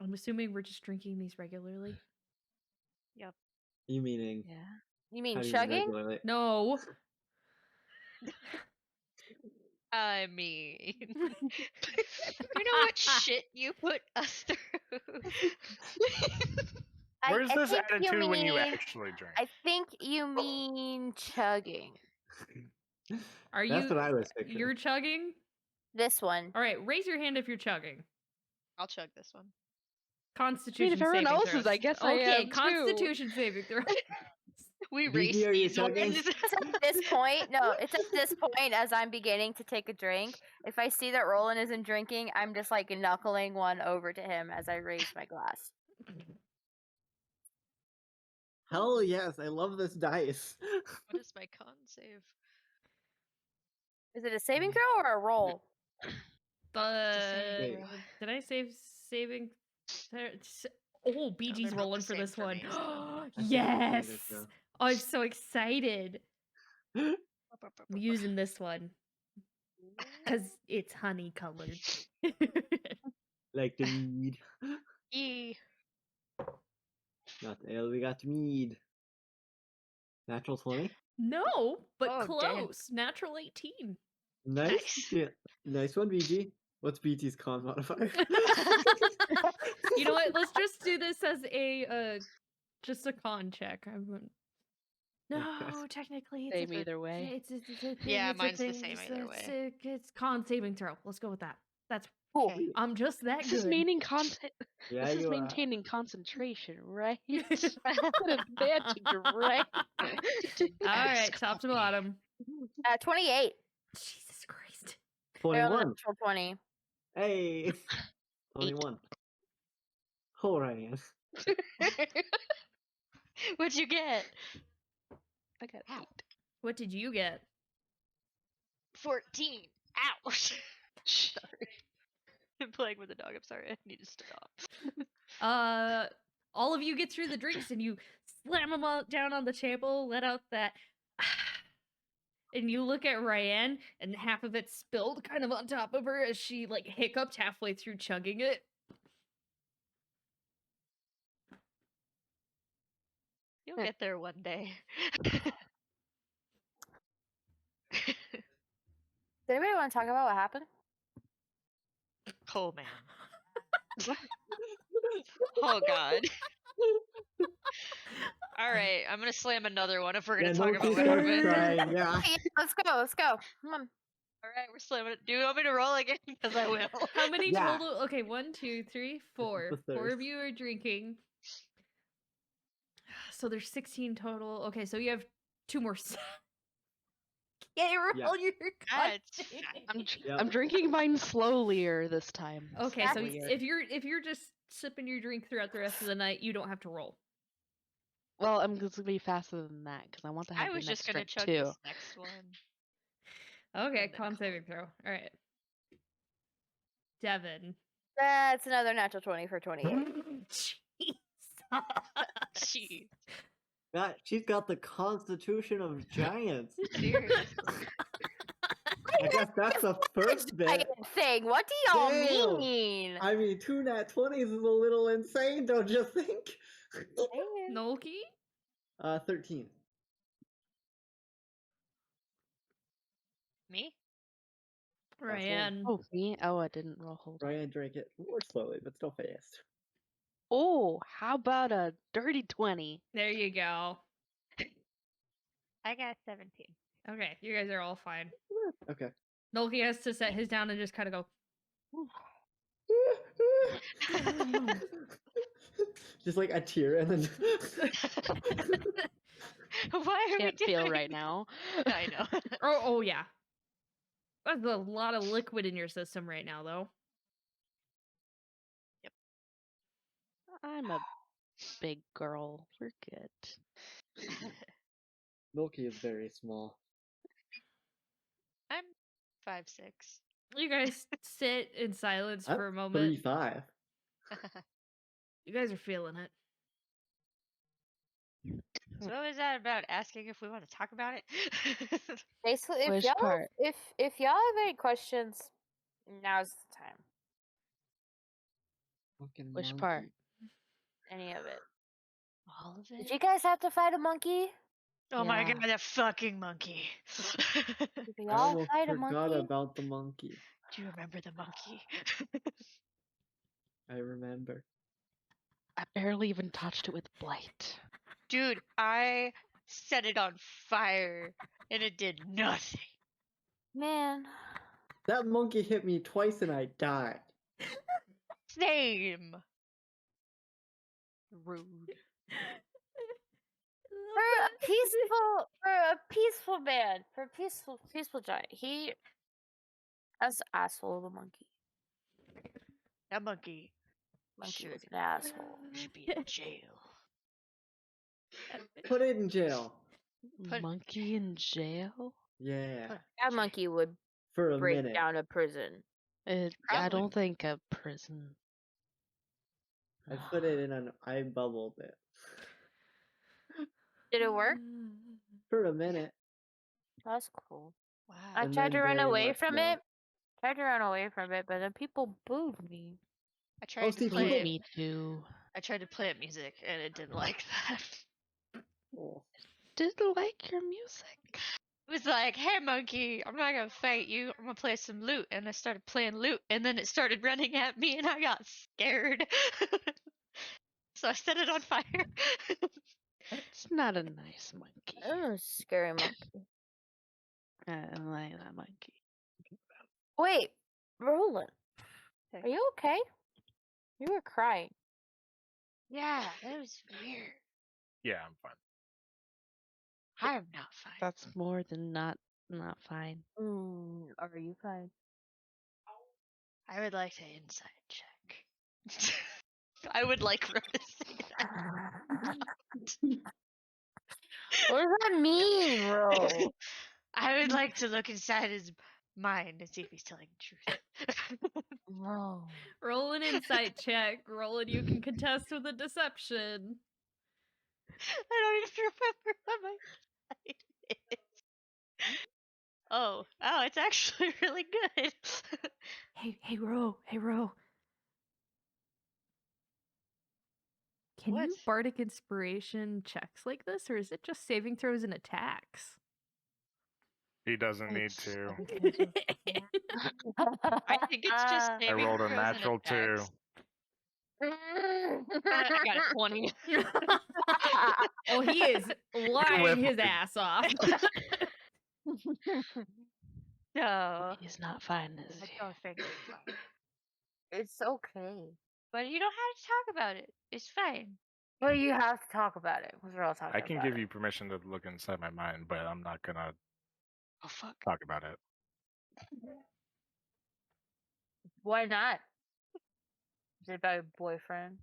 I'm assuming we're just drinking these regularly. You meaning? Yeah. You mean how do you chugging? regulate? No. I mean, you know what shit you put us through. Where's I this think you attitude when you mean- actually drink? I think you mean chugging. Are That's you? what I was picturing. You're chugging? This one. All right. Raise your hand if you're chugging. I'll chug this one. Constitution if everyone saving else is, throws. I guess I okay, am too. Constitution saving throw. We BG, race are you these chugging? ones. It's at this point. No, it's at this point as I'm beginning to take a drink. If I see that Roland isn't drinking, I'm just like knuckling one over to him as I raise my glass. Hell yes, I love this dice. What is my con save? Is it a saving throw or a roll? saving throw. Did I save saving? Oh, BG's both rolling the for same this for one. me, so. Yes! Oh, I'm so excited. I'm using this one because it's honey colored. Like the mead. Yee. Not the ale, we got the mead. Natural 20? No, but Oh, close. Natural 18. Nice. Yeah. Nice one, BG. What's BG's con modifier? You know what? Let's just do this as a just a con check. No, technically it's Same a, either way. it's a thing. Yeah, it's mine's a the thing. same either way. It's con saving throw. Let's go with that. That's Cool. Okay. I'm just that This good. is meaning content. Yeah, This is you are. maintaining concentration, right? Advantage, right? All right, top to bottom. 28. Jesus Christ. 21. Natural 20. Hey. 21. Oh, Ryan. What'd you get? I got 8. What did you get? 14. Ouch. Sorry. I'm playing with the dog. I'm sorry. I need to stop. All of you get through the drinks and you slam them all down on the table, let out that. And you look at Ryan, and half of it spilled kind of on top of her as she like hiccuped halfway through chugging it. You'll get there one day. Does anybody want to talk about what happened? Oh, man. Oh, God. All right, I'm going to slam another one if we're going to talk about what happened. Crying, yeah. Yeah, let's go. Let's go. Come on. All right, we're slamming it. Do you want me to roll again? Because I will. How many Yeah. total? Okay, 1, 2, 3, 4. the 4 of thirst. you are drinking. So there's 16 total. Okay, so you have 2 more. Yeah, roll your God, I'm drinking mine slowlier this time. Okay, so Slowlier. if you're just sipping your drink throughout the rest of the night, you don't have to roll. Well, I'm going to be faster than that because I want to have I the was next just going to drink chug too. this next one. Okay, And then con saving throw. All right. Devon. That's another natural 20 for 28. Jeez. She's got the constitution of giants. Seriously. I guess that's the first bit. Giant thing. What do y'all Damn. mean? I mean, 2 nat 20s is a little insane, don't you think? Nolki? 13. Me? Ryan. Oh, me? Oh, I didn't roll. Hold on. Ryan drank it more slowly, but still fast. Oh, how about a dirty 20? There you go. I got 17. Okay, you guys are all fine. Okay. Nolki has to set his down and just kind of go. Just like a tear and then. Why are Can't we feel doing right now. I know. Oh yeah. That's a lot of liquid in your system right now, though. Yep. I'm a big girl. We're good. Milky is very small. I'm 5'6". You guys sit in silence for a I'm moment. 3'5". You guys are feeling it. So what was that about asking if we want to talk about it? Basically, if Which y'all part? if y'all have any questions, now's the time. Fucking Which monkey. part? Any of it. All of Did it? you guys have to fight a monkey? Oh my Yeah. god, that fucking monkey. Did we I all almost fight a forgot monkey? about the monkey. Do you remember the monkey? I remember. I barely even touched it with blight. Dude, I set it on fire and it did nothing. Man, That monkey hit me twice and I died. Same. Rude. for a peaceful man, for a peaceful giant, that's an asshole of a monkey. That monkey Monkey was an asshole. should be in jail. Put it in jail. Put- Monkey in jail? Yeah. That monkey would For a break minute. down a prison. I Probably. don't think a prison. I put it in I bubbled it. Did it work? For a minute. That's cool. Wow. I And tried then to run very away much from no. it. Tried to run away from it, but then people booed me. I tried to Steve, play people- it. Me too. I tried to play it music and it didn't like that. Oh. Didn't like your music. It was like, hey monkey, I'm not gonna fight you, I'm gonna play some lute. And I started playing lute and then it started running at me and I got scared. So I set it on fire. It's not a nice monkey. I'm a scary monkey. I like that monkey. Wait, Roland, Hey. are you okay? You were crying. Yeah, that was weird. Yeah, I'm fine. I'm not fine. That's more than not fine. Are you fine? I would like to insight check. I would like Ro to say that. What does that mean, Ro? I would like to look inside his mind and see if he's telling the truth. No. Roll an insight check. Roland, you can contest with a deception. I don't even remember what my insight is. Oh, it's actually really good. Hey, Ro. Can What? you bardic inspiration checks like this, or is it just saving throws and attacks? He doesn't need It's- to. I think it's just I saving rolled a throws and natural 2. attacks. I got a 20. Oh, he is lying his ass off. No, He's not fine, is I he? don't think it's fine. It's okay. But you don't have to talk about it. It's fine. But you have to talk about it. We're all talking I can about give it. you permission to look inside my mind, but I'm not gonna Oh fuck. talk about it. Why not? Is it about your boyfriend?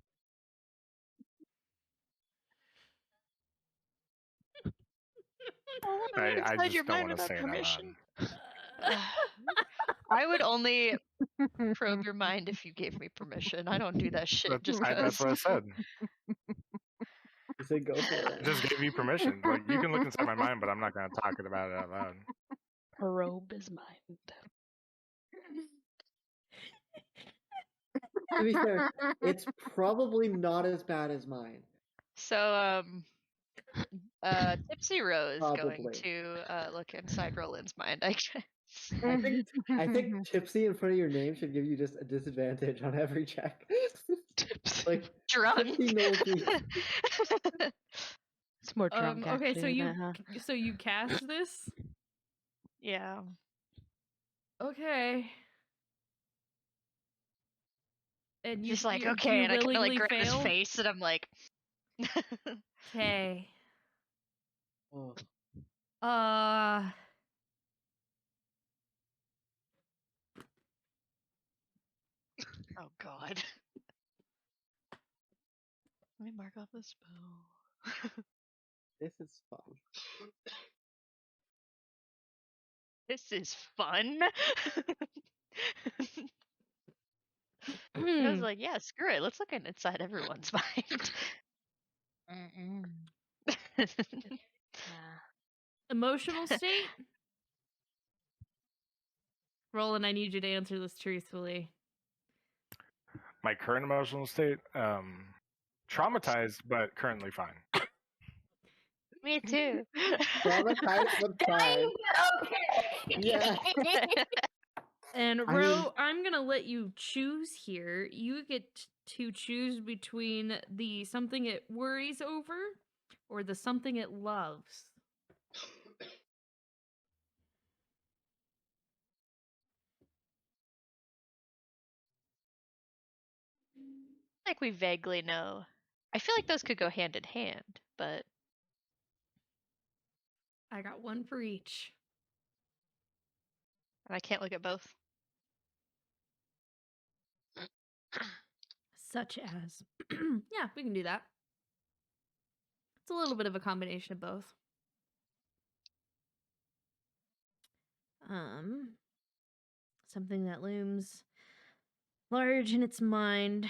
I Inside your just don't mind want to without say it out permission. loud. I would only probe your mind if you gave me permission. I don't do that shit just That's because. what I said. You said go for I it. just gave you permission. Like, you can look inside my mind, but I'm not gonna talk about it out loud. Probe his mind. To be fair, it's probably not as bad as mine. So, Tipsy Rose going Probably. to look inside Roland's mind, I guess. I think Tipsy in front of your name should give you just a disadvantage on every check. Tips. Like Drunk. Tipsy knows you. It's more drunk Okay, actually. so you than that, huh? so you cast this. Yeah. Okay. And you Just like, do okay, you and I kind of like willingly grab his fail? face and I'm like, Okay. Oh. oh god. Let me mark off the spell. This is fun. This is fun. I was like, yeah, screw it. Let's look inside everyone's mind. Emotional state? Roland, I need you to answer this truthfully. My current emotional state, traumatized, but currently fine. Me too. Traumatized but fine. Okay. Yeah. And I Ro, mean- I'm gonna let you choose here. You get to choose between the something it worries over or the something it loves. Like we vaguely know. I feel like those could go hand in hand, but I got one for each. I can't look at both. Such as. Yeah, we can do that. It's a little bit of a combination of both. something that looms large in its mind.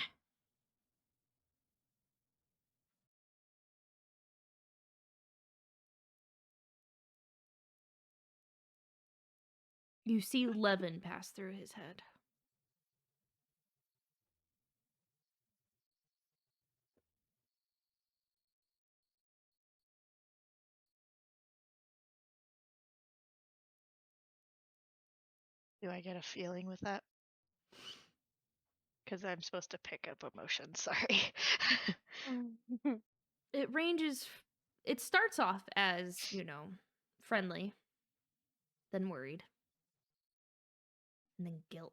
You see Levin pass through his head. Do I get a feeling with that? Because I'm supposed to pick up emotions, sorry. It ranges, it starts off as, friendly, then worried, and then guilt.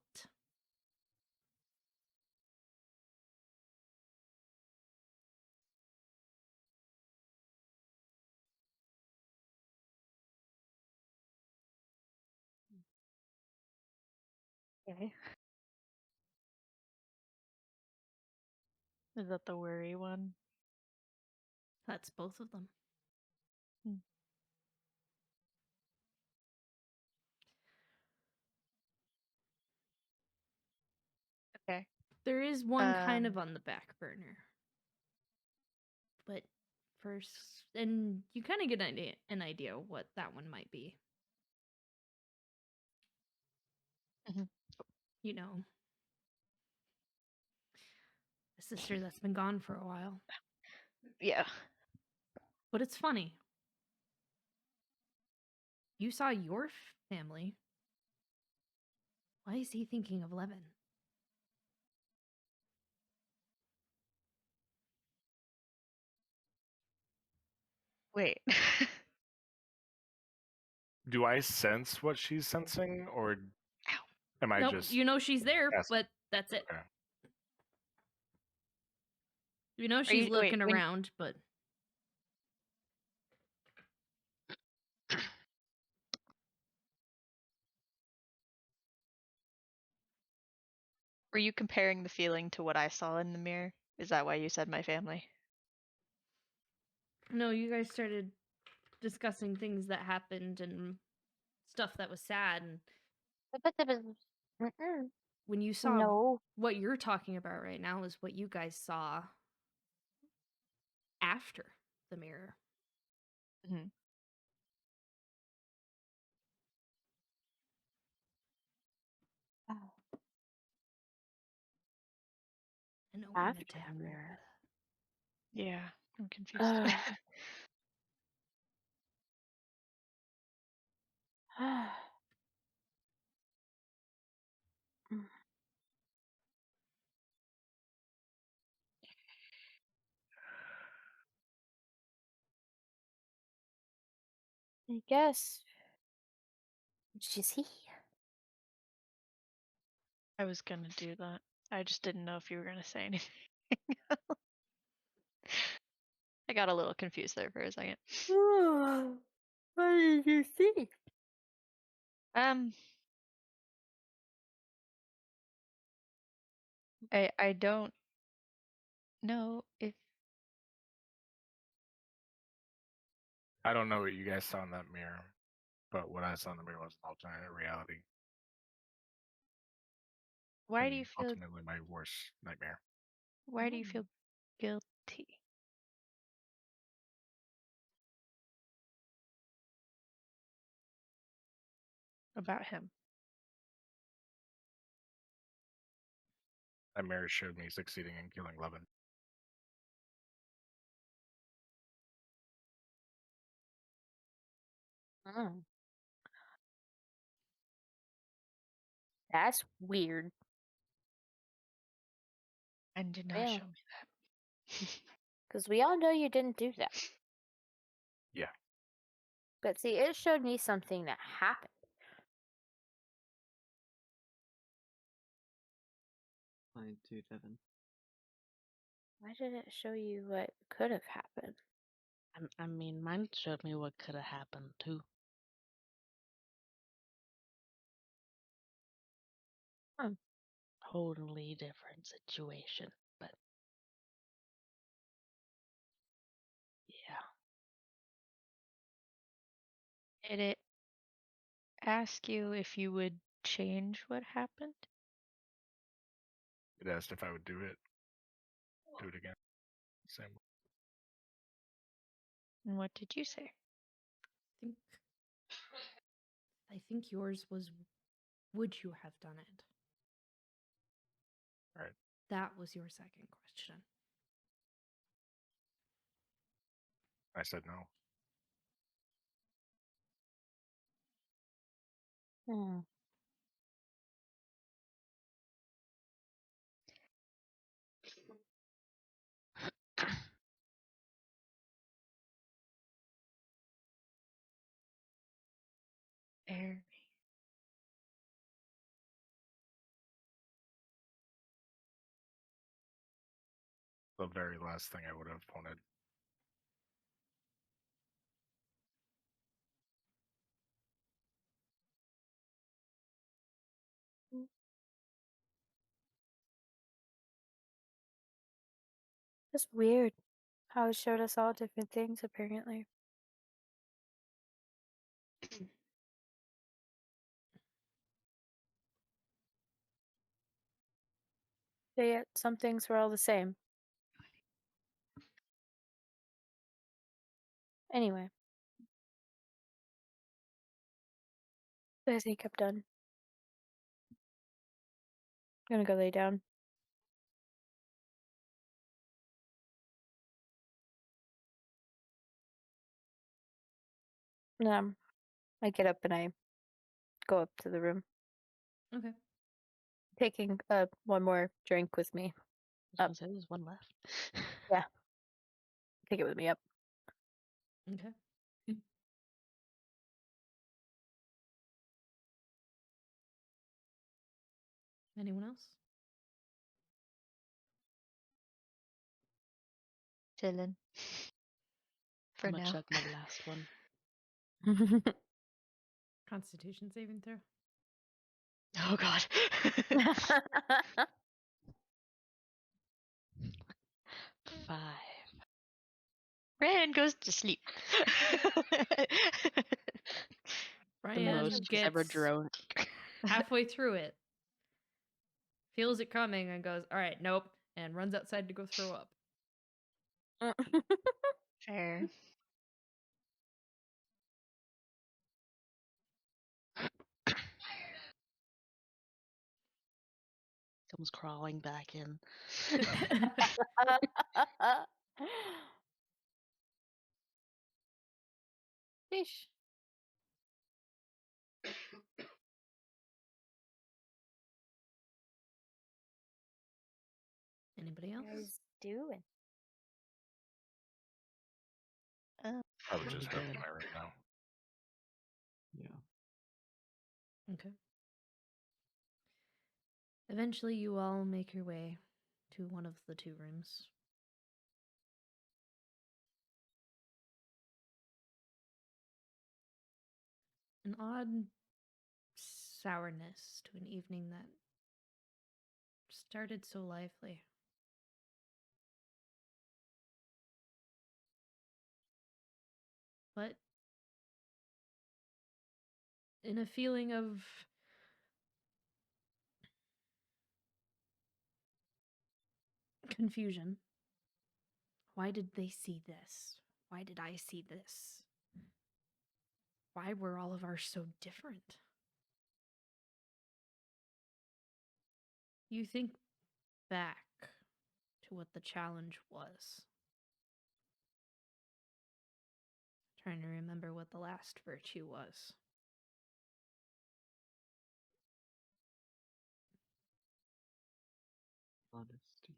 Okay. Is that the worry one? That's both of them. Okay. There is one kind of on the back burner. But first, and you kind of get an idea what that one might be. Mhm. A sister that's been gone for a while. Yeah. But it's funny. You saw your family. Why is he thinking of Levin? Wait. Do I sense what she's sensing, or am I Nope, just? she's there, Yes. but that's it. Okay. She's looking around, but... Were you comparing the feeling to what I saw in the mirror? Is that why you said my family? No, you guys started discussing things that happened and stuff that was sad. And when you saw No. what you're talking about right now is what you guys saw after the mirror. Mm-hmm. And After the mirror. Yeah, I'm confused. I guess. Did you see? I was gonna do that. I just didn't know if you were gonna say anything. I got a little confused there for a second. What did you see? I don't know if I don't know what you guys saw in that mirror, but what I saw in the mirror was an alternate reality. why do you feel ultimately my worst nightmare? why do you feel guilty about him? That mirror showed me succeeding in killing Levin. That's weird. And did not Yeah. show me that. Because we all know you didn't do that. Yeah. But see, it showed me something that happened. Mine too, Devon. Why did it show you what could have happened? I mean, mine showed me what could have happened too. Totally different situation, but yeah. Did it ask you if you would change what happened? It asked if I would do it. Do it again. Same. And what did you say? think I think yours was, would you have done it? Right. That was your second question. I said no. Hmm. Air. The very last thing I would have wanted. Just weird how it showed us all different things, apparently. But yet, some things were all the same. Anyway. I think I'm done. I'm gonna go lay down. I get up and I go up to the room, Okay. taking one more drink with me. I was gonna say there's one left. Yeah. Take it with me up. Okay. Anyone else? Chillin'. For I'm gonna now. chug my last one. Constitution saving throw. Oh god. 5. Ran goes to sleep. The Brian most she's ever gets drunk. halfway through it, feels it coming, and goes, "All right, nope," and runs outside to go throw up. Fair. Comes crawling back in. Fish. Anybody else? Guys doing? I would just go Really to good. my room now. Yeah. Okay. Eventually, you all make your way to one of the two rooms. An odd sourness to an evening that started so lively. But in a feeling of confusion. Why did they see this? Why did I see this? Why were all of ours so different? You think back to what the challenge was. Trying to remember what the last virtue was. Honesty.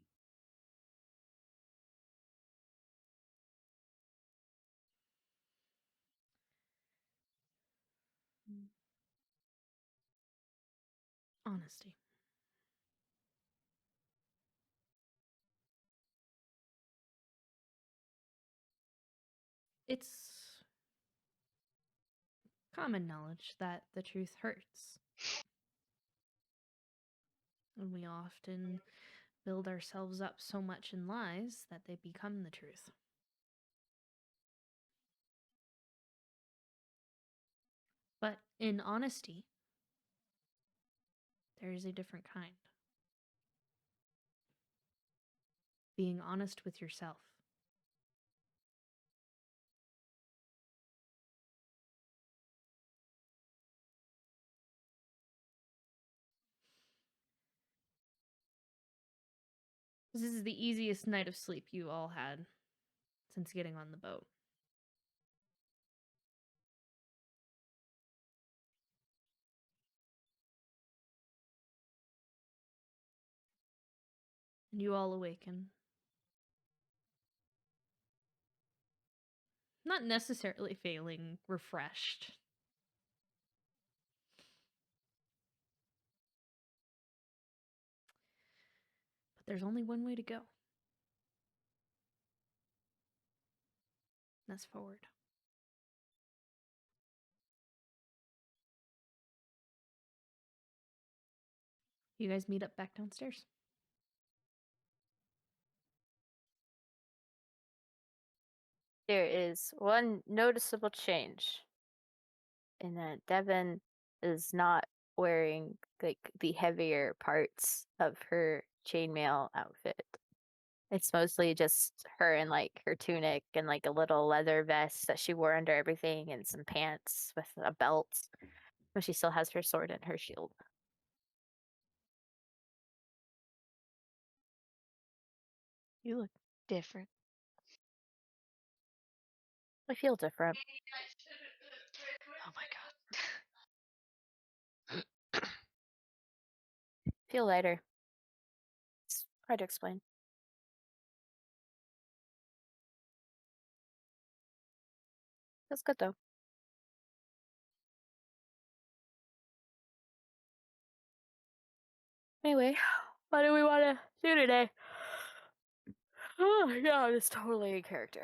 Honesty. It's common knowledge that the truth hurts. And we often build ourselves up so much in lies that they become the truth. But in honesty, There is a different kind. Being honest with yourself. This is the easiest night of sleep you all had since getting on the boat. And you all awaken. Not necessarily feeling refreshed. But there's only one way to go. That's forward. You guys meet up back downstairs. There is one noticeable change in that Devon is not wearing like the heavier parts of her chainmail outfit. It's mostly just her in like her tunic and like a little leather vest that she wore under everything and some pants with a belt. But she still has her sword and her shield. You look different. I feel different. Oh my god. Feel lighter. It's hard to explain. Feels good though. Anyway, what do we want to do today? Oh my god, it's totally in character.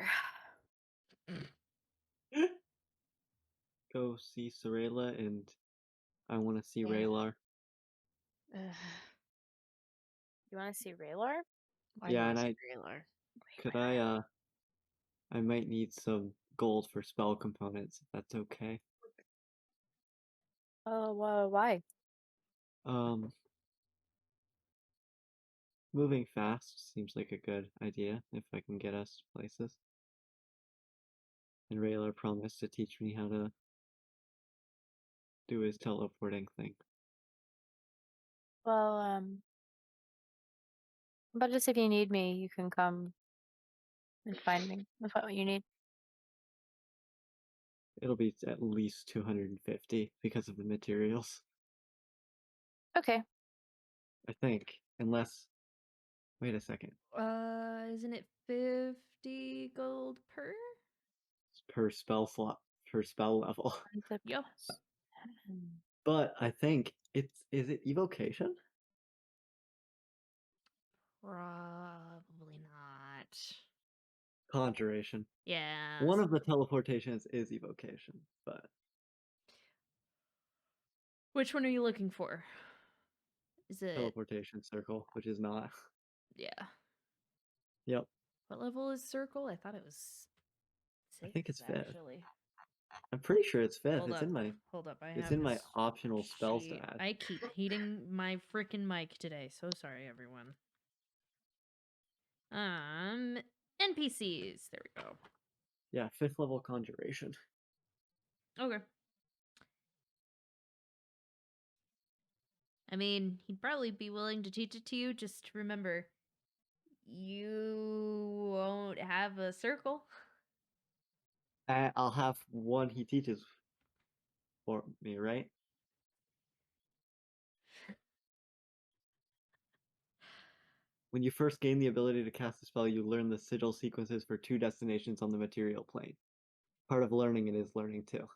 Go see Sorella, and I want to see Yeah. Raylar. Ugh, You want to see Raylar? Yeah, and Raylar. could I might need some gold for spell components, if that's okay. Oh, why? Moving fast seems like a good idea if I can get us places. And Raylar promised to teach me how to do his teleporting thing. Well, but just if you need me, you can come and find me with what you need. It'll be at least 250 because of the materials, Okay. I think. Unless, wait a second, Isn't it 50 gold per? per spell slot, per spell level. Yep. But I think is it evocation? Probably not. Conjuration. Yeah. One of the teleportations is evocation, but Which one are you looking for? Is it? teleportation circle, which is not. Yeah. Yep. What level is circle? I thought it was I sixth, think it's fifth. actually. I'm pretty sure it's fifth. Hold It's up. in my Hold up. I it's have in my this optional spells to sheet. add. I keep hating my freaking mic today. So sorry, everyone. NPCs. There we go. Yeah, fifth level conjuration. Okay. I mean, he'd probably be willing to teach it to you. Just remember, you won't have a circle. I'll have one he teaches for me, right? When you first gain the ability to cast a spell, you learn the sigil sequences for 2 destinations on the material plane. Part of learning it is learning too.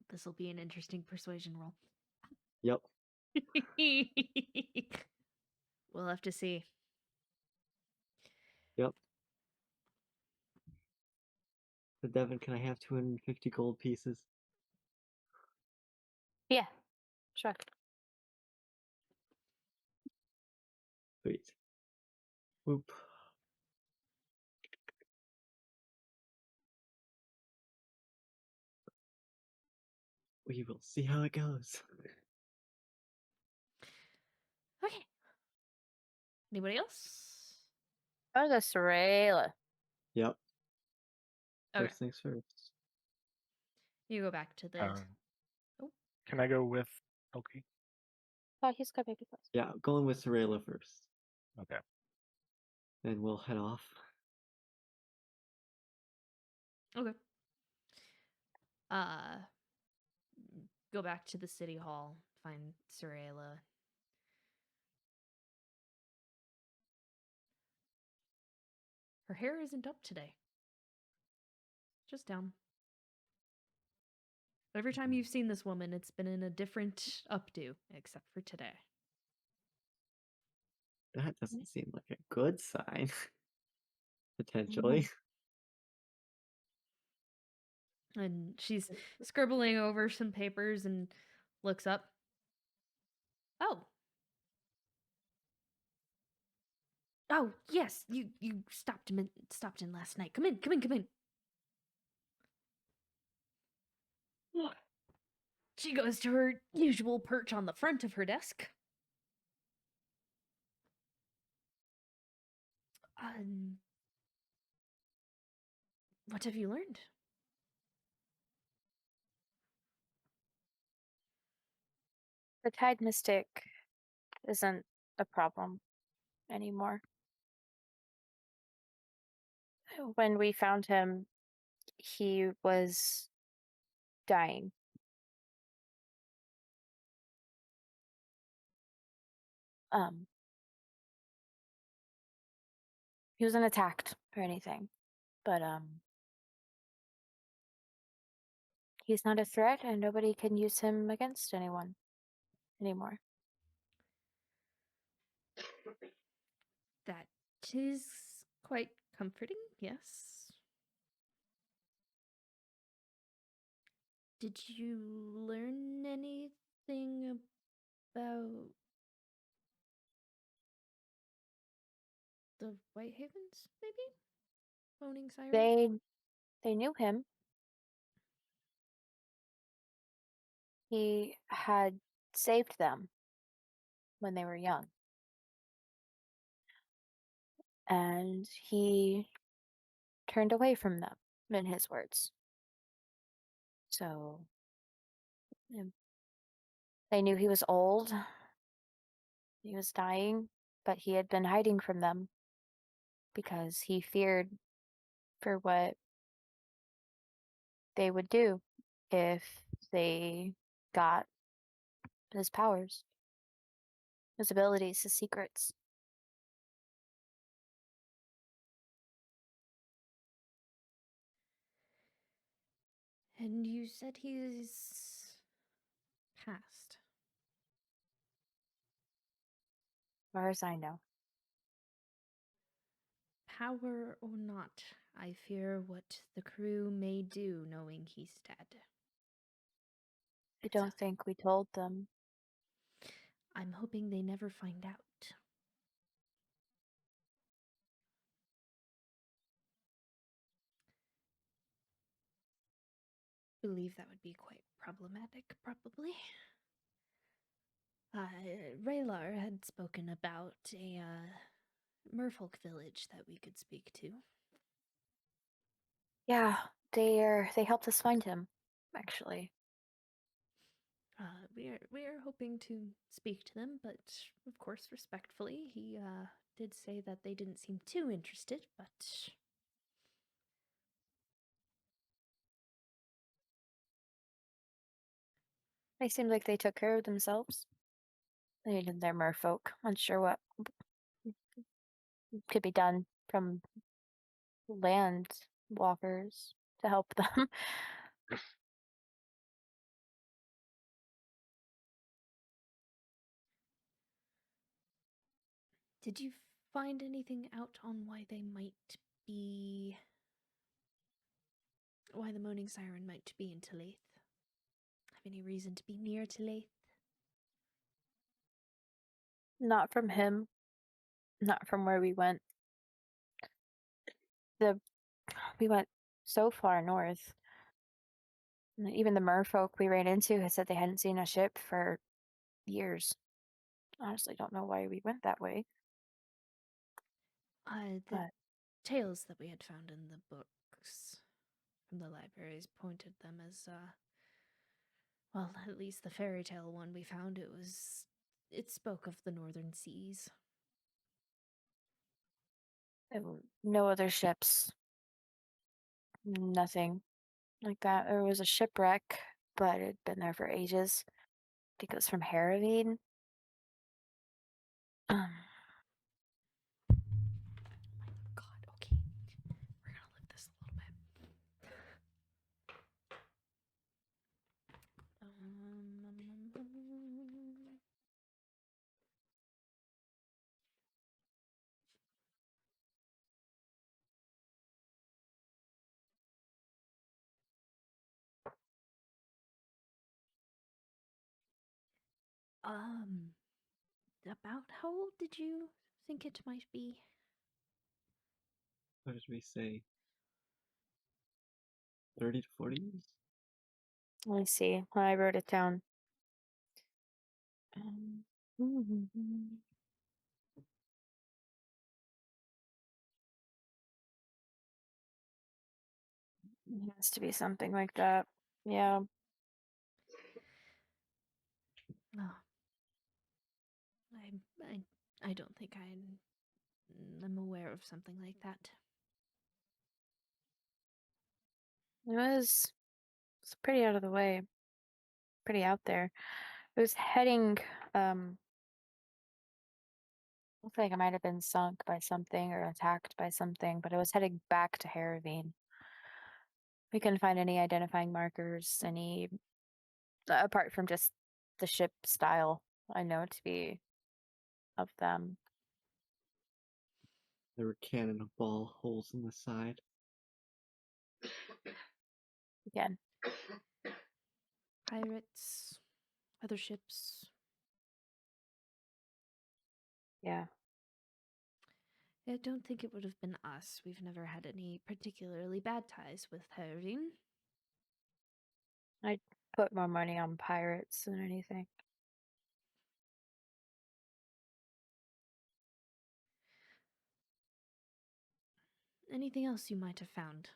This will be an interesting persuasion roll. Yep. We'll have to see. Yep. So Devon, can I have 250 gold pieces? Yeah. Sure. Sweet. Whoop. We will see how it goes. Anybody else? Oh, the Sorella. Yep. Okay. First things first. You go back to the. Oh. Can I go with Elkie? Oh, he's got baby clothes. Yeah, going with Sorella first. Okay. Then we'll head off. Okay. Go back to the city hall. Find Sorella. Her hair isn't up today. Just down. Every time you've seen this woman, it's been in a different updo, except for today. That doesn't seem like a good sign. Potentially. And she's scribbling over some papers and looks up. Oh. Oh, yes, you stopped in last night. Come in. She goes to her usual perch on the front of her desk. What have you learned? The Tidemystic isn't a problem anymore. When we found him, he was dying. He wasn't attacked or anything, but he's not a threat, and nobody can use him against anyone anymore. That is quite comforting, yes. Did you learn anything about the Whitehavens, maybe? Moaning Siren? They knew him. He had saved them when they were young. And he turned away from them, in his words. So they knew he was old. He was dying, but he had been hiding from them because he feared for what they would do if they got his powers, his abilities, his secrets. And you said he's passed. As far as I know. Power or not, I fear what the crew may do knowing he's dead. I don't think we told them. I'm hoping they never find out. Believe that would be quite problematic, probably. Raylar had spoken about a merfolk village that we could speak to. Yeah, they helped us find him, actually. We are hoping to speak to them, but of course respectfully. He did say that they didn't seem too interested, but They seemed like they took care of themselves. They're merfolk. Unsure what could be done from land walkers to help them. did you find anything out on why the Moaning Siren might be in Talaith? Have any reason to be near Talaith? Not from him. Not from where we went. We went so far north. Even the merfolk we ran into had said they hadn't seen a ship for years. Honestly, don't know why we went that way. The But tales that we had found in the books from the libraries pointed them as, well, at least the fairy tale one we found, it spoke of the northern seas. there were no other ships. Nothing like that. There was a shipwreck, but it'd been there for ages. I think it was from Harrowing. My God, okay. We're gonna lift this a little bit. About how old did you think it might be? What did we say? 30 to 40 years? Let me see. I wrote it down. It has to be something like that. Yeah. Oh, I don't think I'm aware of something like that. It's pretty out of the way. Pretty out there. It was heading, looks like it might have been sunk by something or attacked by something, but it was heading back to Harrowing. We couldn't find any identifying markers, apart from just the ship style I know to be of them. There were cannonball holes in the side. Again. Pirates, other ships. Yeah. I don't think it would have been us. We've never had any particularly bad ties with Harrowing. I'd put more money on pirates than anything. Anything else you might have found?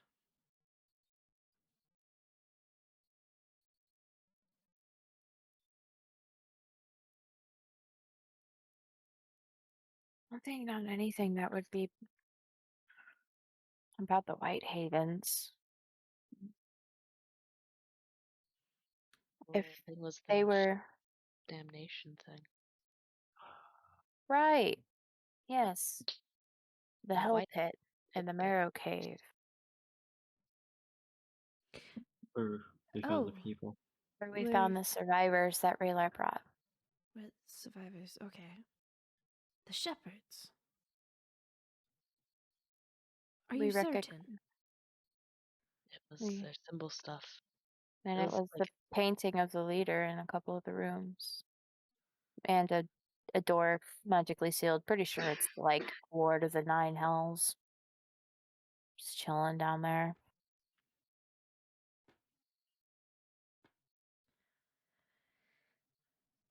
Nothing on anything that would be about the White Havens. The If thing was they the were damnation thing. right. Yes. The The Hell White Pit and the Pit. Marrow Cave. Or we found the people. Where we found the survivors that Raylar brought. With survivors, okay. The shepherds. Are We you recog- certain? It was We- their symbol stuff. And It it was was like- the painting of the leader in a couple of the rooms. And a door magically sealed. Pretty sure it's like Ward of the Nine Hells. Just chilling down there.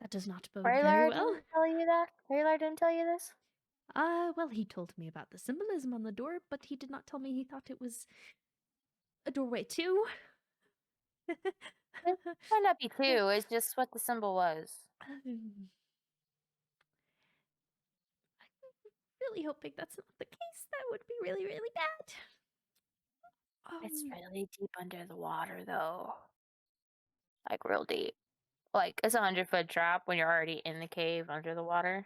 That does not bode very Raylar well. didn't tell you that? Raylar didn't tell you this? Well, he told me about the symbolism on the door, but he did not tell me he thought it was a doorway too. It might not be two, it's just what the symbol was. I'm really hoping that's not the case. That would be really, really bad. It's really deep under the water, though. Like, real deep. Like, it's 100-foot drop when you're already in the cave under the water.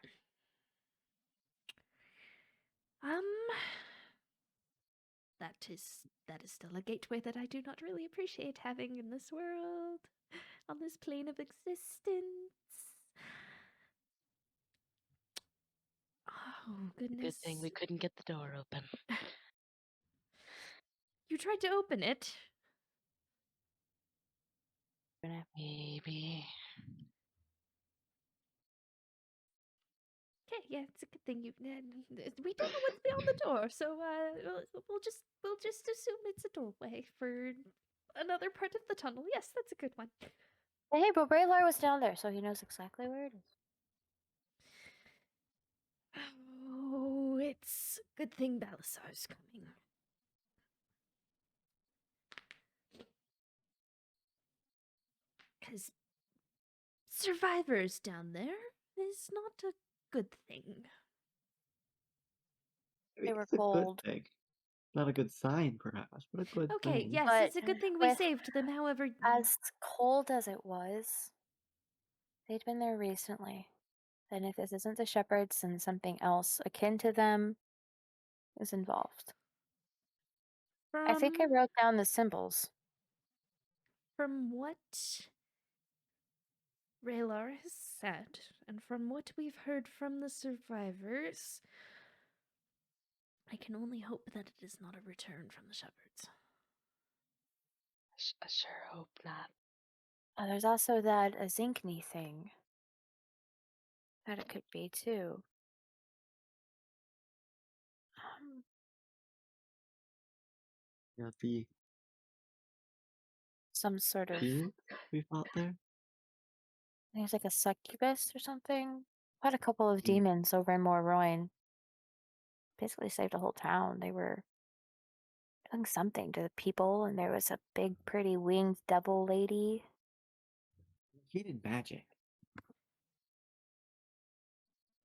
That is still a gateway that I do not really appreciate having in this world, on this plane of existence. Oh, goodness. Good thing we couldn't get the door open. You tried to open it. Maybe. Okay, yeah, it's a good thing we don't know what's beyond the door, so we'll just assume it's a doorway for another part of the tunnel. Yes, that's a good one. Hey, but Raylar was down there, so he knows exactly where it is. Oh, it's a good thing Balasar's coming. Because survivors down there is not a good thing. I mean, They were it's a cold. good thing. Not a good sign, perhaps, but a good Okay, thing. yes, But it's a good thing we with- saved them, however... As cold as it was, they'd been there recently. And if this isn't the shepherds, then something else akin to them is involved. I think I wrote down the symbols. From what Raylar has said, and from what we've heard from the survivors, I can only hope that it is not a return from the shepherds. I sure hope not. There's also that Azinkni thing. That it could be too. Yeah, the Some sort of. phoenix we fought there. I think it's like a succubus or something. Had a couple of Mm. demons over in Morroyne. Basically saved a whole town. They were doing something to the people, and there was a big, pretty winged devil lady. He did magic.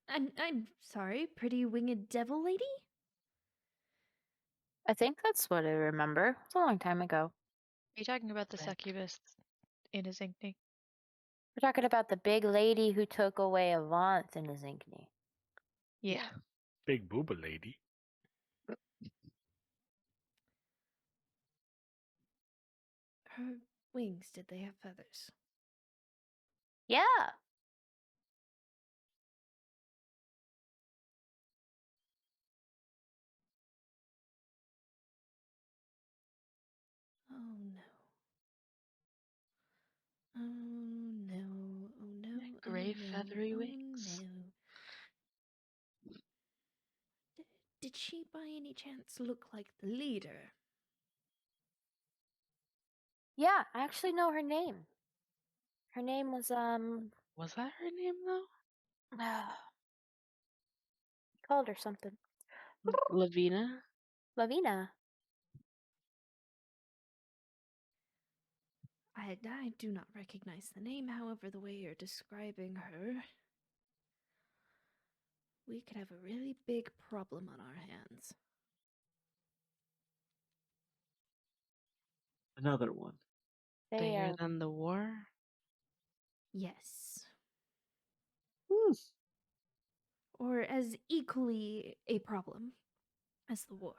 I'm sorry, pretty winged devil lady? I think that's what I remember. It's a long time ago. Are you talking about the Right. succubus in his Inkney? We're talking about the big lady who took away Avant in Azinkni. Yeah. Big booba lady. Her wings, did they have feathers? Yeah. Oh no. Oh no, oh no, Gray oh no, feathery oh wings. no. Did she by any chance look like the leader? Yeah, I actually know her name. Her name was, Was that her name though? called her something. Lavina? Lavina. I do not recognize the name, however, the way you're describing her, we could have a really big problem on our hands. Another one. They Bigger are. than the war? Yes. Hmm. Or as equally a problem as the war.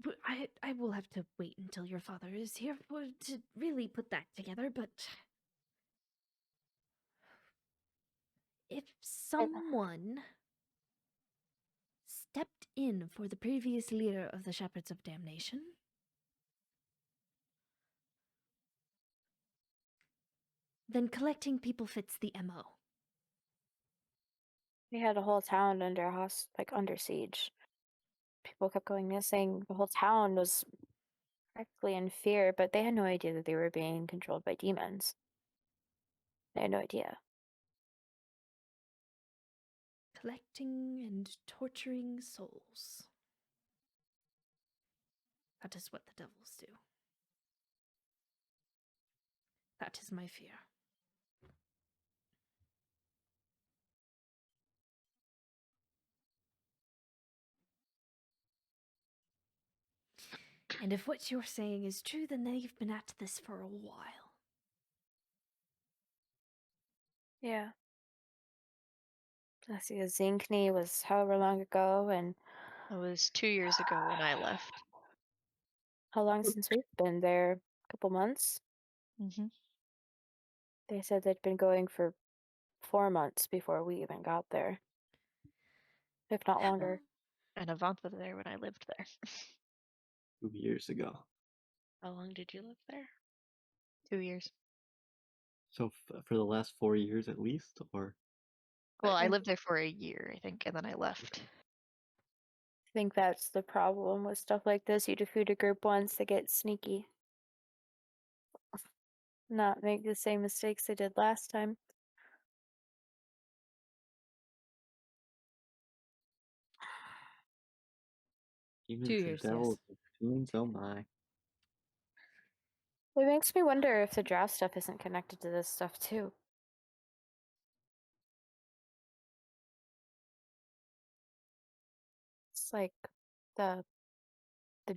But I will have to wait until your father is here to really put that together, but if someone stepped in for the previous leader of the Shepherds of Damnation, then collecting people fits the MO. We had a whole town under under siege. People kept going missing. The whole town was practically in fear, but they had no idea that they were being controlled by demons. They had no idea. Collecting and torturing souls. That is what the devils do. That is my fear. And if what you're saying is true, then they've been at this for a while. Yeah. I see. Zinkni was however long ago, and It was 2 years ago when I left. how long since we've been there? A couple months? Mm-hmm. They said they'd been going for 4 months before we even got there, if not longer. And Avant was there when I lived there. 2 years ago. How long did you live there? 2 years. So for the last 4 years at least, or Well, I think- lived there for a year, I think, and then I left. I think that's the problem with stuff like this. You defeat a group once, they get sneaky. not make the same mistakes they did last time. Demons 2 and years, devils yes. and fiends, oh my. It makes me wonder if the drow stuff isn't connected to this stuff too. It's like the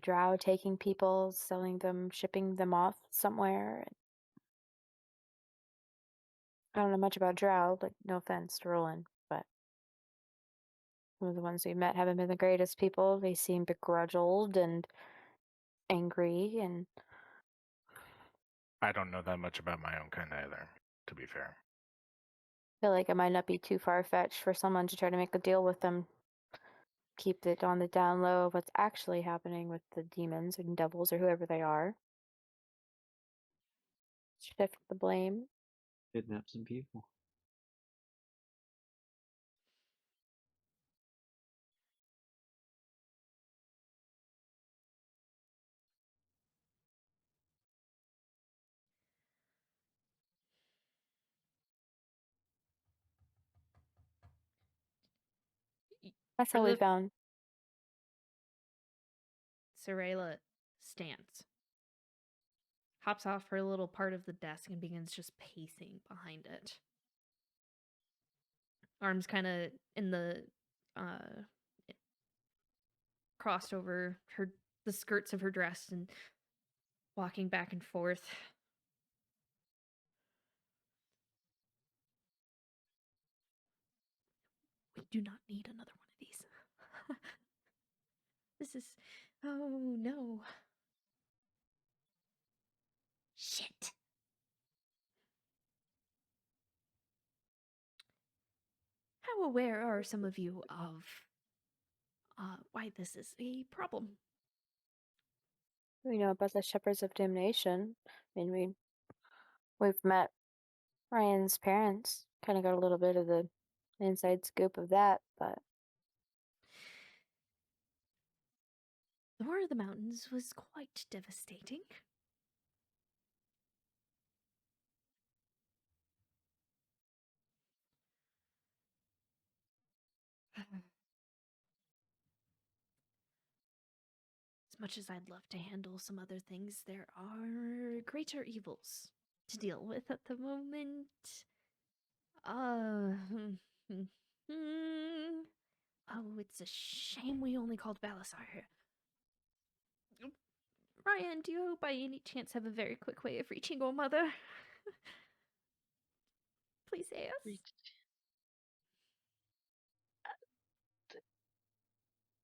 drow taking people, selling them, shipping them off somewhere. I don't know much about drow, like no offense to Roland, but some of the ones we met haven't been the greatest people. They seem begrudged and angry, and I don't know that much about my own kind either, to be fair. I feel like it might not be too far-fetched for someone to try to make a deal with them. Keep it on the down low of what's actually happening with the demons and devils or whoever they are. Shift the blame. Kidnap some people. That's For how we the found. Sorayla stands, hops off her little part of the desk, and begins just pacing behind it. Arms kind of in the crossed over the skirts of her dress and walking back and forth. We do not need another one of these. This is... Oh, no. Shit. How aware are some of you of why this is a problem? We know about the Shepherds of Damnation. I mean, we've met Ryan's parents. Kind of got a little bit of the inside scoop of that, but The War of the Mountains was quite devastating. As much as I'd love to handle some other things, there are greater evils to deal with at the moment. Uh, oh, it's a shame we only called Balasar here. Ryan, do you by any chance have a very quick way of reaching your mother? Please say us.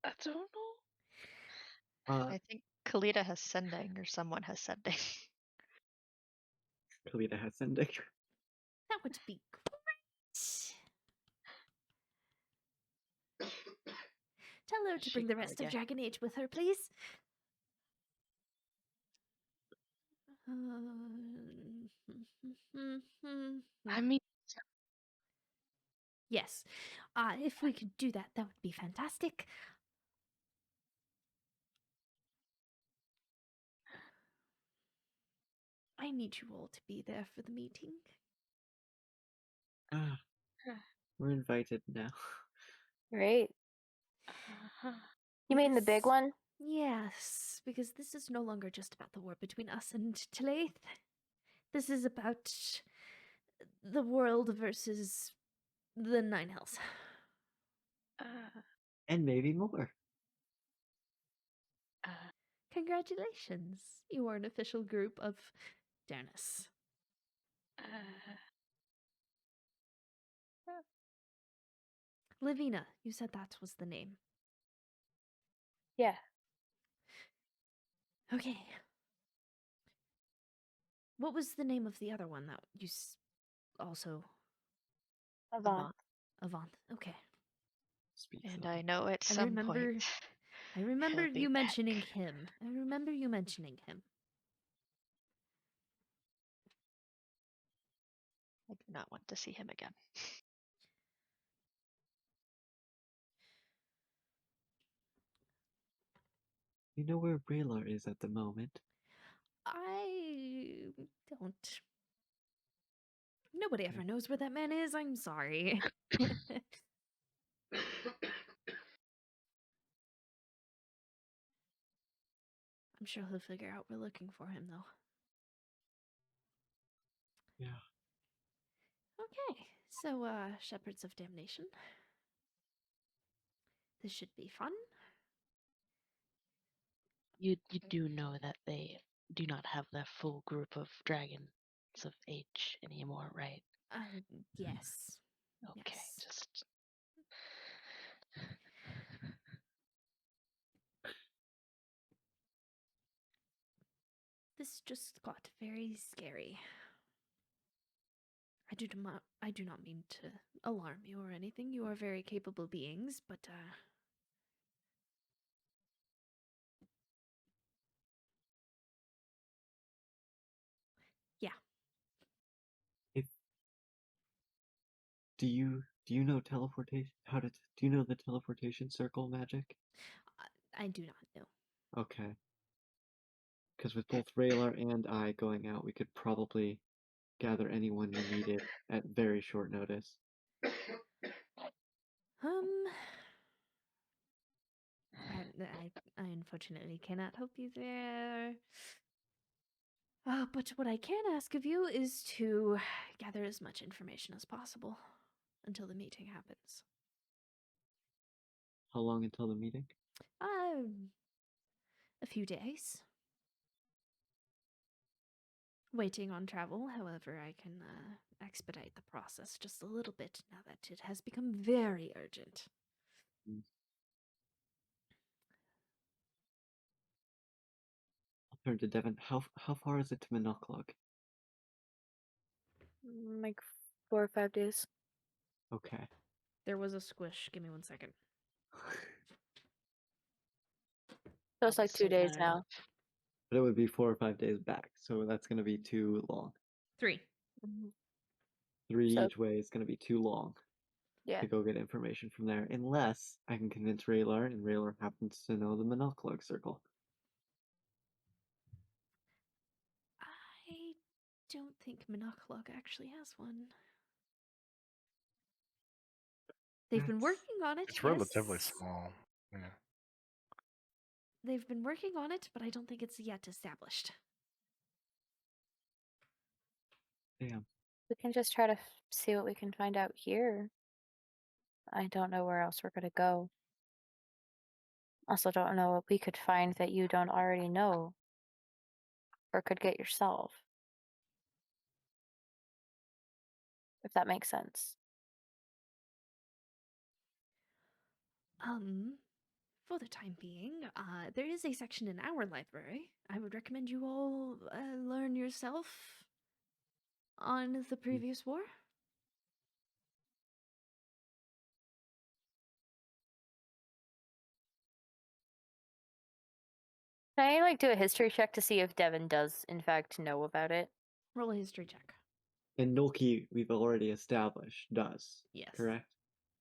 I don't know. I think Kalita has sending, or someone has sending. Kalita has sending. That would be great. Tell her to bring the rest of Dragon Age with her, please. I mean, Yes. If we could do that, that would be fantastic. I need you all to be there for the meeting. Ah, we're invited now. great. You mean the big one? Yes, because this is no longer just about the war between us and Telaith. This is about the world versus the Nine Hells. And maybe more. Congratulations. You are an official group of Darnus. Livina, you said that was the name. Yeah. Okay. What was the name of the other one that you also... Avant. Avant. Okay. Speaks And of I it. know at I some remember point. you be mentioning back. him. I remember you mentioning him. I do not want to see him again. You know where Braylor is at the moment? I don't. Nobody ever knows where that man is. I'm sorry. I'm sure he'll figure out we're looking for him, though. Yeah. Okay, so, Shepherds of Damnation. This should be fun. You do know that they do not have the full group of dragons of age anymore, right? Yes. Okay, Yes. just This just got very scary. I do not mean to alarm you or anything. You are very capable beings, but, yeah. Do you know teleportation? Do you know the teleportation circle magic? I do not know. Okay. Because with both Raylar and I going out, we could probably gather anyone you needed at very short notice. I unfortunately cannot help you there. But what I can ask of you is to gather as much information as possible until the meeting happens. How long until the meeting? A few days. Waiting on travel, however, I can expedite the process just a little bit now that it has become very urgent. I'll turn to Devon. How far is it to Minoclog? Like 4 or 5 days. Okay. There was a squish. Give me 1 second. So it's like 2 days now. But it would be 4 or 5 days back, so that's going to be too long. 3. 3 So- each way is going to be too long Yeah. to go get information from there, unless I can convince Raylar, and Raylar happens to know the Minoclog circle. I don't think Minoclog actually has one. They've been working on it. It's relatively yes. small. Yeah. They've been working on it, but I don't think it's yet established. Damn. We can just try to see what we can find out here. I don't know where else we're gonna go. Also, don't know what we could find that you don't already know or could get yourself. If that makes sense. For the time being, there is a section in our library. I would recommend you all learn yourself on the previous war. Can I do a history check to see if Devon does in fact know about it? Roll a history check. And Nolki, we've already established, does. Yes. Correct?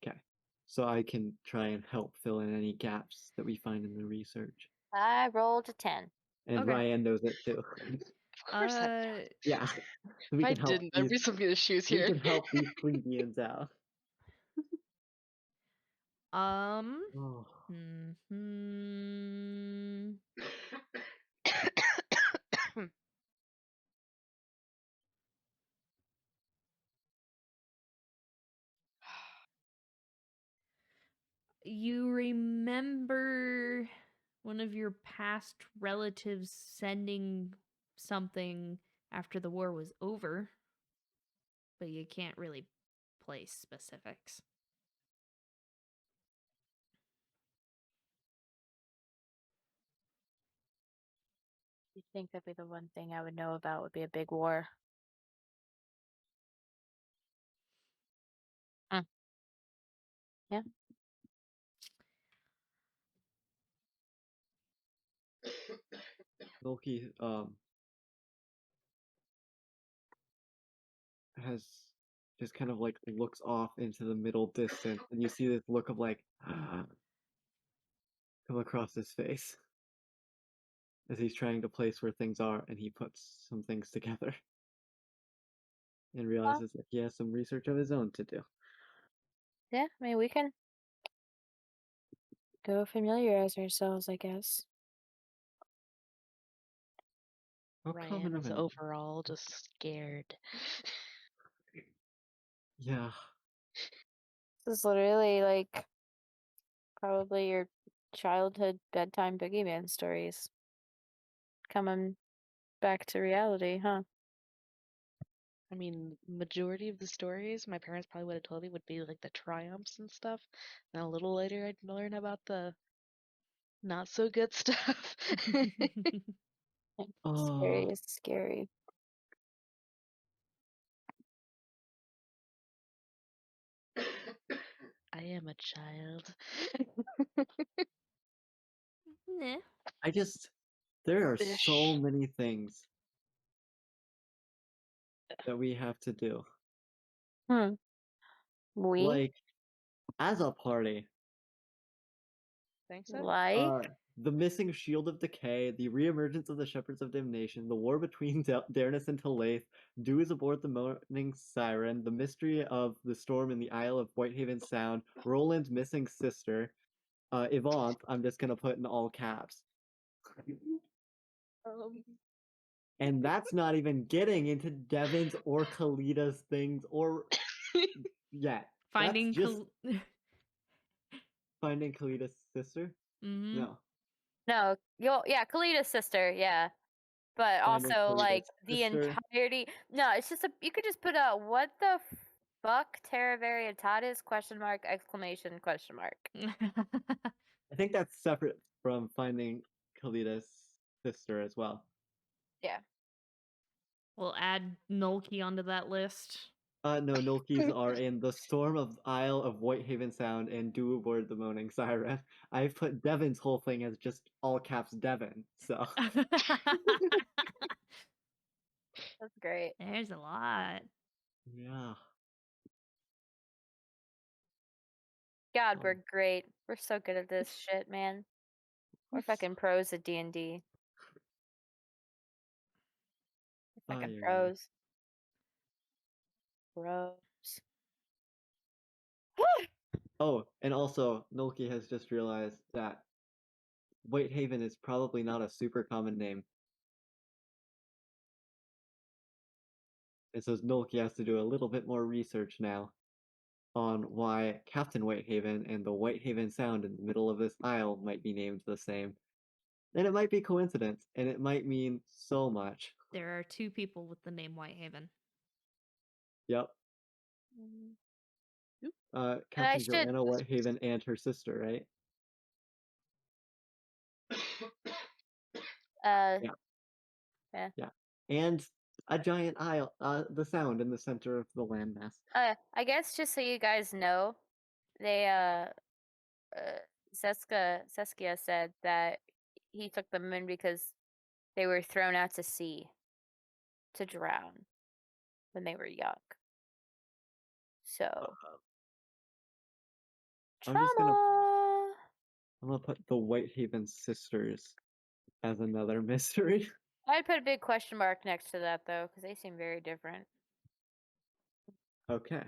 Okay. So I can try and help fill in any gaps that we find in the research. I rolled a 10. And Okay. Ryan knows it too. Of course I Yeah. We If I can help didn't, I'd be these, some good shoes we here. can help these plebeians out. Oh. You remember one of your past relatives sending something after the war was over, but you can't really place specifics. You think that'd be the one thing I would know about would be a big war? Yeah. Nolki has just kind of looks off into the middle distance, and you see this look of come across his face as he's trying to place where things are, and he puts some things together. and realizes that he has some research of his own to do. Yeah, I mean, we can go familiarize ourselves, I guess. How Ryan common of is an overall just scared. Yeah. This is literally like probably your childhood bedtime boogeyman stories coming back to reality, huh? I mean, majority of the stories my parents probably would have told me would be like the triumphs and stuff. And a little later, I'd learn about the not so good stuff. Scary is scary. I am a child. Nah. There are Bish. so many things that we have to do. We Like, as a party, Thanks, Ed? like the missing Shield of Decay, the reemergence of the Shepherds of Damnation, the war between Darnus and Talaith, Dews aboard the Moaning Siren, the mystery of the storm in the Isle of Whitehaven Sound, Roland's missing sister, Yvonne, I'm just gonna put in all caps. And that's not even getting into Devon's or Kalita's things or yet. Finding That's just finding Kalita's sister? Mhm. No. Kalita's sister, yeah. But Finding also like Kalita's the sister. entirety. No, it's just you could just put what the fuck Terra Varietatis ? Exclamation question mark. I think that's separate from finding Kalita's sister as well. Yeah. We'll add Nolki onto that list. No, Nolkies are in the Storm of Isle of Whitehaven Sound and Dew aboard the Moaning Siren. I've put Devon's whole thing as just all caps Devon, so. That's great. There's a lot. Yeah. God, we're great. We're so good at this shit, man. We're fucking pros at D&D. We're fucking pros. Pros. Oh, and also, Nolki has just realized that Whitehaven is probably not a super common name. And so Nolki has to do a little bit more research now on why Captain Whitehaven and the Whitehaven Sound in the middle of this isle might be named the same. And it might be coincidence, and it might mean so much. There are 2 people with the name Whitehaven. Yep. Captain Joanna Whitehaven and her sister, right? Yeah. And a giant isle, the Sound in the center of the landmass. I guess just so you guys know, they Seskia said that he took them in because they were thrown out to sea to drown when they were young. So I'm trauma. gonna put the Whitehaven sisters as another mystery. I'd put a big question mark next to that though, because they seem very different. Okay.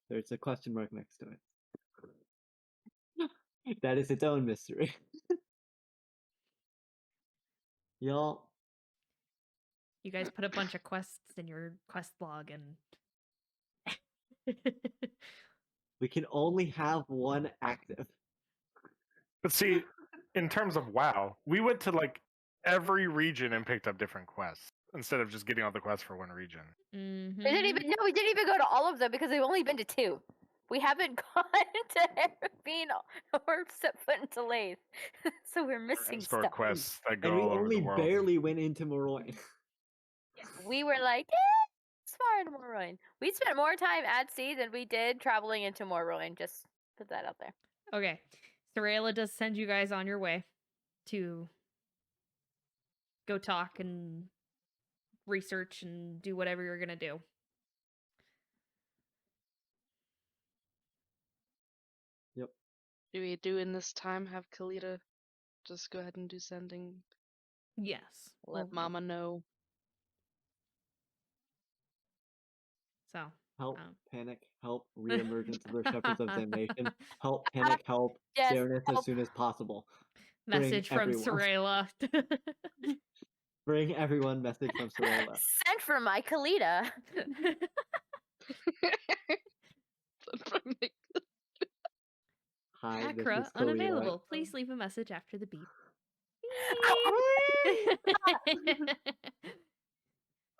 There's a question mark next to it. That is its own mystery. Y'all. You guys put a bunch of quests in your quest log and We can only have one active. But see, in terms of WoW, we went to like every region and picked up different quests instead of just getting all the quests for one region. Mhm. We didn't even go to all of them because we've only been to 2. We haven't gone to Arabine or set foot into Lathe. So we're missing Escort stuff. quests that go And we all over the only world. barely went into Morrowind. We were like, it's far into Morrowind. We spent more time at sea than we did traveling into Morrowind. Just put that out there. Okay. Sorayla does send you guys on your way to go talk and research and do whatever you're going to do. Yep. Do we do in this time have Kalita just go ahead and do sending? Yes. Let Mama know. So Help, um, panic, help, reemergence of the Shepherds of Damnation. Help, panic, help, Yes, Serenus as help. soon as possible. message from everyone. Sorella. Bring everyone message from Sorella. Sent from my Kalita. Hi, this Acra is Kalila. unavailable. Please leave a message after the beep.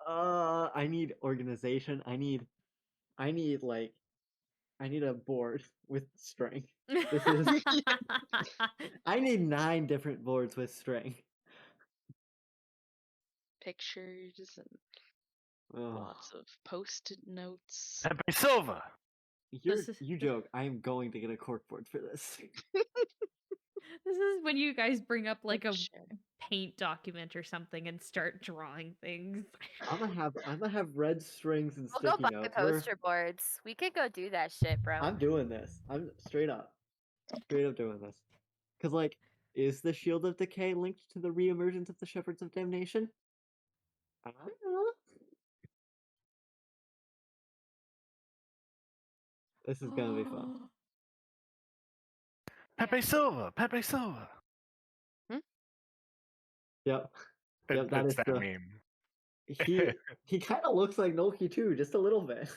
I need organization. I need a board with string. This is I need 9 different boards with string. Pictures and Ugh. lots of post-it notes. Pepe Silva. You joke. I am going to get a corkboard for this. This is when you guys bring up like a Sure. paint document or something and start drawing things. I'm gonna have red strings and We'll go sticky buy notes. poster boards. We could go do that shit, bro. I'm doing this. I'm straight up doing this. Cause like, is the Shield of Decay linked to the reemergence of the Shepherds of Damnation? I don't know. This is gonna be fun. Pepe Silva. Pepe Silva. Yep. Yep, that It's is that the meme. he kind of looks like Noki too, just a little bit.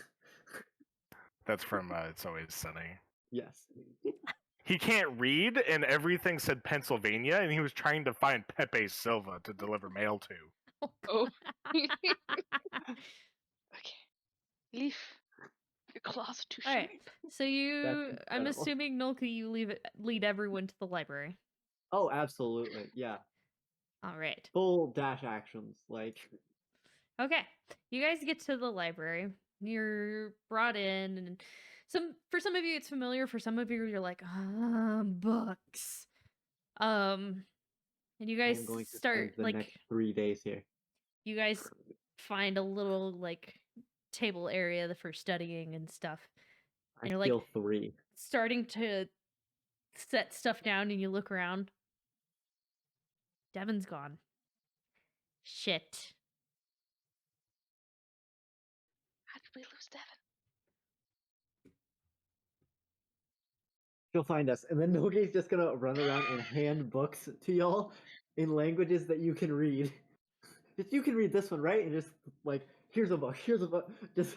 That's from It's Always Sunny. Yes. He can't read, and everything said Pennsylvania, and he was trying to find Pepe Silva to deliver mail to. Oh. Okay. Leaf. Your claws are too All sharp. right. So I'm incredible. assuming Nolka, you lead everyone to the library. Oh, absolutely. Yeah. All right. Full dash actions. Like, Okay. You guys get to the library. You're brought in, and for some of you it's familiar. For some of you, you're like, books. And you I guys am going to start spend the next 3 days here. you guys find a little like table area for studying and stuff. I And you're feel like 3. starting to set stuff down, and you look around. Devon's gone. Shit. How did we lose Devon? She'll find us, and then Noki's just gonna run around and hand books to y'all in languages that you can read. Just you can read this one, right? And just like, here's a book, just.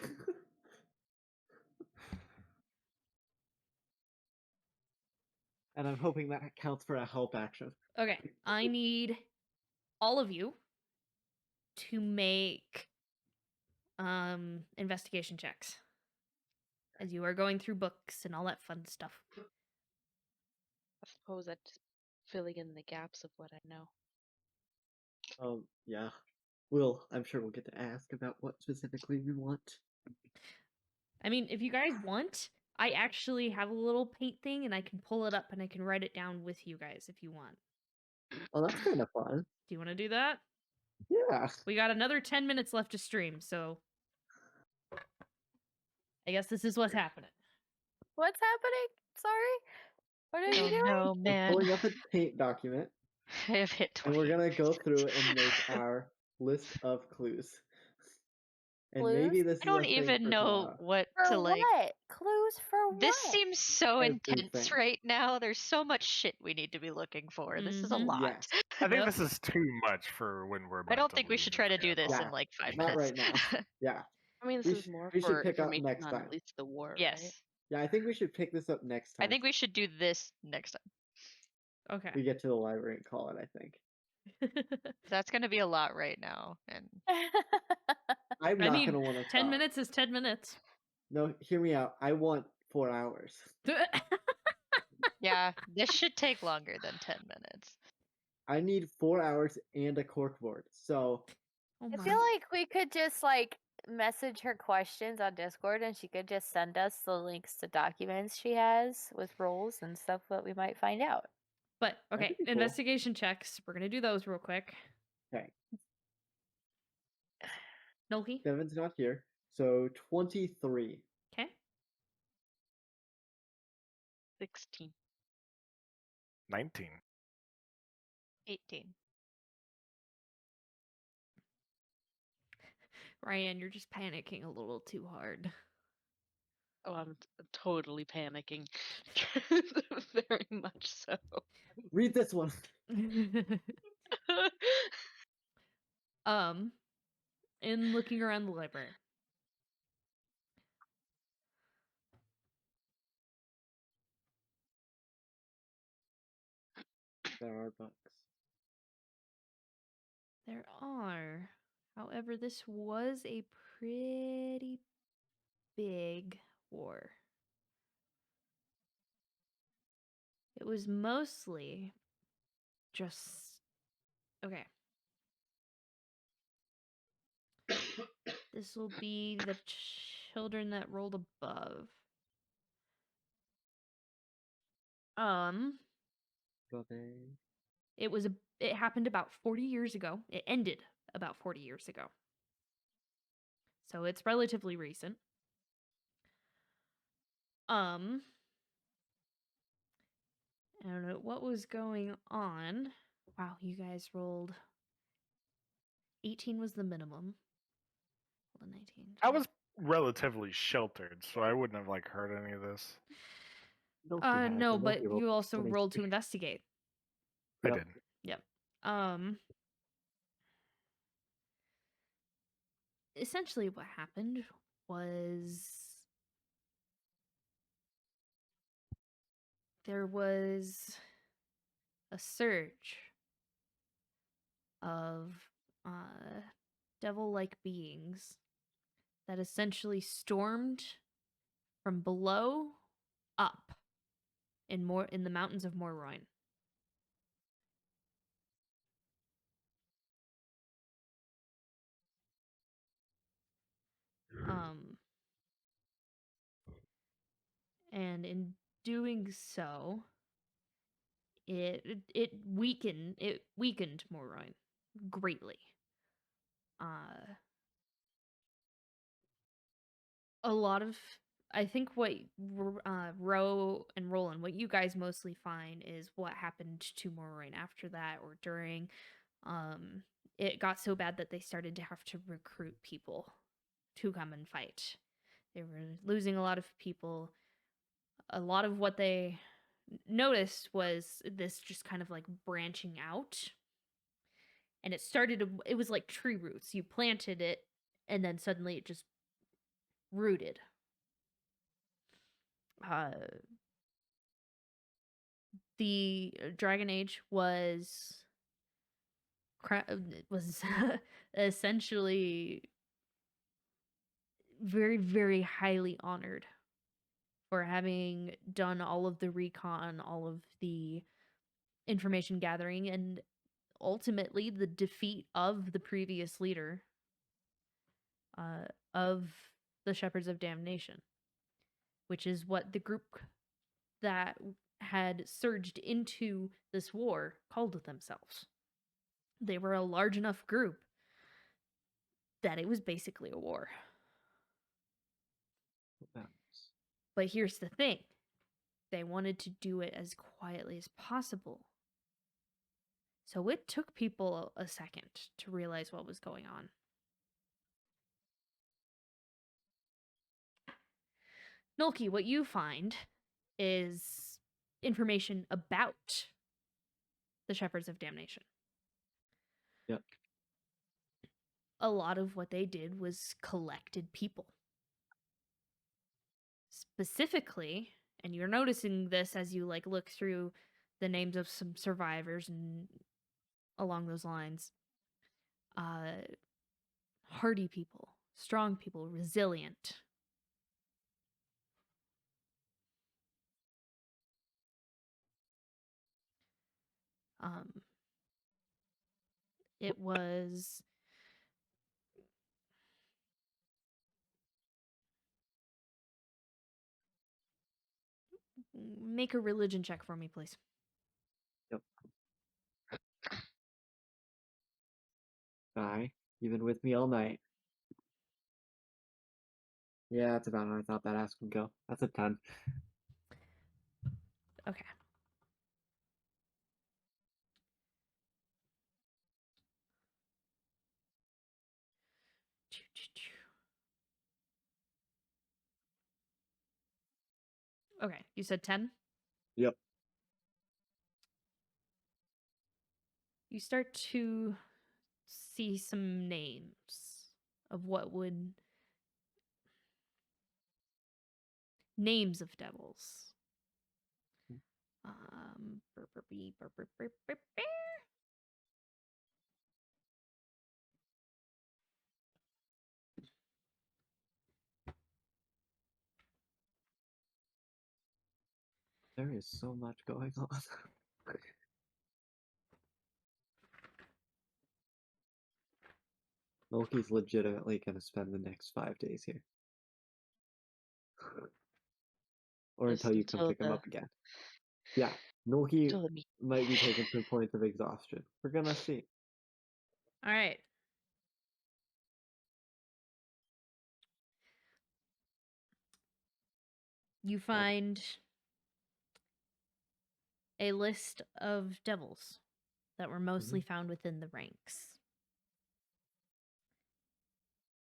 And I'm hoping that counts for a help action. Okay. I need all of you to make investigation checks as you are going through books and all that fun stuff. I suppose that's filling in the gaps of what I know. Yeah. I'm sure we'll get to ask about what specifically we want. I mean, if you guys want, I actually have a little paint thing and I can pull it up and I can write it down with you guys if you want. Oh, that's kind of fun. Do you want to do that? Yeah. We got another 10 minutes left to stream, so I guess this is what's happening. What's happening? Sorry? What are you doing? No, We're man. pulling up a paint document, I have hit and 20. we're gonna go through and make our list of clues. And Clues? maybe this I is don't a thing even for know tomorrow. what For to like. what? Clues for This what? seems so intense Everything. right now. There's so much shit we need to be looking for. This is a Mhm. lot. Yes. I think Yep. this is too much for when we're. I about don't to think we leave should try to do this Yeah, in like 5 not minutes. right now. Yeah. I mean, this We is more we should for pick up information next on time. at least the war, right? Yes. Yeah, I think we should pick this up next time. I think we should do this next time. Okay. we get to the library and call it, I think. That's going to be a lot right now. And I'm I not mean, gonna want to 10 minutes is 10 minutes. No, hear me out. I want 4 hours. yeah, this should take longer than 10 minutes. I need 4 hours and a corkboard. So Oh I my. feel like we could just like message her questions on Discord and she could just send us the links to documents she has with roles and stuff that we might find out. But okay, That'd be cool. investigation checks. We're gonna do those real quick. Okay. Nolki? Devon's not here. So 23. Okay. 16. 19. 18. Ryan, you're just panicking a little too hard. Oh, I'm totally panicking. Very much so. Read this one. In looking around the library. There are books. There are. However, this was a pretty big war. It was mostly just... Okay. This will be the children that rolled above. Okay. It happened about 40 years ago. It ended about 40 years ago. So it's relatively recent. I don't know what was going on. Wow, you guys rolled 18 was the minimum. Hold on, 19. I was relatively sheltered, so I wouldn't have like heard any of this. Milky has, No, and but Milky rolled you also 23. rolled to investigate. I Yep. did. Yep. Essentially what happened was there was a surge of devil-like beings that essentially stormed from below up in the mountains of Morroyn. And in doing so, it weakened Morroyn greatly. A lot of, I think what Ro and Roland, what you guys mostly find is what happened to Morroyn after that or during. It got so bad that they started to have to recruit people to come and fight. They were losing a lot of people. A lot of what they noticed was this just kind of like branching out. And it was like tree roots. You planted it, and then suddenly it just rooted. The Dragon Age was essentially very, very highly honored for having done all of the recon, all of the information gathering, and ultimately the defeat of the previous leader of the Shepherds of Damnation, which is what the group that had surged into this war called themselves. They were a large enough group that it was basically a war. But here's the thing. They wanted to do it as quietly as possible. So it took people a second to realize what was going on. Nulki, what you find is information about the Shepherds of Damnation. Yep. A lot of what they did was collected people. Specifically, and you're noticing this as you like look through the names of some survivors and along those lines. Hardy people, strong people, resilient. It was make a religion check for me, please. Yep. Bye. You've been with me all night. Yeah, that's about how I thought that ask would go. That's a 10. Okay. Okay, you said 10? Yep. You start to see some names of what would... Names of devils. Burp, burp, beep, burp, burp, burp, burp, burp. There is so much going on. Loki's legitimately gonna spend the next 5 days here. Or Just until you come until pick him the up again. Yeah, Noki until the meet. might be taking some points of exhaustion. We're gonna see. All right. You find a list of devils that were mostly found within the ranks.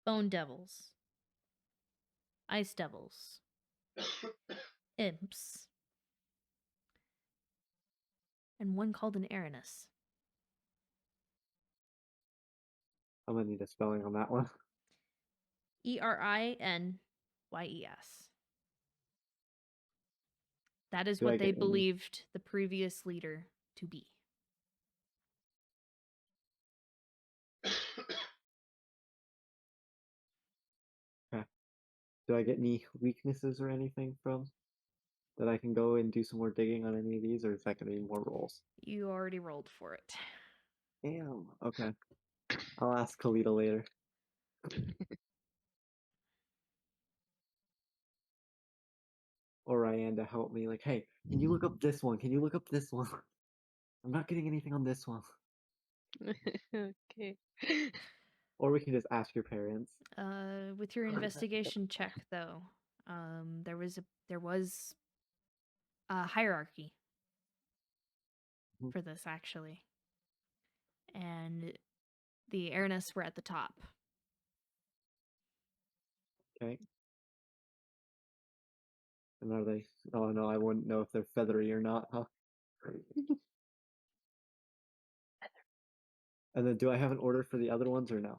Bone devils, ice devils, imps, and one called an Erinus. I'm gonna need a spelling on that one. Erinyes. That is Do I what they get any? believed the previous leader to be. Do I get any weaknesses or anything from that I can go and do some more digging on any of these, or is that gonna be more rolls? You already rolled for it. Damn. Okay. I'll ask Kalita later. Or Ryan to help me. Like, hey, can you look up this one? Can you look up this one? I'm not getting anything on this one. Okay. Or we can just ask your parents. With your investigation check, though, there was a hierarchy for this, actually, and the Erinus were at the top. Okay. And are they? Oh no, I wouldn't know if they're feathery or not, huh? And then, do I have an order for the other ones or no?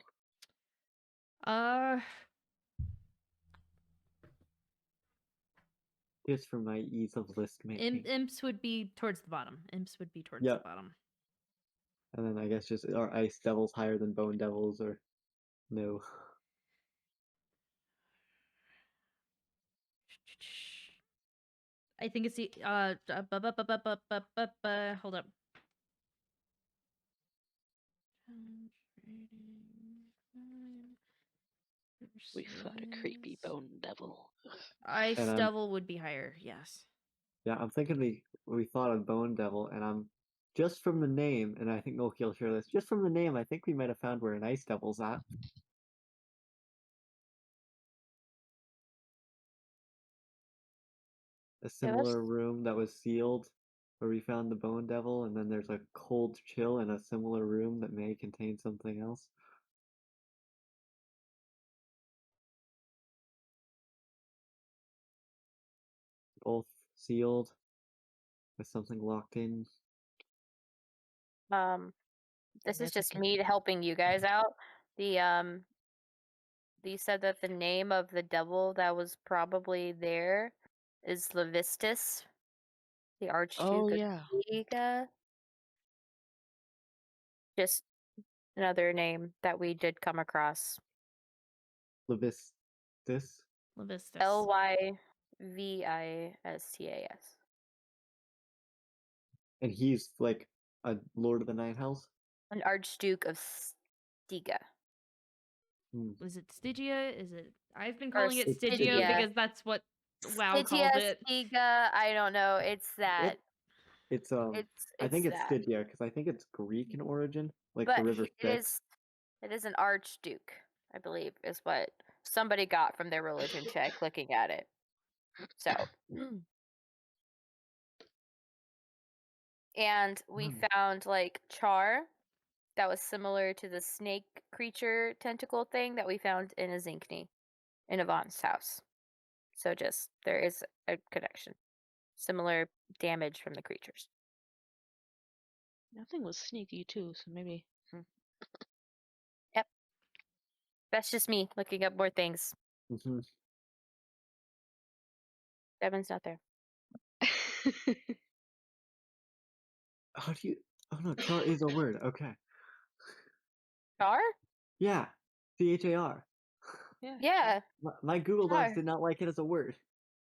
Just for my ease of list making. Imps would be towards the bottom. Imps would be towards the bottom. And then I guess just, are ice devils higher than bone devils, or no? I think it's the hold up. We fought a creepy bone devil. Ice And devil would be higher, yes. Yeah, I'm thinking we thought of bone devil, and I'm just from the name, and I think Noki will share this. Just from the name, I think we might have found where an ice devil's at. A similar room that was sealed where we found the bone devil, and then there's a cold chill in a similar room that may contain something else. Both sealed with something locked in. This is just me helping you guys out. You said that the name of the devil that was probably there is Levistus, the Archduke of Liga. Just another name that we did come across. Levistus. Lyvistas. And he's like a Lord of the Nine Hells? An Archduke of Stiga. Was it Stygia? Is it? I've been calling it Stygia Stygia. because that's what WoW calls it. Stiga, I don't know. It's that. I think it's Stygia because I think it's Greek in origin, like but the River Styx. It is an Archduke, I believe, is what somebody got from their religion check looking at it. So, and we found like char that was similar to the snake creature tentacle thing that we found in Azinkni, in Yvonne's house. So just there is a connection. similar damage from the creatures. Nothing was sneaky too, so maybe. Yep. That's just me looking up more things. Mm-hmm. Devon's not there. How do you? Oh no, char is a word. Okay. Char? Yeah, CHAR. Yeah. My Google Docs Char. did not like it as a word.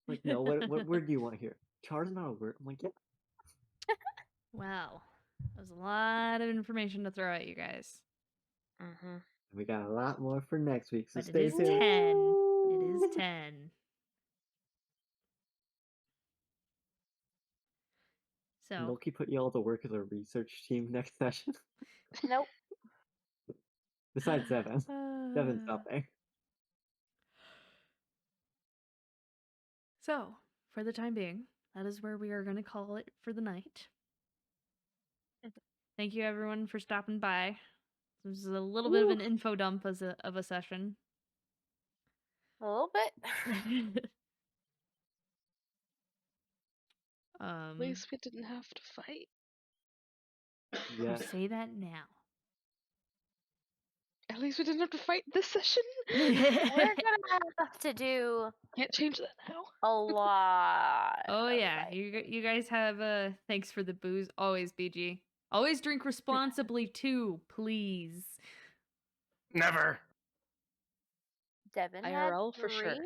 Like, no, what word do you want here? Char is not a word. I'm like, yeah. Wow. That was a lot of information to throw at you guys. Mm-hmm. We got a lot more for next week, so But it stay is tuned. 10. It is 10. So, Milky put you all to work as a research team next session. Nope. Besides Devon. Devon's not there. So, for the time being, that is where we are going to call it for the night. Thank you, everyone, for stopping by. This is a little bit of an info dump of a session. A little bit. At least we didn't have to fight. Yeah. You say that now. At least we didn't have to fight this session. We're gonna have to do Can't change that now. a lot. Oh of yeah, fighting. you guys have thanks for the booze. Always, BG. Always drink responsibly too, please. Never. Devon IRL had for sure. 3.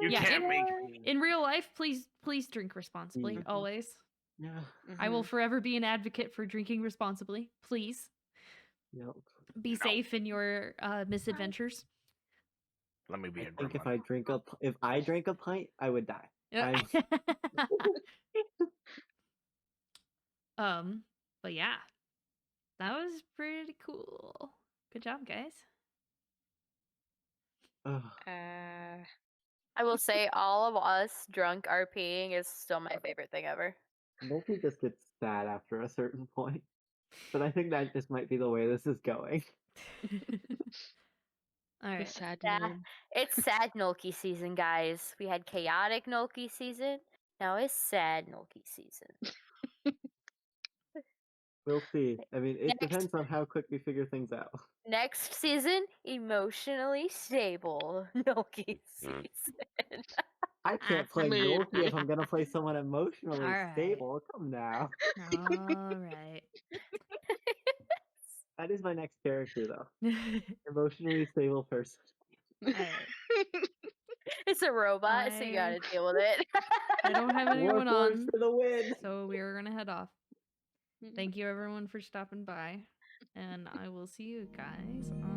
You Yeah, can't make me. In real life, please drink responsibly. Mhm. Always. Yeah. I will forever be an advocate for drinking responsibly. Please Yep. be safe in your misadventures. Let me be I a think if grandma. I drank a pint, I would die. But yeah, that was pretty cool. Good job, guys. Ugh. I will say all of us drunk RPing is still my favorite thing ever. Milky just gets sad after a certain point. But I think that just might be the way this is going. All The right. sad Yeah. gnome. It's sad Nulky season, guys. We had chaotic Nulky season. Now it's sad Nulky season. We'll see. I mean, it Next. depends on how quick we figure things out. Next season, emotionally stable Nulky season. I can't play Milky if I'm gonna play someone emotionally All right. stable. Come now. All right. That is my next character, though. Emotionally stable person. All right. It's a robot, so you gotta deal with it. I don't have anyone Warforged on, for the win. so we are gonna head off. Thank you, everyone, for stopping by, and I will see you guys on